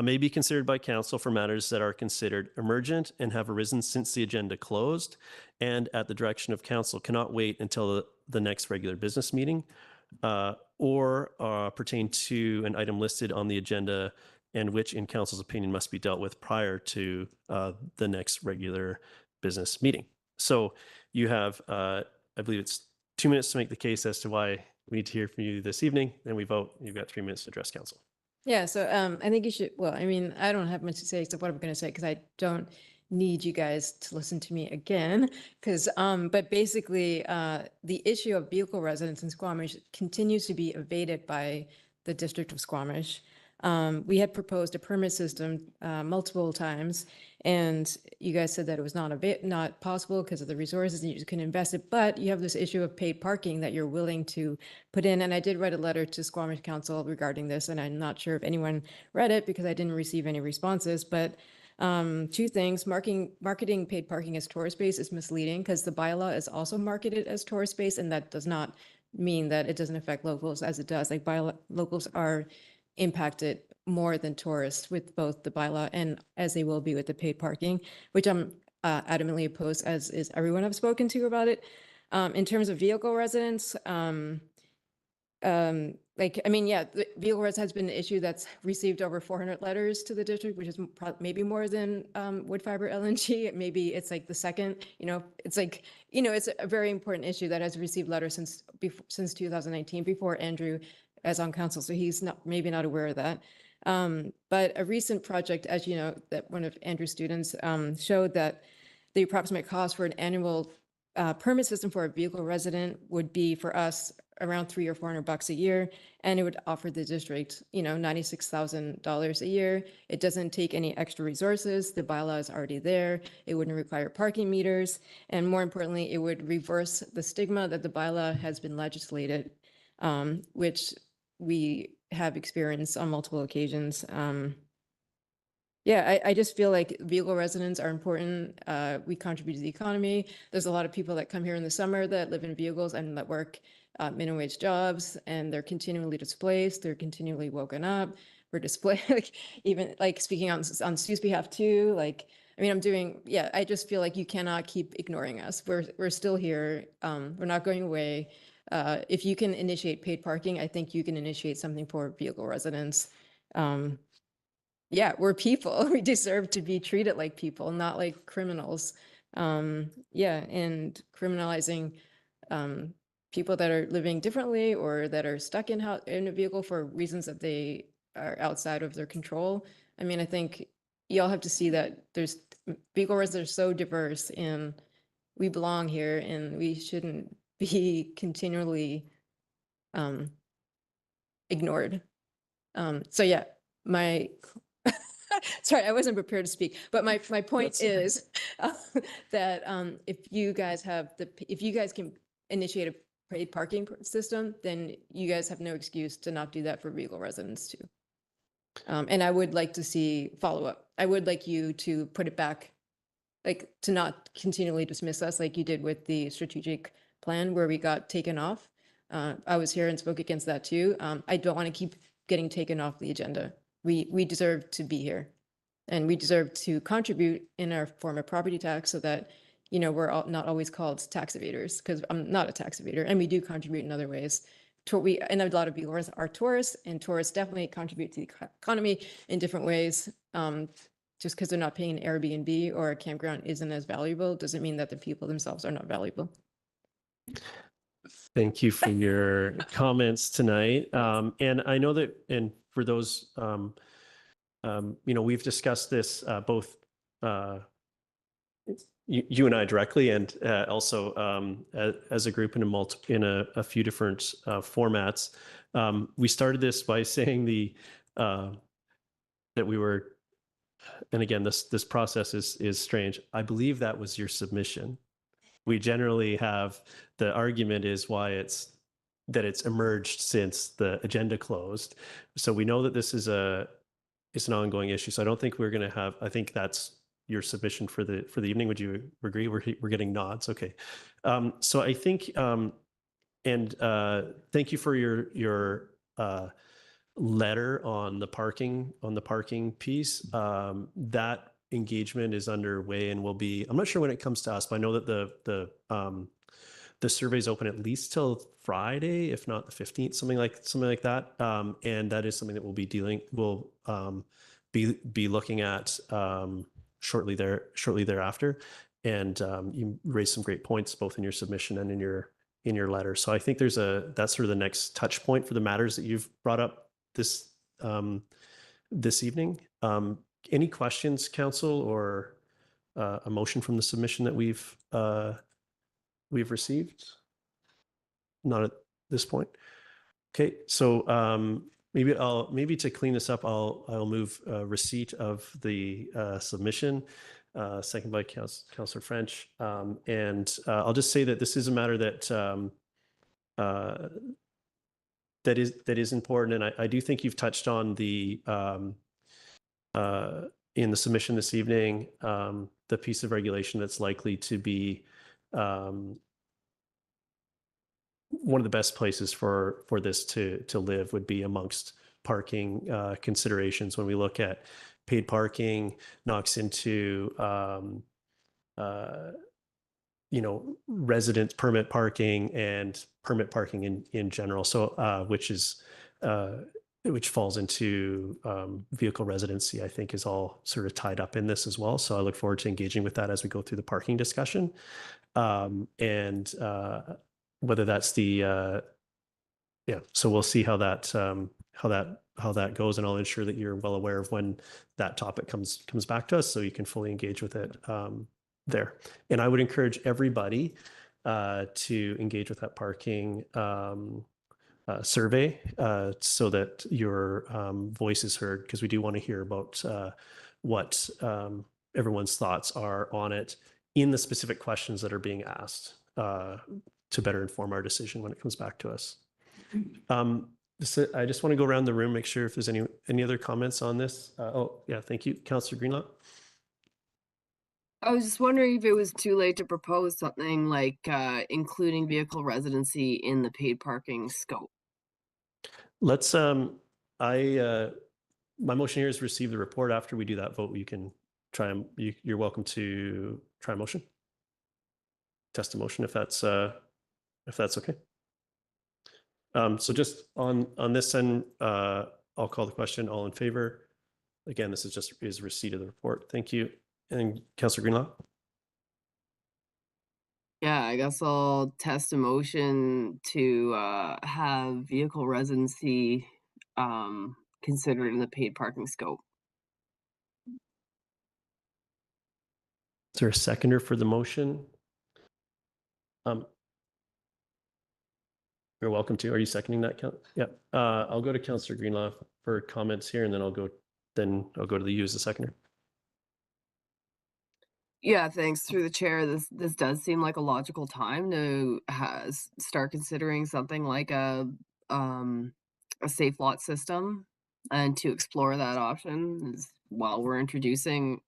may be considered by council for matters that are considered emergent and have arisen since the agenda closed, and at the direction of council cannot wait until the next regular business meeting, or pertain to an item listed on the agenda and which in council's opinion must be dealt with prior to the next regular business meeting. So you have, I believe it's 2 minutes to make the case as to why we need to hear from you this evening. Then we vote. You've got 3 minutes to address council. Yeah, so I think you should, well, I mean, I don't have much to say except what I'm going to say because I don't need you guys to listen to me again. Because, but basically, the issue of vehicle residents in Squamish continues to be evaded by the District of Squamish. We had proposed a permit system multiple times, and you guys said that it was not possible because of the resources and you just couldn't invest it. But you have this issue of paid parking that you're willing to put in. And I did write a letter to Squamish Council regarding this, and I'm not sure if anyone read it because I didn't receive any responses. But two things: marketing paid parking as tourist space is misleading because the bylaw is also marketed as tourist space, and that does not mean that it doesn't affect locals as it does. Like locals are impacted more than tourists with both the bylaw and as they will be with the paid parking, which I'm adamantly opposed, as is everyone I've spoken to about it. In terms of vehicle residents, like, I mean, yeah, the vehicle res has been an issue that's received over 400 letters to the district, which is maybe more than wood fiber LNG. Maybe it's like the second, it's like, it's a very important issue that has received letters since 2019, before Andrew as on council. So he's maybe not aware of that. But a recent project, as you know, that one of Andrew's students showed that the approximate cost for an annual permit system for a vehicle resident would be for us around $300 or $400 a year, and it would offer the district, $96,000 a year. It doesn't take any extra resources. The bylaw is already there. It wouldn't require parking meters, and more importantly, it would reverse the stigma that the bylaw has been legislated, which we have experienced on multiple occasions. Yeah, I just feel like vehicle residents are important. We contribute to the economy. There's a lot of people that come here in the summer that live in vehicles and that work minimum wage jobs, and they're continually displaced. They're continually woken up. We're displaced, like, even like speaking on Stu's behalf too. Like, I mean, I just feel like you cannot keep ignoring us. We're still here. We're not going away. If you can initiate paid parking, I think you can initiate something for vehicle residents. Yeah, we're people. We deserve to be treated like people, not like criminals. Yeah, and criminalizing people that are living differently or that are stuck in a vehicle for reasons that they are outside of their control. I mean, I think y'all have to see that vehicle residents are so diverse, and we belong here, and we shouldn't be continually ignored. So yeah, sorry, I wasn't prepared to speak, but my point is that if you guys can initiate a paid parking system, then you guys have no excuse to not do that for vehicle residents too. And I would like to see follow-up. I would like you to put it back, like to not continually dismiss us like you did with the strategic plan where we got taken off. I was here and spoke against that too. I don't want to keep getting taken off the agenda. We deserve to be here, and we deserve to contribute in our form of property tax so that, we're not always called tax evaders, because I'm not a tax evader, and we do contribute in other ways. And a lot of people are tourists, and tourists definitely contribute to the economy in different ways. Just because they're not paying an Airbnb or a campground isn't as valuable doesn't mean that the people themselves are not valuable. Thank you for your comments tonight. And I know that, and for those, we've discussed this both you and I directly, and also as a group in a few different formats. We started this by saying that we were, and again, this process is strange. I believe that was your submission. We generally have, the argument is why it's emerged since the agenda closed. So we know that this is it's an ongoing issue. So I don't think we're going to have, I think that's your submission for the evening. Would you agree? We're getting nods. Okay. So I think And thank you for your letter on the parking piece. That engagement is underway and will be, I'm not sure when it comes to us, but I know that the survey is open at least till Friday, if not the 15th, something like that. And that is something that we'll be looking at shortly thereafter. And you raised some great points both in your submission and in your letter. So I think that's sort of the next touch point for the matters that you've brought up this evening. Any questions, council, or a motion from the submission that we've received? Not at this point. Okay, so maybe to clean this up, I'll move receipt of the submission, second by Councillor French, and I'll just say that this is a matter that is important, and I do think you've touched on in the submission this evening, the piece of regulation that's likely to be one of the best places for this to live would be amongst parking considerations. When we look at paid parking, knocks into resident permit parking and permit parking in general. So which falls into vehicle residency, I think, is all sort of tied up in this as well. So I look forward to engaging with that as we go through the parking discussion. And whether that's so we'll see how that goes, and I'll ensure that you're well aware of when that topic comes back to us, so you can fully engage with it there. And I would encourage everybody to engage with that parking survey so that your voice is heard, because we do want to hear about what everyone's thoughts are on it in the specific questions that are being asked to better inform our decision when it comes back to us. I just want to go around the room, make sure if there's any other comments on this. Thank you. Councillor Greenlaw. I was just wondering if it was too late to propose something like including vehicle residency in the paid parking scope. Let's, my motion here is receive the report. After we do that vote, you can try, you're welcome to try a motion. Test a motion if that's okay. So just on this end, I'll call the question. All in favor? Again, this is receipt of the report. Thank you. And Councillor Greenlaw? Yeah, I guess I'll test a motion to have vehicle residency considered in the paid parking scope. Is there a seconder for the motion? You're welcome to. Are you seconding that? Yeah. I'll go to Councillor Greenlaw for comments here, and then I'll go to you as the seconder. Yeah, thanks. Through the chair, this does seem like a logical time to start considering something like a safe lot system, and to explore that option while we're introducing,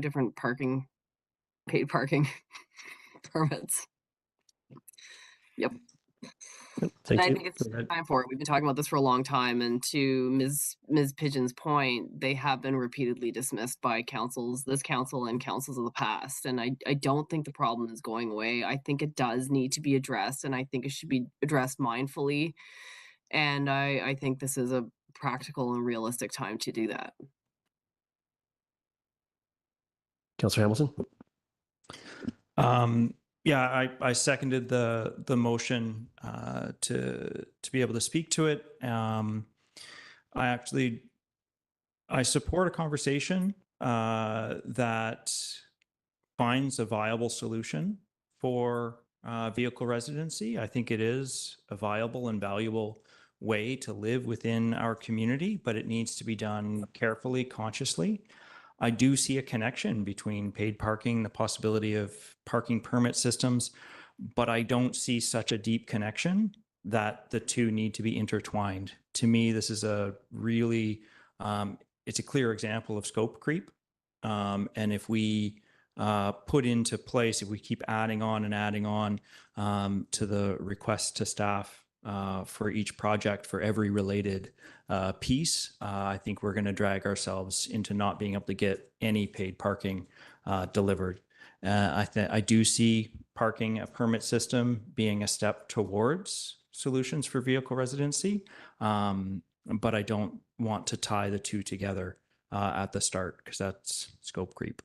different paid parking permits. Yep. Thank you. I think it's time for it. We've been talking about this for a long time, and to Ms. Pigeon's point, they have been repeatedly dismissed by this council and councils of the past. And I don't think the problem is going away. I think it does need to be addressed, and I think it should be addressed mindfully. And I think this is a practical and realistic time to do that. Councillor Hamilton? Yeah, I seconded the motion to be able to speak to it. I support a conversation that finds a viable solution for vehicle residency. I think it is a viable and valuable way to live within our community, but it needs to be done carefully, consciously. I do see a connection between paid parking, the possibility of parking permit systems, but I don't see such a deep connection that the two need to be intertwined. To me, this is a really, it's a clear example of scope creep. And if we put into place, if we keep adding on and adding on to the request to staff for each project for every related piece, I think we're going to drag ourselves into not being able to get any paid parking delivered. I do see parking a permit system being a step towards solutions for vehicle residency, but I don't want to tie the two together at the start because that's scope creep.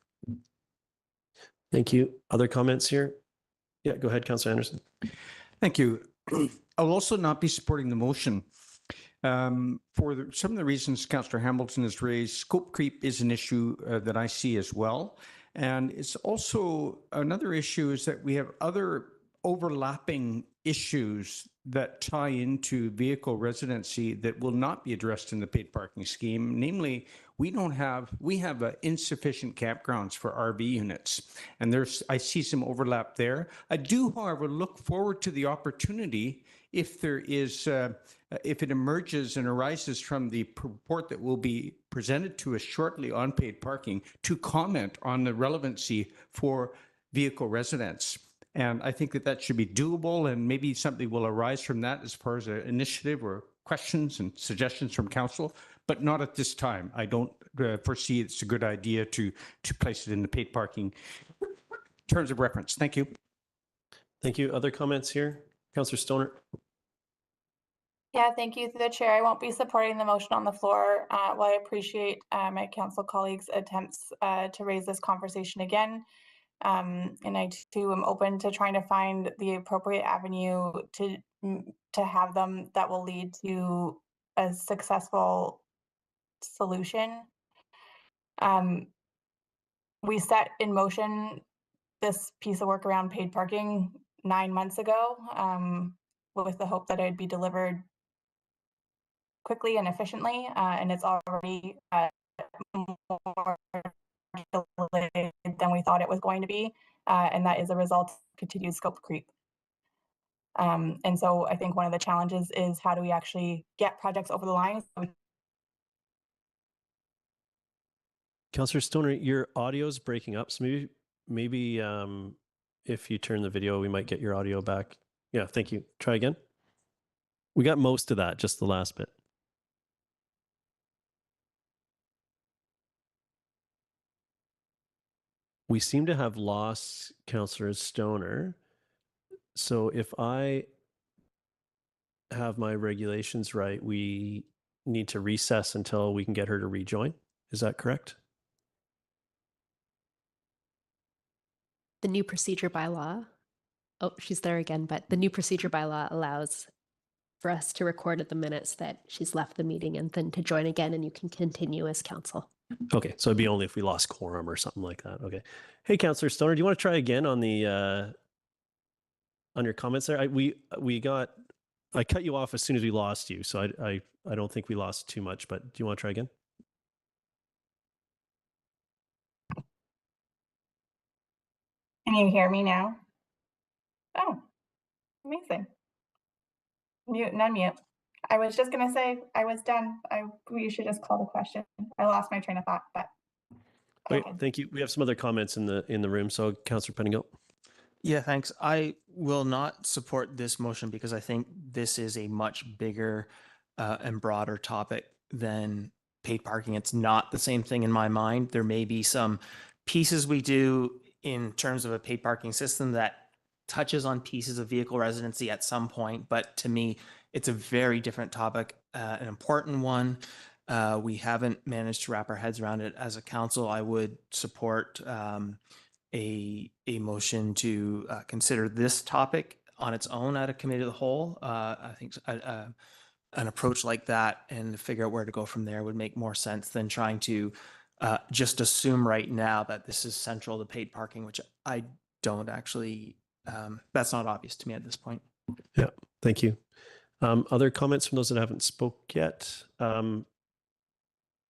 Thank you. Other comments here? Yeah, go ahead, Councillor Anderson. Thank you. I'll also not be supporting the motion. For some of the reasons Councillor Hamilton has raised, scope creep is an issue that I see as well. And it's also another issue is that we have other overlapping issues that tie into vehicle residency that will not be addressed in the paid parking scheme. Namely, we have insufficient campgrounds for RV units, and I see some overlap there. I do, however, look forward to the opportunity if there is, if it emerges and arises from the report that will be presented to us shortly on paid parking, to comment on the relevancy for vehicle residents. And I think that that should be doable, and maybe something will arise from that as far as an initiative or questions and suggestions from council, but not at this time. I don't foresee it's a good idea to place it in the paid parking terms of reference. Thank you. Thank you. Other comments here? Councillor Stoner. Yeah, thank you through the chair. I won't be supporting the motion on the floor. While I appreciate my council colleagues' attempts to raise this conversation again, and I too am open to trying to find the appropriate avenue to have them that will lead to a successful solution. We set in motion this piece of work around paid parking 9 months ago, with the hope that it would be delivered quickly and efficiently, and it's already more delayed than we thought it was going to be, and that is a result of continued scope creep. And so I think one of the challenges is how do we actually get projects over the line? Councillor Stoner, your audio is breaking up, so maybe if you turn the video, we might get your audio back. Yeah, thank you. Try again. We got most of that, just the last bit. We seem to have lost Councillor Stoner. So if I have my regulations right, we need to recess until we can get her to rejoin. Is that correct? The new procedure bylaw, oh, she's there again, but the new procedure bylaw allows for us to record at the minutes that she's left the meeting and then to join again, and you can continue as council. Okay, so it'd be only if we lost quorum or something like that. Okay. Hey, Councillor Stoner, do you want to try again on the on your comments there? I cut you off as soon as we lost you, so I don't think we lost too much, but do you want to try again? Can you hear me now? Oh, amazing. Mute and unmute. I was just going to say I was done. We should just call the question. I lost my train of thought, but. Okay, thank you. We have some other comments in the room. So, Councillor Penningill. Yeah, thanks. I will not support this motion because I think this is a much bigger and broader topic than paid parking. It's not the same thing in my mind. There may be some pieces we do in terms of a paid parking system that touches on pieces of vehicle residency at some point, but to me, it's a very different topic, an important one. We haven't managed to wrap our heads around it as a council. I would support a motion to consider this topic on its own at a committee of the whole. I think an approach like that and figure out where to go from there would make more sense than trying to just assume right now that this is central to paid parking, which I don't actually, that's not obvious to me at this point. Yeah, thank you. Other comments from those that haven't spoke yet?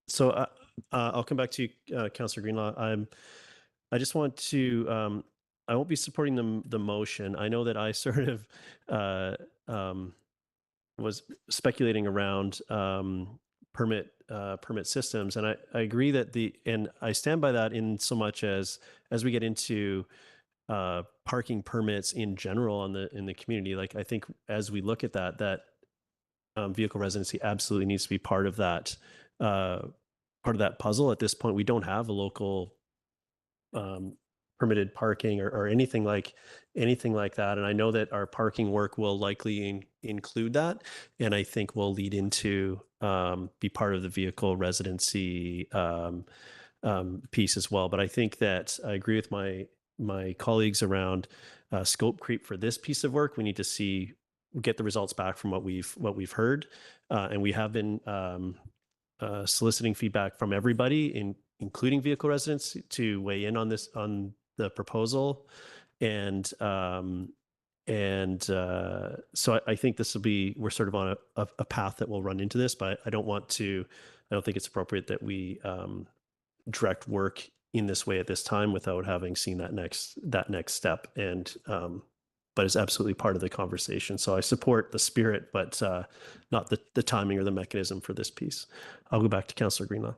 So I'll come back to you, Councillor Greenlaw. I just want to, I won't be supporting the motion. I know that I sort of was speculating around permit systems. And I agree that and I stand by that in so much as we get into parking permits in general in the community. Like, I think as we look at that vehicle residency absolutely needs to be part of that puzzle. At this point, we don't have a local permitted parking or anything like that. And I know that our parking work will likely include that, and I think will lead into be part of the vehicle residency piece as well. But I think that I agree with my colleagues around scope creep for this piece of work. We need to get the results back from what we've heard, and we have been soliciting feedback from everybody, including vehicle residents, to weigh in on the proposal. And so I think we're sort of on a path that will run into this, but I don't think it's appropriate that we direct work in this way at this time without having seen that next step. And but it's absolutely part of the conversation. So I support the spirit, but not the timing or the mechanism for this piece. I'll go back to Councillor Greenlaw.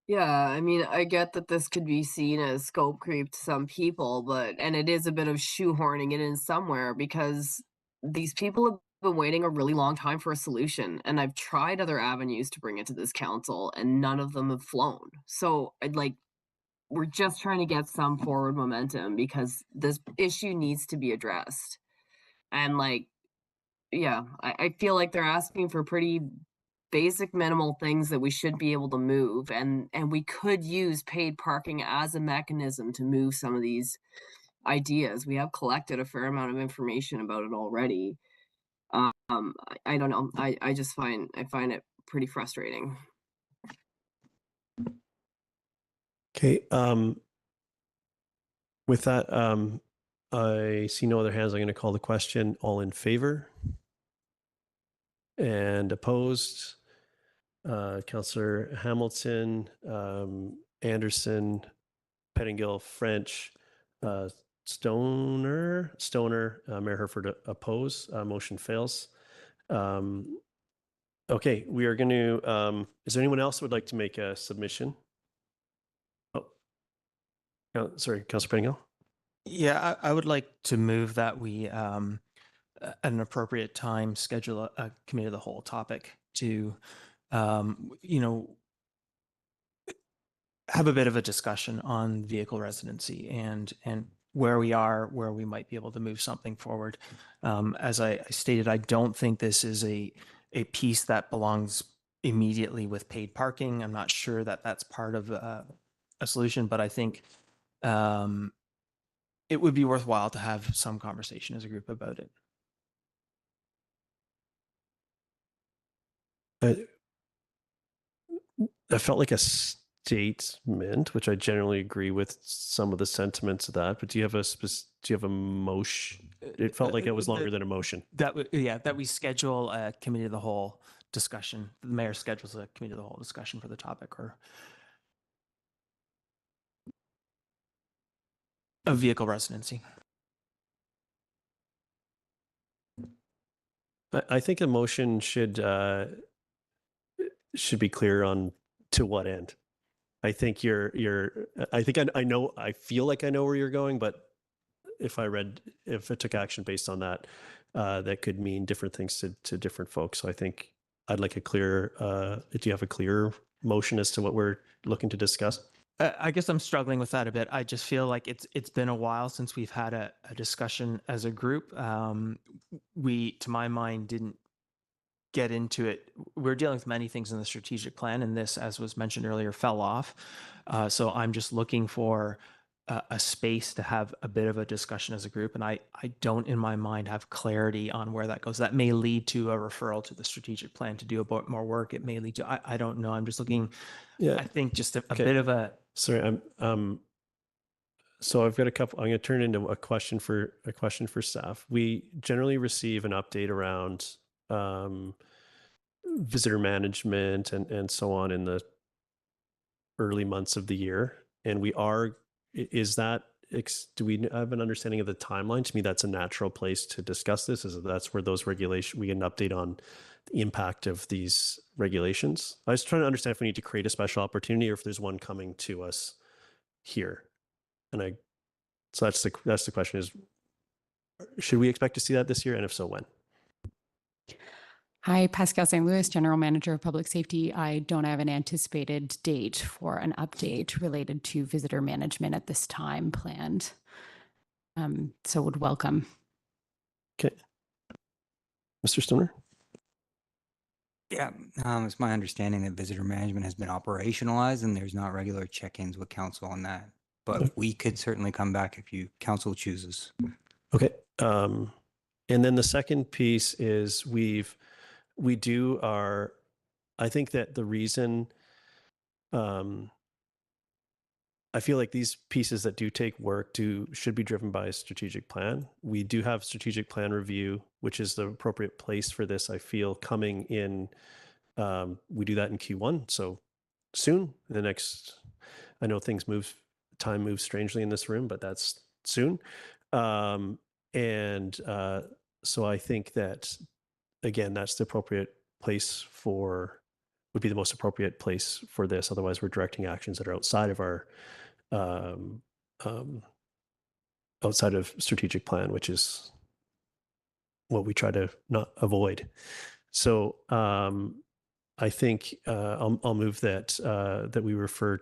Yeah, I mean, I get that this could be seen as scope creep to some people, and it is a bit of shoehorning it in somewhere, because these people have been waiting a really long time for a solution, and I've tried other avenues to bring it to this council, and none of them have flown. So we're just trying to get some forward momentum, because this issue needs to be addressed. And I feel like they're asking for pretty basic minimal things that we should be able to move, and we could use paid parking as a mechanism to move some of these ideas. We have collected a fair amount of information about it already. I don't know. I find it pretty frustrating. Okay. With that, I see no other hands. I'm going to call the question. All in favor? And opposed? Councillor Hamilton, Anderson, Pettingill, French, Stoner, Mayor Herford oppose. Motion fails. Okay, we are going to, is there anyone else who would like to make a submission? Oh, sorry, Councillor Pettingill. Yeah, I would like to move that we, at an appropriate time, schedule a committee of the whole topic to, have a bit of a discussion on vehicle residency and where we are, where we might be able to move something forward. As I stated, I don't think this is a piece that belongs immediately with paid parking. I'm not sure that that's part of a solution, but I think it would be worthwhile to have some conversation as a group about it. I felt like a statement, which I generally agree with some of the sentiments of that. But do you have a motion? It felt like it was longer than a motion. That we schedule a committee of the whole discussion. The mayor schedules a committee of the whole discussion for the topic or of vehicle residency. But I think a motion should be clear on to what end. I think I feel like I know where you're going, but if I took action based on that, that could mean different things to different folks. So I think I'd like do you have a clear motion as to what we're looking to discuss? I guess I'm struggling with that a bit. I just feel like it's been a while since we've had a discussion as a group. We, to my mind, didn't get into it. We're dealing with many things in the strategic plan, and this, as was mentioned earlier, fell off. So I'm just looking for a space to have a bit of a discussion as a group, and I don't, in my mind, have clarity on where that goes. That may lead to a referral to the strategic plan to do a bit more work. It may lead to, I don't know. I'm just looking, I think just a bit of a... Sorry, so I've got a couple. I'm going to turn it into a question for staff. We generally receive an update around visitor management and so on in the early months of the year, and do we have an understanding of the timeline? To me, that's a natural place to discuss this. That's where those regulations, we get an update on the impact of these regulations. I was trying to understand if we need to create a special opportunity or if there's one coming to us here. And so that's the question is, should we expect to see that this year? And if so, when? Hi, Pascal St. Louis, General Manager of Public Safety. I don't have an anticipated date for an update related to visitor management at this time planned. So would welcome. Okay. Mr. Stoner? Yeah, it's my understanding that visitor management has been operationalized and there's not regular check-ins with council on that. But we could certainly come back if council chooses. Okay. And then the second piece is I think that the reason, I feel like these pieces that do take work should be driven by a strategic plan. We do have strategic plan review, which is the appropriate place for this. I feel coming in, we do that in Q1. So soon, I know time moves strangely in this room, but that's soon. So I think that, again, that's the appropriate place would be the most appropriate place for this. Otherwise, we're directing actions that are outside of our outside of strategic plan, which is what we try to not avoid. So I think I'll move that we refer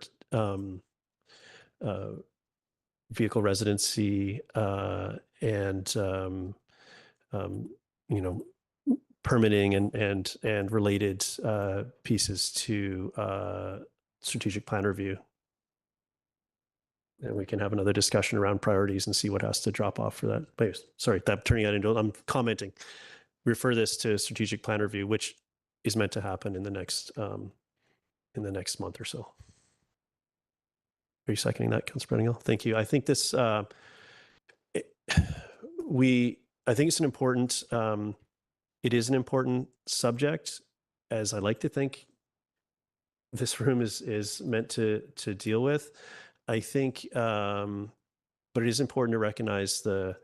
vehicle residency and permitting and related pieces to strategic plan review. And we can have another discussion around priorities and see what has to drop off for that. But sorry, I'm commenting. Refer this to strategic plan review, which is meant to happen in the next month or so. Are you seconding that, Councilor Benningham? Thank you. I think this I think it's an important it is an important subject, as I like to think this room is meant to deal with. I think, but it is important to recognize the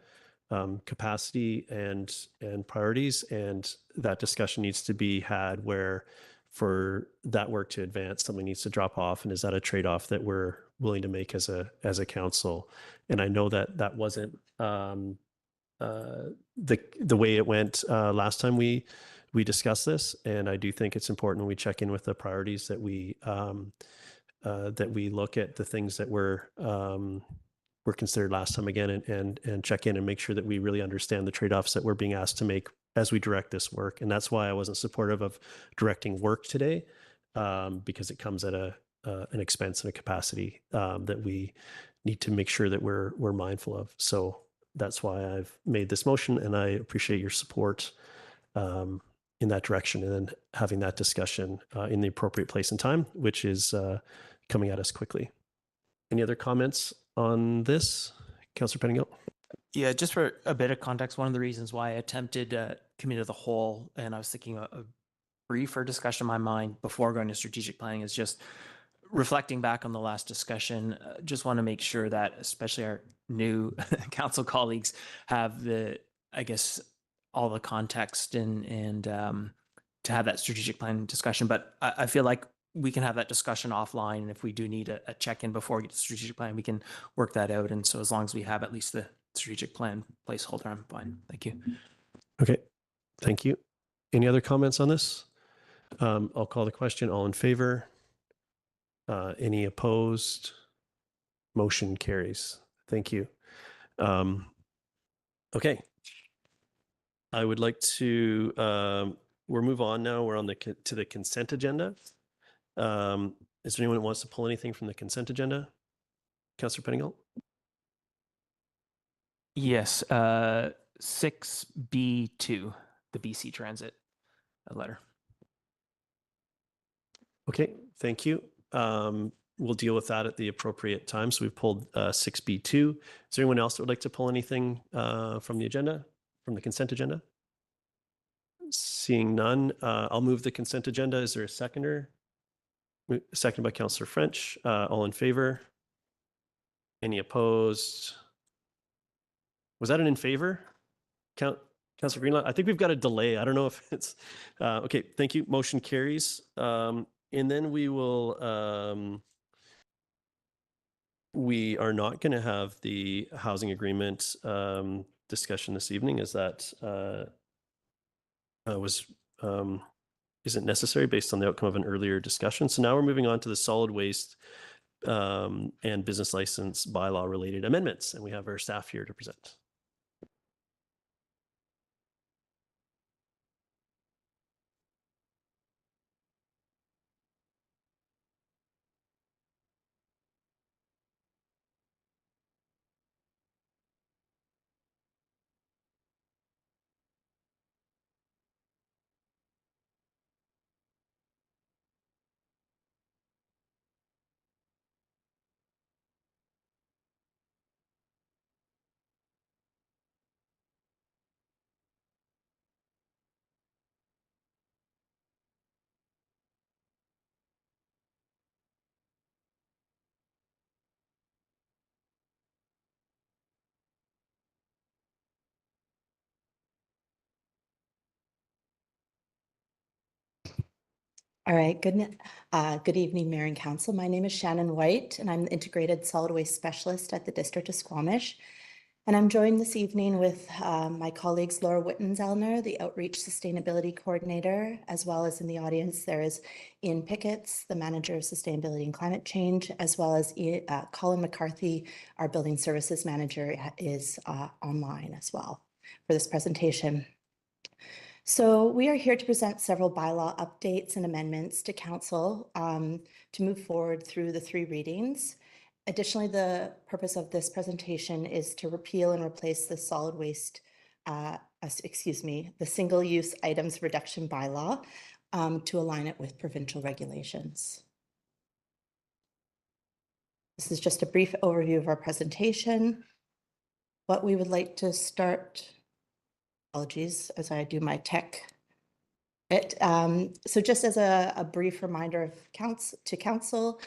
capacity and priorities, and that discussion needs to be had where for that work to advance, something needs to drop off, and is that a trade-off that we're willing to make as a council? And I know that wasn't the way it went last time we discussed this, and I do think it's important when we check in with the priorities that we look at the things that were considered last time again, and check in and make sure that we really understand the trade-offs that we're being asked to make as we direct this work. And that's why I wasn't supportive of directing work today, because it comes at an expense and a capacity that we need to make sure that we're mindful of. So that's why I've made this motion, and I appreciate your support in that direction, and then having that discussion in the appropriate place and time, which is coming at us quickly. Any other comments on this? Councillor Pettingill? Yeah, just for a bit of context, one of the reasons why I attempted committee of the whole, and I was thinking a briefer discussion in my mind before going to strategic planning, is just reflecting back on the last discussion. Just want to make sure that especially our new council colleagues have all the context and to have that strategic plan discussion. But I feel like we can have that discussion offline, and if we do need a check-in before we get to strategic plan, we can work that out. And so as long as we have at least the strategic plan placeholder, I'm fine. Thank you. Okay, thank you. Any other comments on this? I'll call the question. All in favor? Any opposed? Motion carries. Thank you. Okay. I would like to, we'll move on now. We're on to the consent agenda. Is there anyone who wants to pull anything from the consent agenda? Councillor Pettingill? Yes, 6B2, the BC Transit letter. Okay, thank you. We'll deal with that at the appropriate time. So we've pulled 6B2. Is there anyone else that would like to pull anything from the agenda, from the consent agenda? Seeing none, I'll move the consent agenda. Is there a seconder? Seconded by Councillor French. All in favor? Any opposed? Was that an in favor? Councillor Greenlaw, I think we've got a delay. I don't know if it's, okay, thank you. Motion carries. And then we will, we are not going to have the housing agreement discussion this evening, as that isn't necessary based on the outcome of an earlier discussion. So now we're moving on to the solid waste and business license bylaw related amendments. And we have our staff here to present. All right, good evening, Mayor and Council. My name is Shannon White, and I'm the Integrated Solid Waste Specialist at the District of Squamish. And I'm joined this evening with my colleagues Laura Wittenzellner, the Outreach Sustainability Coordinator, as well as in the audience there is Ian Pickett's, the Manager of Sustainability and Climate Change, as well as Colin McCarthy, our Building Services Manager, is online as well for this presentation. So we are here to present several bylaw updates and amendments to Council to move forward through the 3 readings. Additionally, the purpose of this presentation is to repeal and replace the solid waste, the single-use items reduction bylaw to align it with provincial regulations. This is just a brief overview of our presentation. What we would like to start, apologies as I do my tech. So just as a brief reminder of to Council,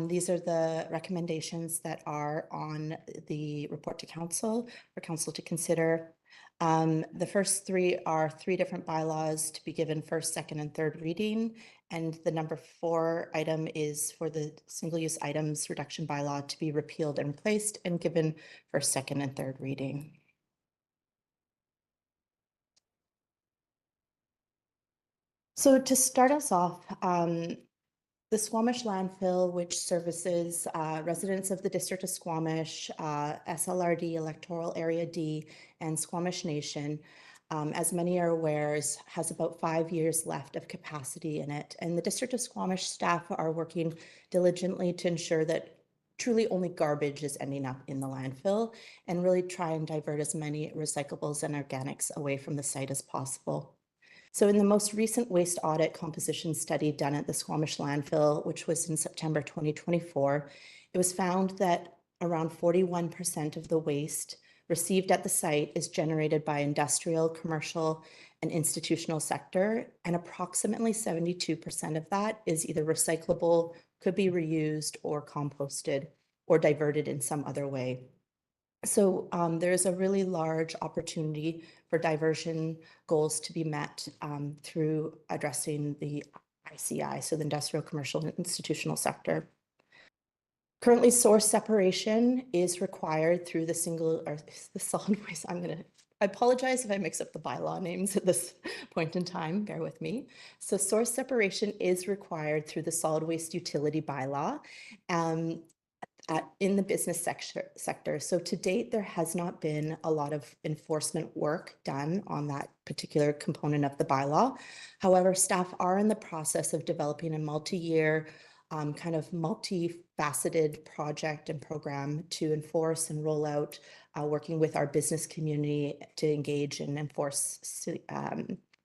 these are the recommendations that are on the report to Council for Council to consider. The first 3 are 3 different bylaws to be given first, second, and third reading. And the number 4 item is for the single-use items reduction bylaw to be repealed and replaced and given first, second, and third reading. So to start us off, the Squamish landfill, which services residents of the District of Squamish, SLRD, Electoral Area D, and Squamish Nation, as many are aware, has about 5 years left of capacity in it. And the District of Squamish staff are working diligently to ensure that truly only garbage is ending up in the landfill and really try and divert as many recyclables and organics away from the site as possible. So in the most recent waste audit composition study done at the Squamish landfill, which was in September 2024, it was found that around 41% of the waste received at the site is generated by industrial, commercial, and institutional sector, and approximately 72% of that is either recyclable, could be reused or composted or diverted in some other way. So there's a really large opportunity for diversion goals to be met through addressing the ICI, so the industrial, commercial, and institutional sector. Currently, source separation is required through the solid waste. I apologize if I mix up the bylaw names at this point in time, bear with me. So source separation is required through the solid waste utility bylaw. In the business sector. So to date, there has not been a lot of enforcement work done on that particular component of the bylaw. However, staff are in the process of developing a multi-year kind of multifaceted project and program to enforce and roll out, working with our business community to engage and enforce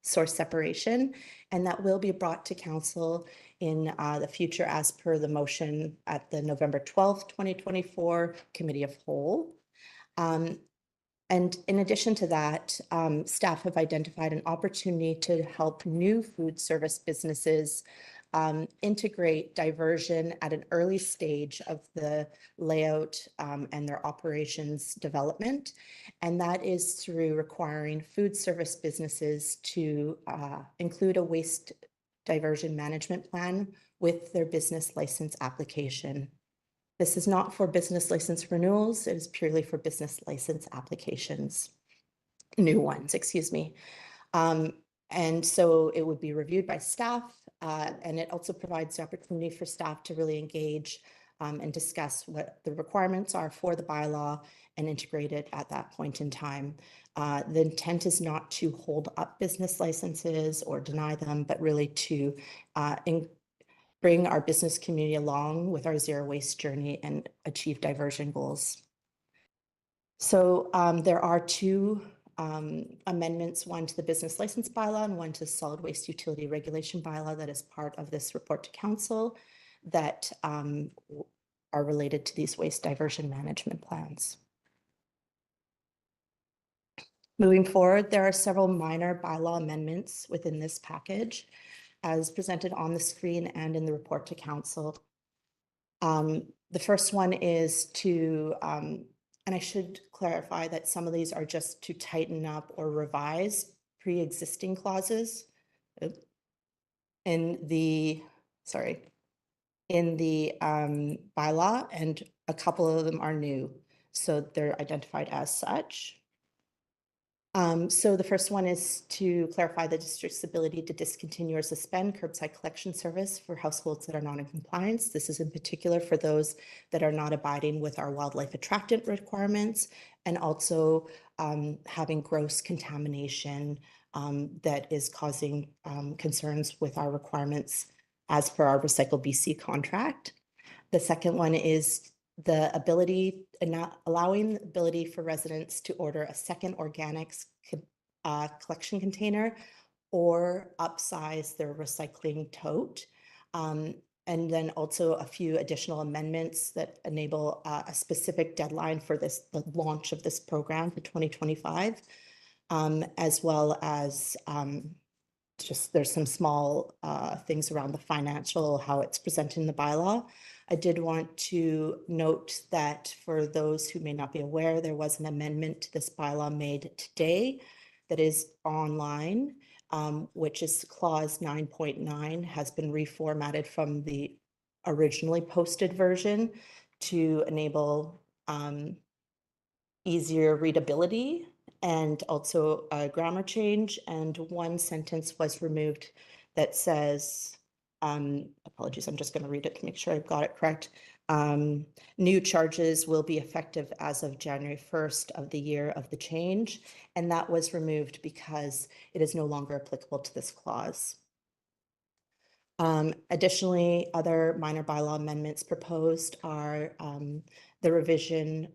source separation. And that will be brought to Council in the future as per the motion at the November 12th, 2024 Committee of Whole. And in addition to that, staff have identified an opportunity to help new food service businesses integrate diversion at an early stage of the layout and their operations development. And that is through requiring food service businesses to include a waste diversion management plan with their business license application. This is not for business license renewals, it is purely for business license applications, new ones, excuse me. And so it would be reviewed by staff, and it also provides the opportunity for staff to really engage and discuss what the requirements are for the bylaw and integrate it at that point in time. The intent is not to hold up business licenses or deny them, but really to bring our business community along with our zero waste journey and achieve diversion goals. So there are two amendments, one to the business license bylaw and one to solid waste utility regulation bylaw that is part of this report to council that are related to these waste diversion management plans. Moving forward, there are several minor bylaw amendments within this package as presented on the screen and in the report to council. The first one is to and I should clarify that some of these are just to tighten up or revise pre-existing clauses in the bylaw, and a couple of them are new. So they're identified as such. So the first one is to clarify the district's ability to discontinue or suspend curbside collection service for households that are not in compliance. This is in particular for those that are not abiding with our wildlife attractant requirements, and also having gross contamination that is causing concerns with our requirements as per our Recycle BC contract. The second one is the ability, allowing the ability for residents to order a second organics collection container or upsize their recycling tote. And then also a few additional amendments that enable a specific deadline for the launch of this program for 2025, as well as just there's some small things around the financial, how it's presented in the bylaw. I did want to note that for those who may not be aware, there was an amendment to this bylaw made today that is online, which is clause 9.9 has been reformatted from the originally posted version to enable easier readability and also a grammar change. And one sentence was removed that says, apologies, I'm just going to read it to make sure I've got it correct. New charges will be effective as of January 1st of the year of the change. And that was removed because it is no longer applicable to this clause. Additionally, other minor bylaw amendments proposed are the revision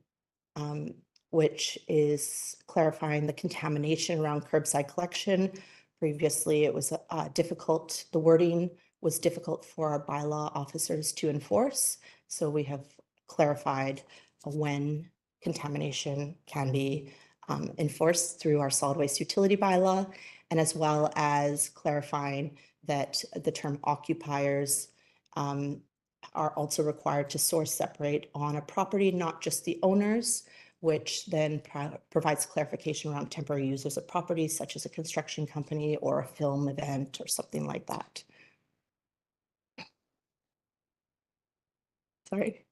which is clarifying the contamination around curbside collection. Previously, it was difficult, the wording was difficult for our bylaw officers to enforce. So we have clarified when contamination can be enforced through our solid waste utility bylaw, and as well as clarifying that the term occupiers are also required to source separate on a property, not just the owners, which then provides clarification around temporary users of properties, such as a construction company or a film event or something like that. Sorry.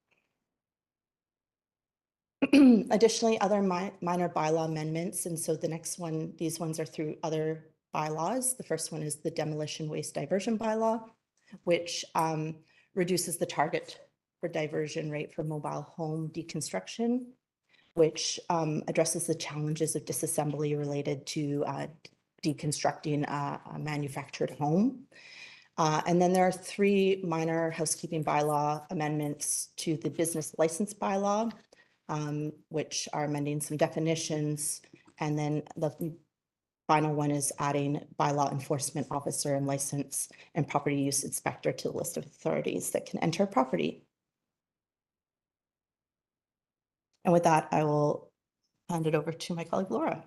Additionally, other minor bylaw amendments. And so the next one, these ones are through other bylaws. The first one is the demolition waste diversion bylaw, which reduces the target for diversion rate for mobile home deconstruction, which addresses the challenges of disassembly related to deconstructing a manufactured home. And then there are three minor housekeeping bylaw amendments to the business license bylaw, which are amending some definitions. And then the final one is adding bylaw enforcement officer and license and property use inspector to the list of authorities that can enter a property. And with that, I will hand it over to my colleague, Laura.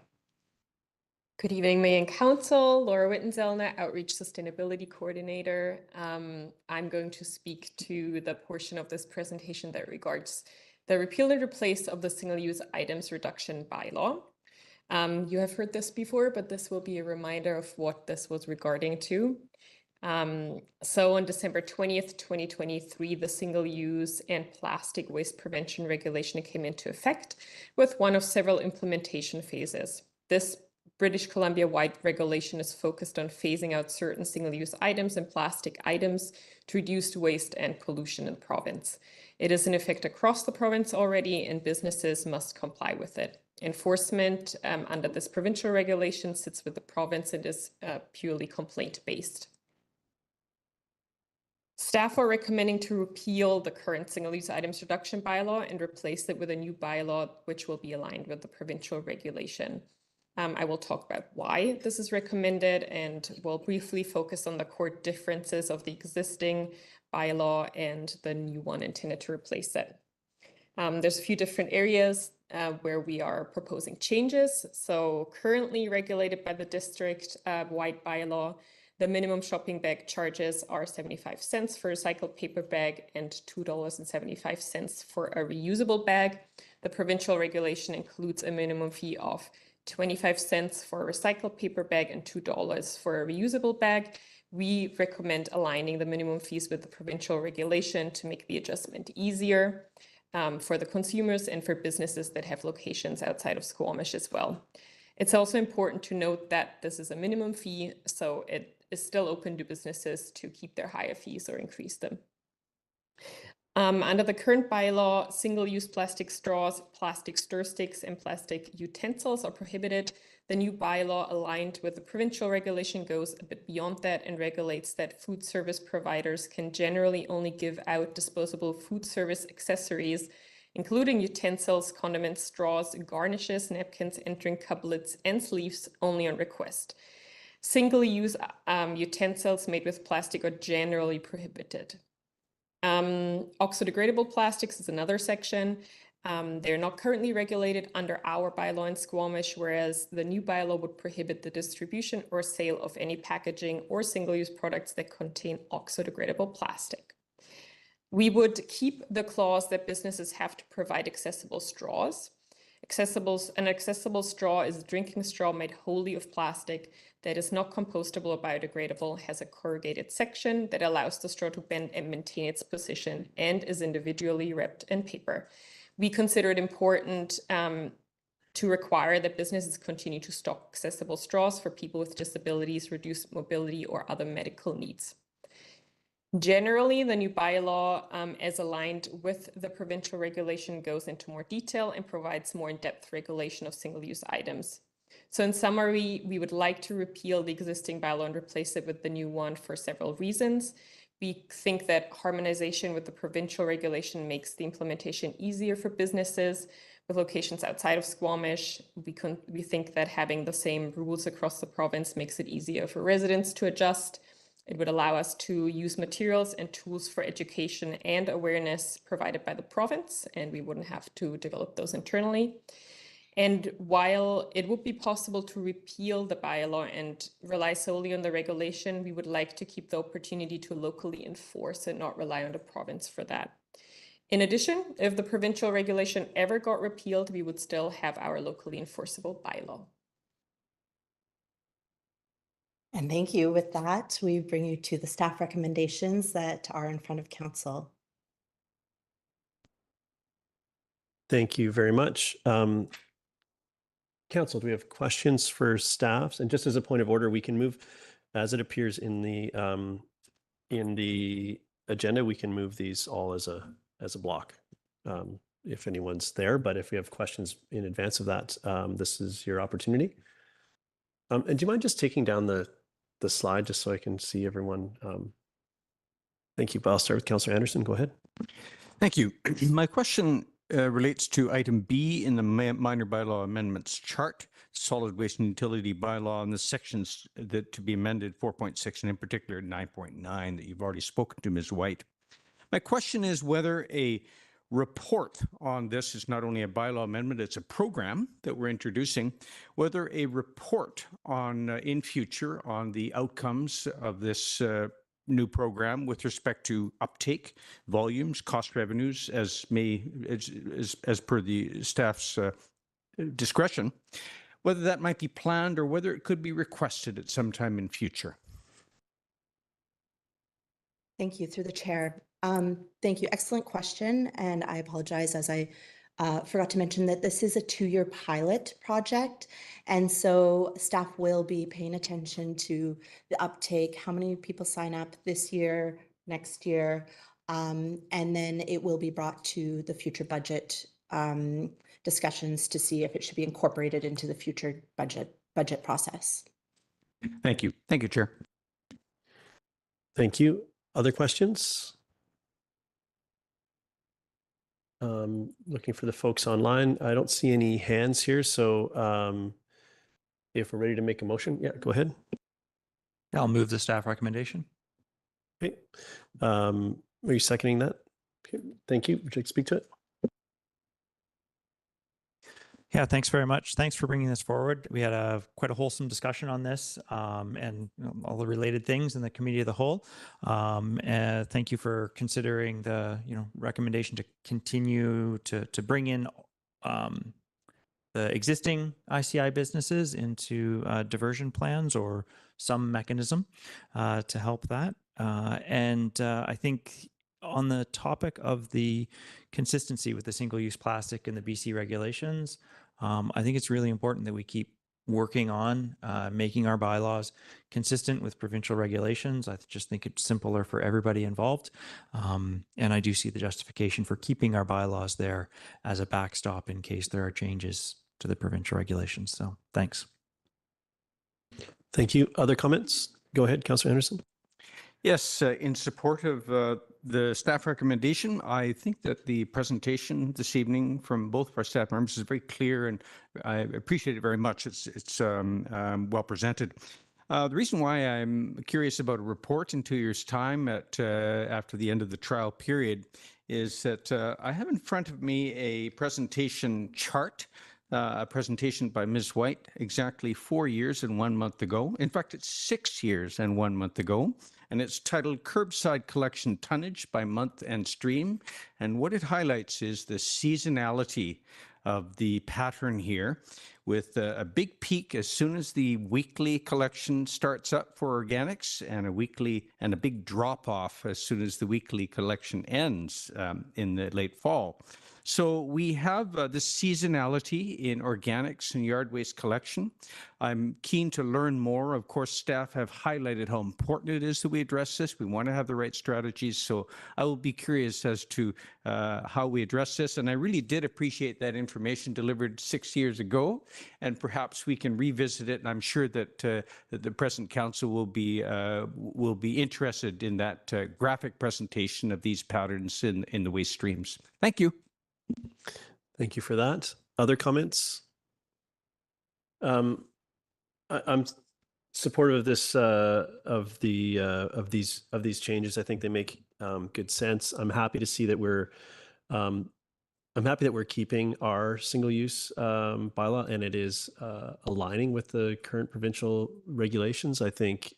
Good evening, Mayor and Council. Laura Wittenzelner, Outreach Sustainability Coordinator. I'm going to speak to the portion of this presentation that regards the repeal and replace of the single-use items reduction bylaw. You have heard this before, but this will be a reminder of what this was regarding to. So on December 20th, 2023, the single-use and plastic waste prevention regulation came into effect with one of several implementation phases. This British Columbia-wide regulation is focused on phasing out certain single-use items and plastic items to reduce waste and pollution in the province. It is in effect across the province already, and businesses must comply with it. Enforcement under this provincial regulation sits with the province and is purely complaint-based. Staff are recommending to repeal the current single-use items reduction bylaw and replace it with a new bylaw which will be aligned with the provincial regulation. I will talk about why this is recommended, and we'll briefly focus on the core differences of the existing bylaw and the new one intended to replace it. There's a few different areas where we are proposing changes. So currently regulated by the district-wide bylaw, the minimum shopping bag charges are 75 cents for a recycled paper bag and $2.75 for a reusable bag. The provincial regulation includes a minimum fee of 25 cents for a recycled paper bag and $2 for a reusable bag. We recommend aligning the minimum fees with the provincial regulation to make the adjustment easier for the consumers and for businesses that have locations outside of Squamish as well. It's also important to note that this is a minimum fee, so it is still open to businesses to keep their higher fees or increase them. Under the current bylaw, single-use plastic straws, plastic stir sticks, and plastic utensils are prohibited. The new bylaw, aligned with the provincial regulation, goes a bit beyond that and regulates that food service providers can generally only give out disposable food service accessories, including utensils, condiments, straws, garnishes, napkins, and drink couplets and sleeves, only on request. Single-use utensils made with plastic are generally prohibited. Oxo-degradable plastics is another section. They're not currently regulated under our bylaw in Squamish, whereas the new bylaw would prohibit the distribution or sale of any packaging or single-use products that contain oxo-degradable plastic. We would keep the clause that businesses have to provide accessible straws. An accessible straw is a drinking straw made wholly of plastic that is not compostable or biodegradable, has a corrugated section that allows the straw to bend and maintain its position, and is individually wrapped in paper. We consider it important to require that businesses continue to stock accessible straws for people with disabilities, reduced mobility, or other medical needs. Generally, the new bylaw, as aligned with the provincial regulation, goes into more detail and provides more in-depth regulation of single-use items. So in summary, we would like to repeal the existing bylaw and replace it with the new one for several reasons. We think that harmonization with the provincial regulation makes the implementation easier for businesses with locations outside of Squamish. We think that having the same rules across the province makes it easier for residents to adjust. It would allow us to use materials and tools for education and awareness provided by the province, and we wouldn't have to develop those internally. And while it would be possible to repeal the bylaw and rely solely on the regulation, we would like to keep the opportunity to locally enforce and not rely on the province for that. In addition, if the provincial regulation ever got repealed, we would still have our locally enforceable bylaw. And thank you. With that, we bring you to the staff recommendations that are in front of council. Thank you very much. Council, do we have questions for staffs? And just as a point of order, we can move as it appears in the agenda. We can move these all as a block if anyone's there. But if we have questions in advance of that, this is your opportunity. And do you mind just taking down the slide just so I can see everyone? Thank you. But I'll start with Councillor Anderson. Go ahead. Thank you. My question relates to item B in the minor bylaw amendments chart, solid waste and utility bylaw, and the sections that to be amended 4.6 and in particular 9.9 that you've already spoken to, Ms. White. My question is whether a report on this is not only a bylaw amendment, it's a program that we're introducing, whether a report on in future on the outcomes of this new program with respect to uptake, volumes, cost revenues, as per the staff's discretion, whether that might be planned or whether it could be requested at some time in future. Thank you, through the chair. Thank you. Excellent question. And I apologize as I forgot to mention that this is a 2-year pilot project. And so staff will be paying attention to the uptake, how many people sign up this year, next year, and then it will be brought to the future budget discussions to see if it should be incorporated into the future budget process. Thank you. Thank you, Chair. Thank you. Other questions? Looking for the folks online. I don't see any hands here. So if we're ready to make a motion, yeah, go ahead. I'll move the staff recommendation. Okay. Are you seconding that? Okay. Thank you. Would you like to speak to it? Yeah, thanks very much. Thanks for bringing this forward. We had quite a wholesome discussion on this and all the related things in the committee of the whole. And thank you for considering the recommendation to continue to bring in the existing ICI businesses into diversion plans or some mechanism to help that. And I think on the topic of the consistency with the single-use plastic and the BC regulations, I think it's really important that we keep working on making our bylaws consistent with provincial regulations. I just think it's simpler for everybody involved. And I do see the justification for keeping our bylaws there as a backstop in case there are changes to the provincial regulations. So thanks. Thank you. Other comments? Go ahead, Councillor Anderson. Yes, in support of the staff recommendation, I think that the presentation this evening from both of our staff members is very clear, and I appreciate it very much. It's well presented. The reason why I'm curious about a report in 2 years' time after the end of the trial period is that I have in front of me a presentation chart, a presentation by Ms. White exactly 4 years and 1 month ago. In fact, it's 6 years and 1 month ago. And it's titled Curbside Collection Tonnage by Month and Stream. And what it highlights is the seasonality of the pattern here, with a big peak as soon as the weekly collection starts up for organics, and a big drop off as soon as the weekly collection ends in the late fall. So we have this seasonality in organics and yard waste collection. I'm keen to learn more. Of course, staff have highlighted how important it is that we address this. We want to have the right strategies. So I will be curious as to how we address this. And I really did appreciate that information delivered 6 years ago. And perhaps we can revisit it. And I'm sure that, that the present council will be interested in that graphic presentation of these patterns in the waste streams. Thank you. Thank you for that. Other comments? I'm supportive of this of these changes. I think they make good sense. I'm happy to see that we're keeping our single-use bylaw, and it is aligning with the current provincial regulations. I think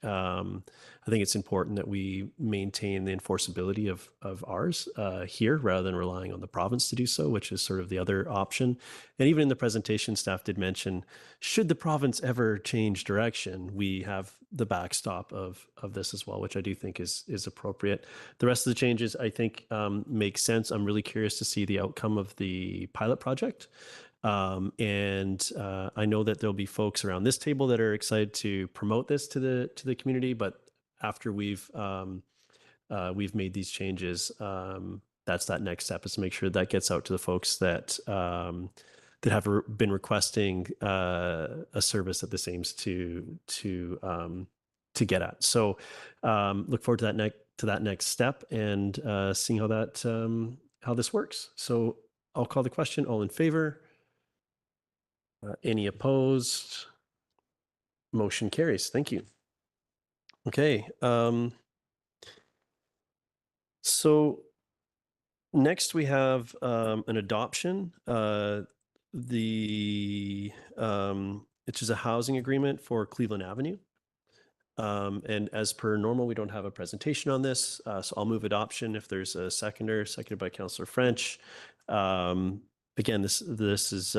it's important that we maintain the enforceability of ours here rather than relying on the province to do so, which is sort of the other option. And even in the presentation, staff did mention, should the province ever change direction, we have the backstop of this as well, which I do think is appropriate. The rest of the changes, I think, make sense. I'm really curious to see the outcome of the pilot project. And I know that there'll be folks around this table that are excited to promote this to the community, but after we've made these changes, that's that next step, is to make sure that gets out to the folks that have been requesting a service that this aims to get at. So look forward to that next step and seeing how this works. So I'll call the question. All in favor? Any opposed? Motion carries. Thank you. Okay. So Next, we have an adoption, which is a housing agreement for Cleveland Avenue. And as per normal, we don't have a presentation on this, so I'll move adoption if there's a seconder, seconded by Councillor French. Again, this is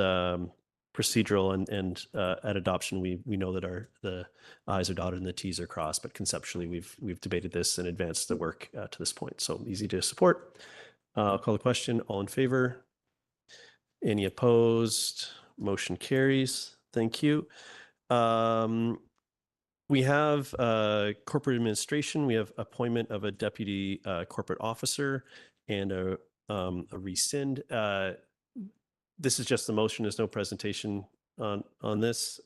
procedural, and at adoption, we know that the I's are dotted and the T's are crossed, but conceptually, we've debated this and advanced the work to this point, so easy to support. I'll call the question. All in favor? Any opposed? Motion carries. Thank you. We have corporate administration. We have appointment of a deputy corporate officer and a rescind. This is just the motion. There's no presentation on this.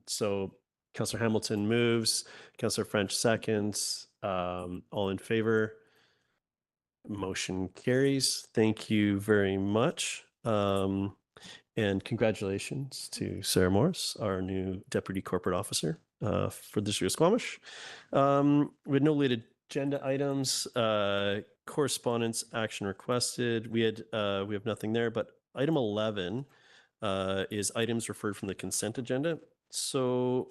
So Councillor Hamilton moves. Councillor French seconds. All in favor? Motion carries. Thank you very much. And congratulations to Sarah Morris, our new deputy corporate officer for this year's Squamish. With no related agenda items, correspondence action requested. We have nothing there, but item 11 is items referred from the consent agenda. So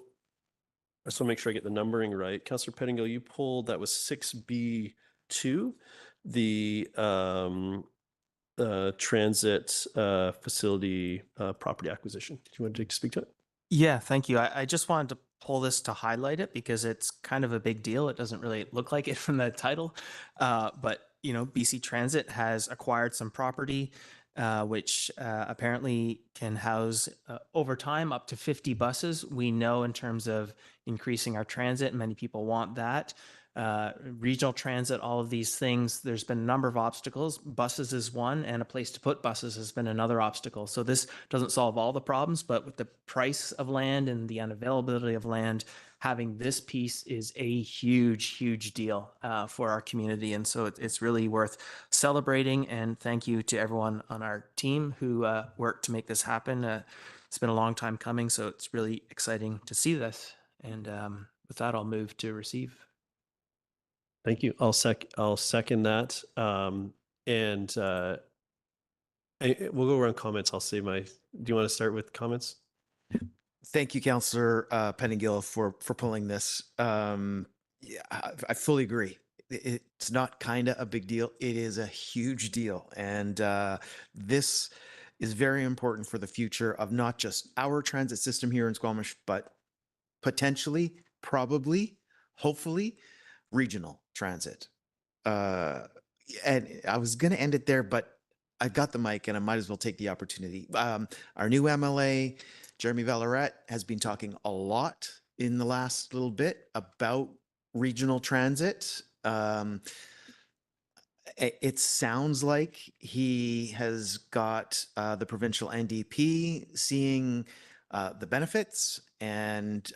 I just want to make sure I get the numbering right. Councillor Pettingill, you pulled, that was 6B2, the transit facility property acquisition. Do you want to speak to it? Yeah, thank you. I just wanted to pull this to highlight it because it's kind of a big deal. It doesn't really look like it from the title, but BC Transit has acquired some property which apparently can house over time up to 50 buses. We know in terms of increasing our transit, many people want that. Regional transit, all of these things, there's been a number of obstacles. Buses is one, and a place to put buses has been another obstacle. So this doesn't solve all the problems, but with the price of land and the unavailability of land, having this piece is a huge, huge deal for our community. And so it's really worth celebrating. And thank you to everyone on our team who worked to make this happen. It's been a long time coming, so it's really exciting to see this. And with that, I'll move to receive. Thank you. I'll second that. We'll go around comments. I'll say do you want to start with comments? Thank you, Councillor Pettingill, for pulling this. Yeah, I fully agree. It's not kind of a big deal. It is a huge deal. And this is very important for the future of not just our transit system here in Squamish, but potentially, probably, hopefully, regional transit. And I was going to end it there, but I've got the mic and I might as well take the opportunity. Our new MLA, Jeremy Valloret, has been talking a lot in the last little bit about regional transit. It sounds like he has got the provincial NDP seeing the benefits and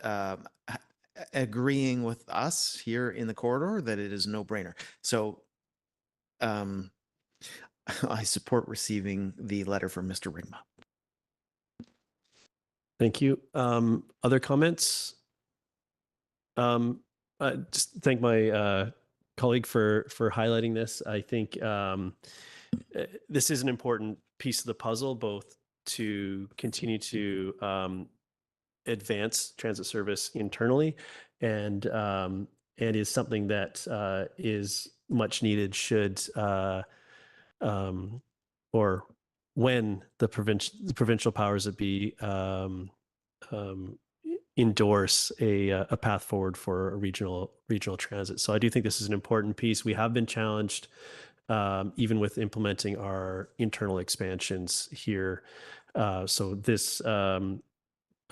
agreeing with us here in the corridor that it is a no-brainer. So I support receiving the letter from Mr. Rigma. Thank you. Other comments? Just thank my colleague for highlighting this. I think this is an important piece of the puzzle, both to continue to advance transit service internally, and is something that is much needed should or when the provincial powers that be endorse a path forward for a regional transit. So I do think this is an important piece. We have been challenged even with implementing our internal expansions here. So this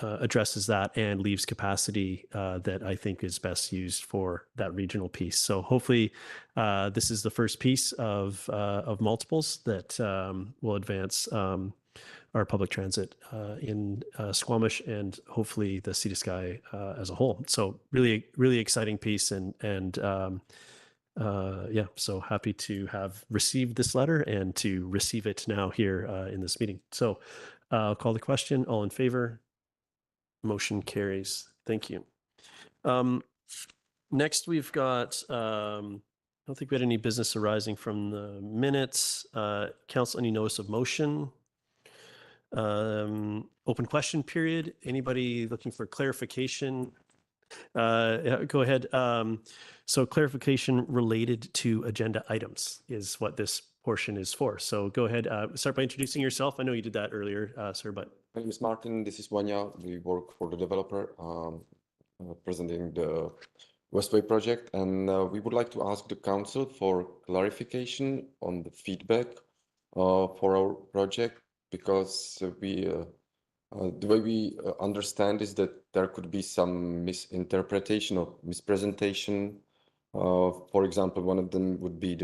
addresses that and leaves capacity that I think is best used for that regional piece. So hopefully this is the first piece of multiples that will advance our public transit in Squamish and hopefully the Sea to Sky as a whole. So really, really exciting piece, and yeah, so happy to have received this letter and to receive it now here in this meeting. So I'll call the question. All in favor? Motion carries. Thank you. Next, we've got don't think we had any business arising from the minutes. Council, any notice of motion? Open question period. Anybody looking for clarification? Yeah, go ahead. So clarification related to agenda items is what this portion is for. So go ahead. Start by introducing yourself. I know you did that earlier, sir, but. My name is Martin. This is Wanya. We work for the developer, presenting the Westway project, and we would like to ask the council for clarification on the feedback for our project, because the way we understand is that there could be some misinterpretation or mispresentation. For example, one of them would be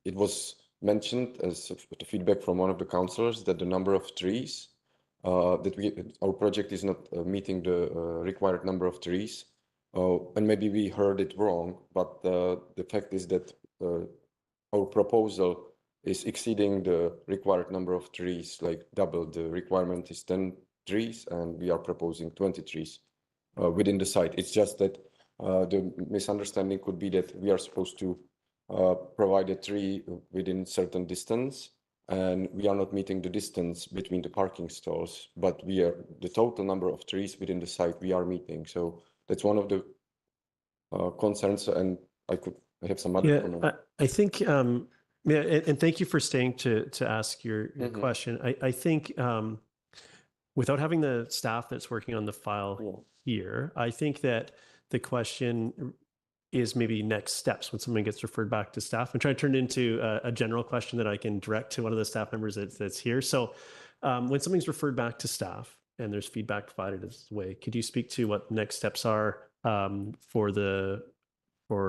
it was mentioned as the feedback from one of the councillors that the number of trees our project is not meeting the required number of trees. And maybe we heard it wrong, but the fact is that our proposal is exceeding the required number of trees, like double. The requirement is 10 trees, and we are proposing 20 trees within the site. It's just that the misunderstanding could be that we are supposed to provide a tree within certain distance, and we are not meeting the distance between the parking stalls, but the total number of trees within the site we are meeting. So that's one of the concerns, and I could have some other comment. I think, yeah, and thank you for staying to ask your question. I think without having the staff that's working on the file here, I think that the question is maybe next steps when something gets referred back to staff, and try to turn it into a general question that I can direct to one of the staff members that's here. So when something's referred back to staff and there's feedback provided as way, could you speak to what next steps are for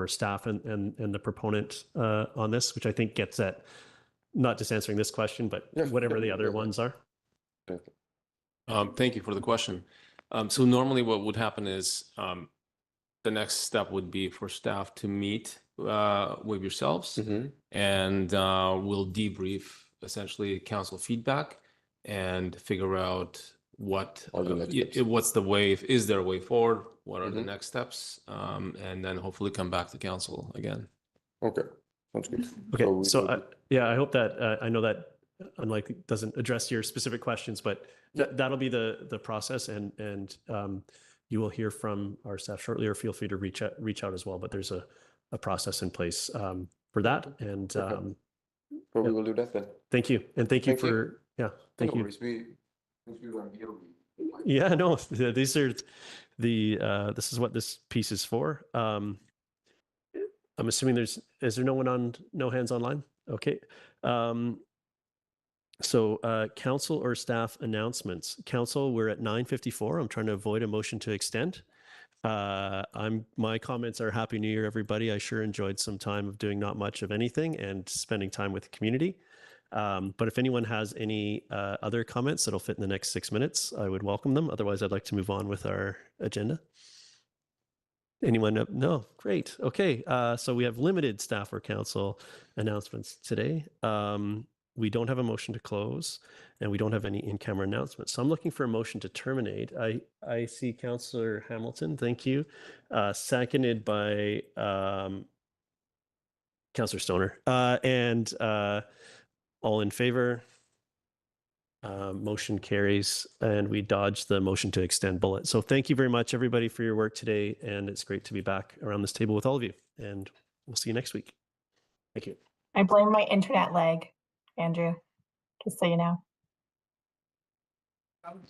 staff and the proponent on this, which I think gets at not just answering this question, but whatever the other ones are? Thank you for the question. So normally what would happen is the next step would be for staff to meet with yourselves, and we'll debrief essentially council feedback and figure out what's the way, is there a way forward, what are the next steps, and then hopefully come back to council again. Okay, sounds good. Okay, so yeah, I hope that I know that unlikely doesn't address your specific questions, but that'll be the process, and you will hear from our staff shortly, or feel free to reach out as well. But there's a process in place for that, and so we will do that then. Thank you, and thank you for thank you. Yeah, no, these are this is what this piece is for. I'm assuming is there no hands online? Okay. So council or staff announcements. Council, we're at 9:54. I'm trying to avoid a motion to extend. My comments are Happy New Year, everybody. I sure enjoyed some time of doing not much of anything and spending time with the community. But if anyone has any other comments that'll fit in the next 6 minutes, I would welcome them. Otherwise, I'd like to move on with our agenda. Anyone? No, great. Okay, so we have limited staff or council announcements today. We don't have a motion to close, and we don't have any in-camera announcements. So I'm looking for a motion to terminate. I see Councillor Hamilton, thank you. Seconded by Councillor Stoner. And all in favor? Motion carries, and we dodged the motion to extend bullet. So thank you very much, everybody, for your work today, and it's great to be back around this table with all of you, and we'll see you next week. Thank you. I blame my internet lag, Andrew, just so you know.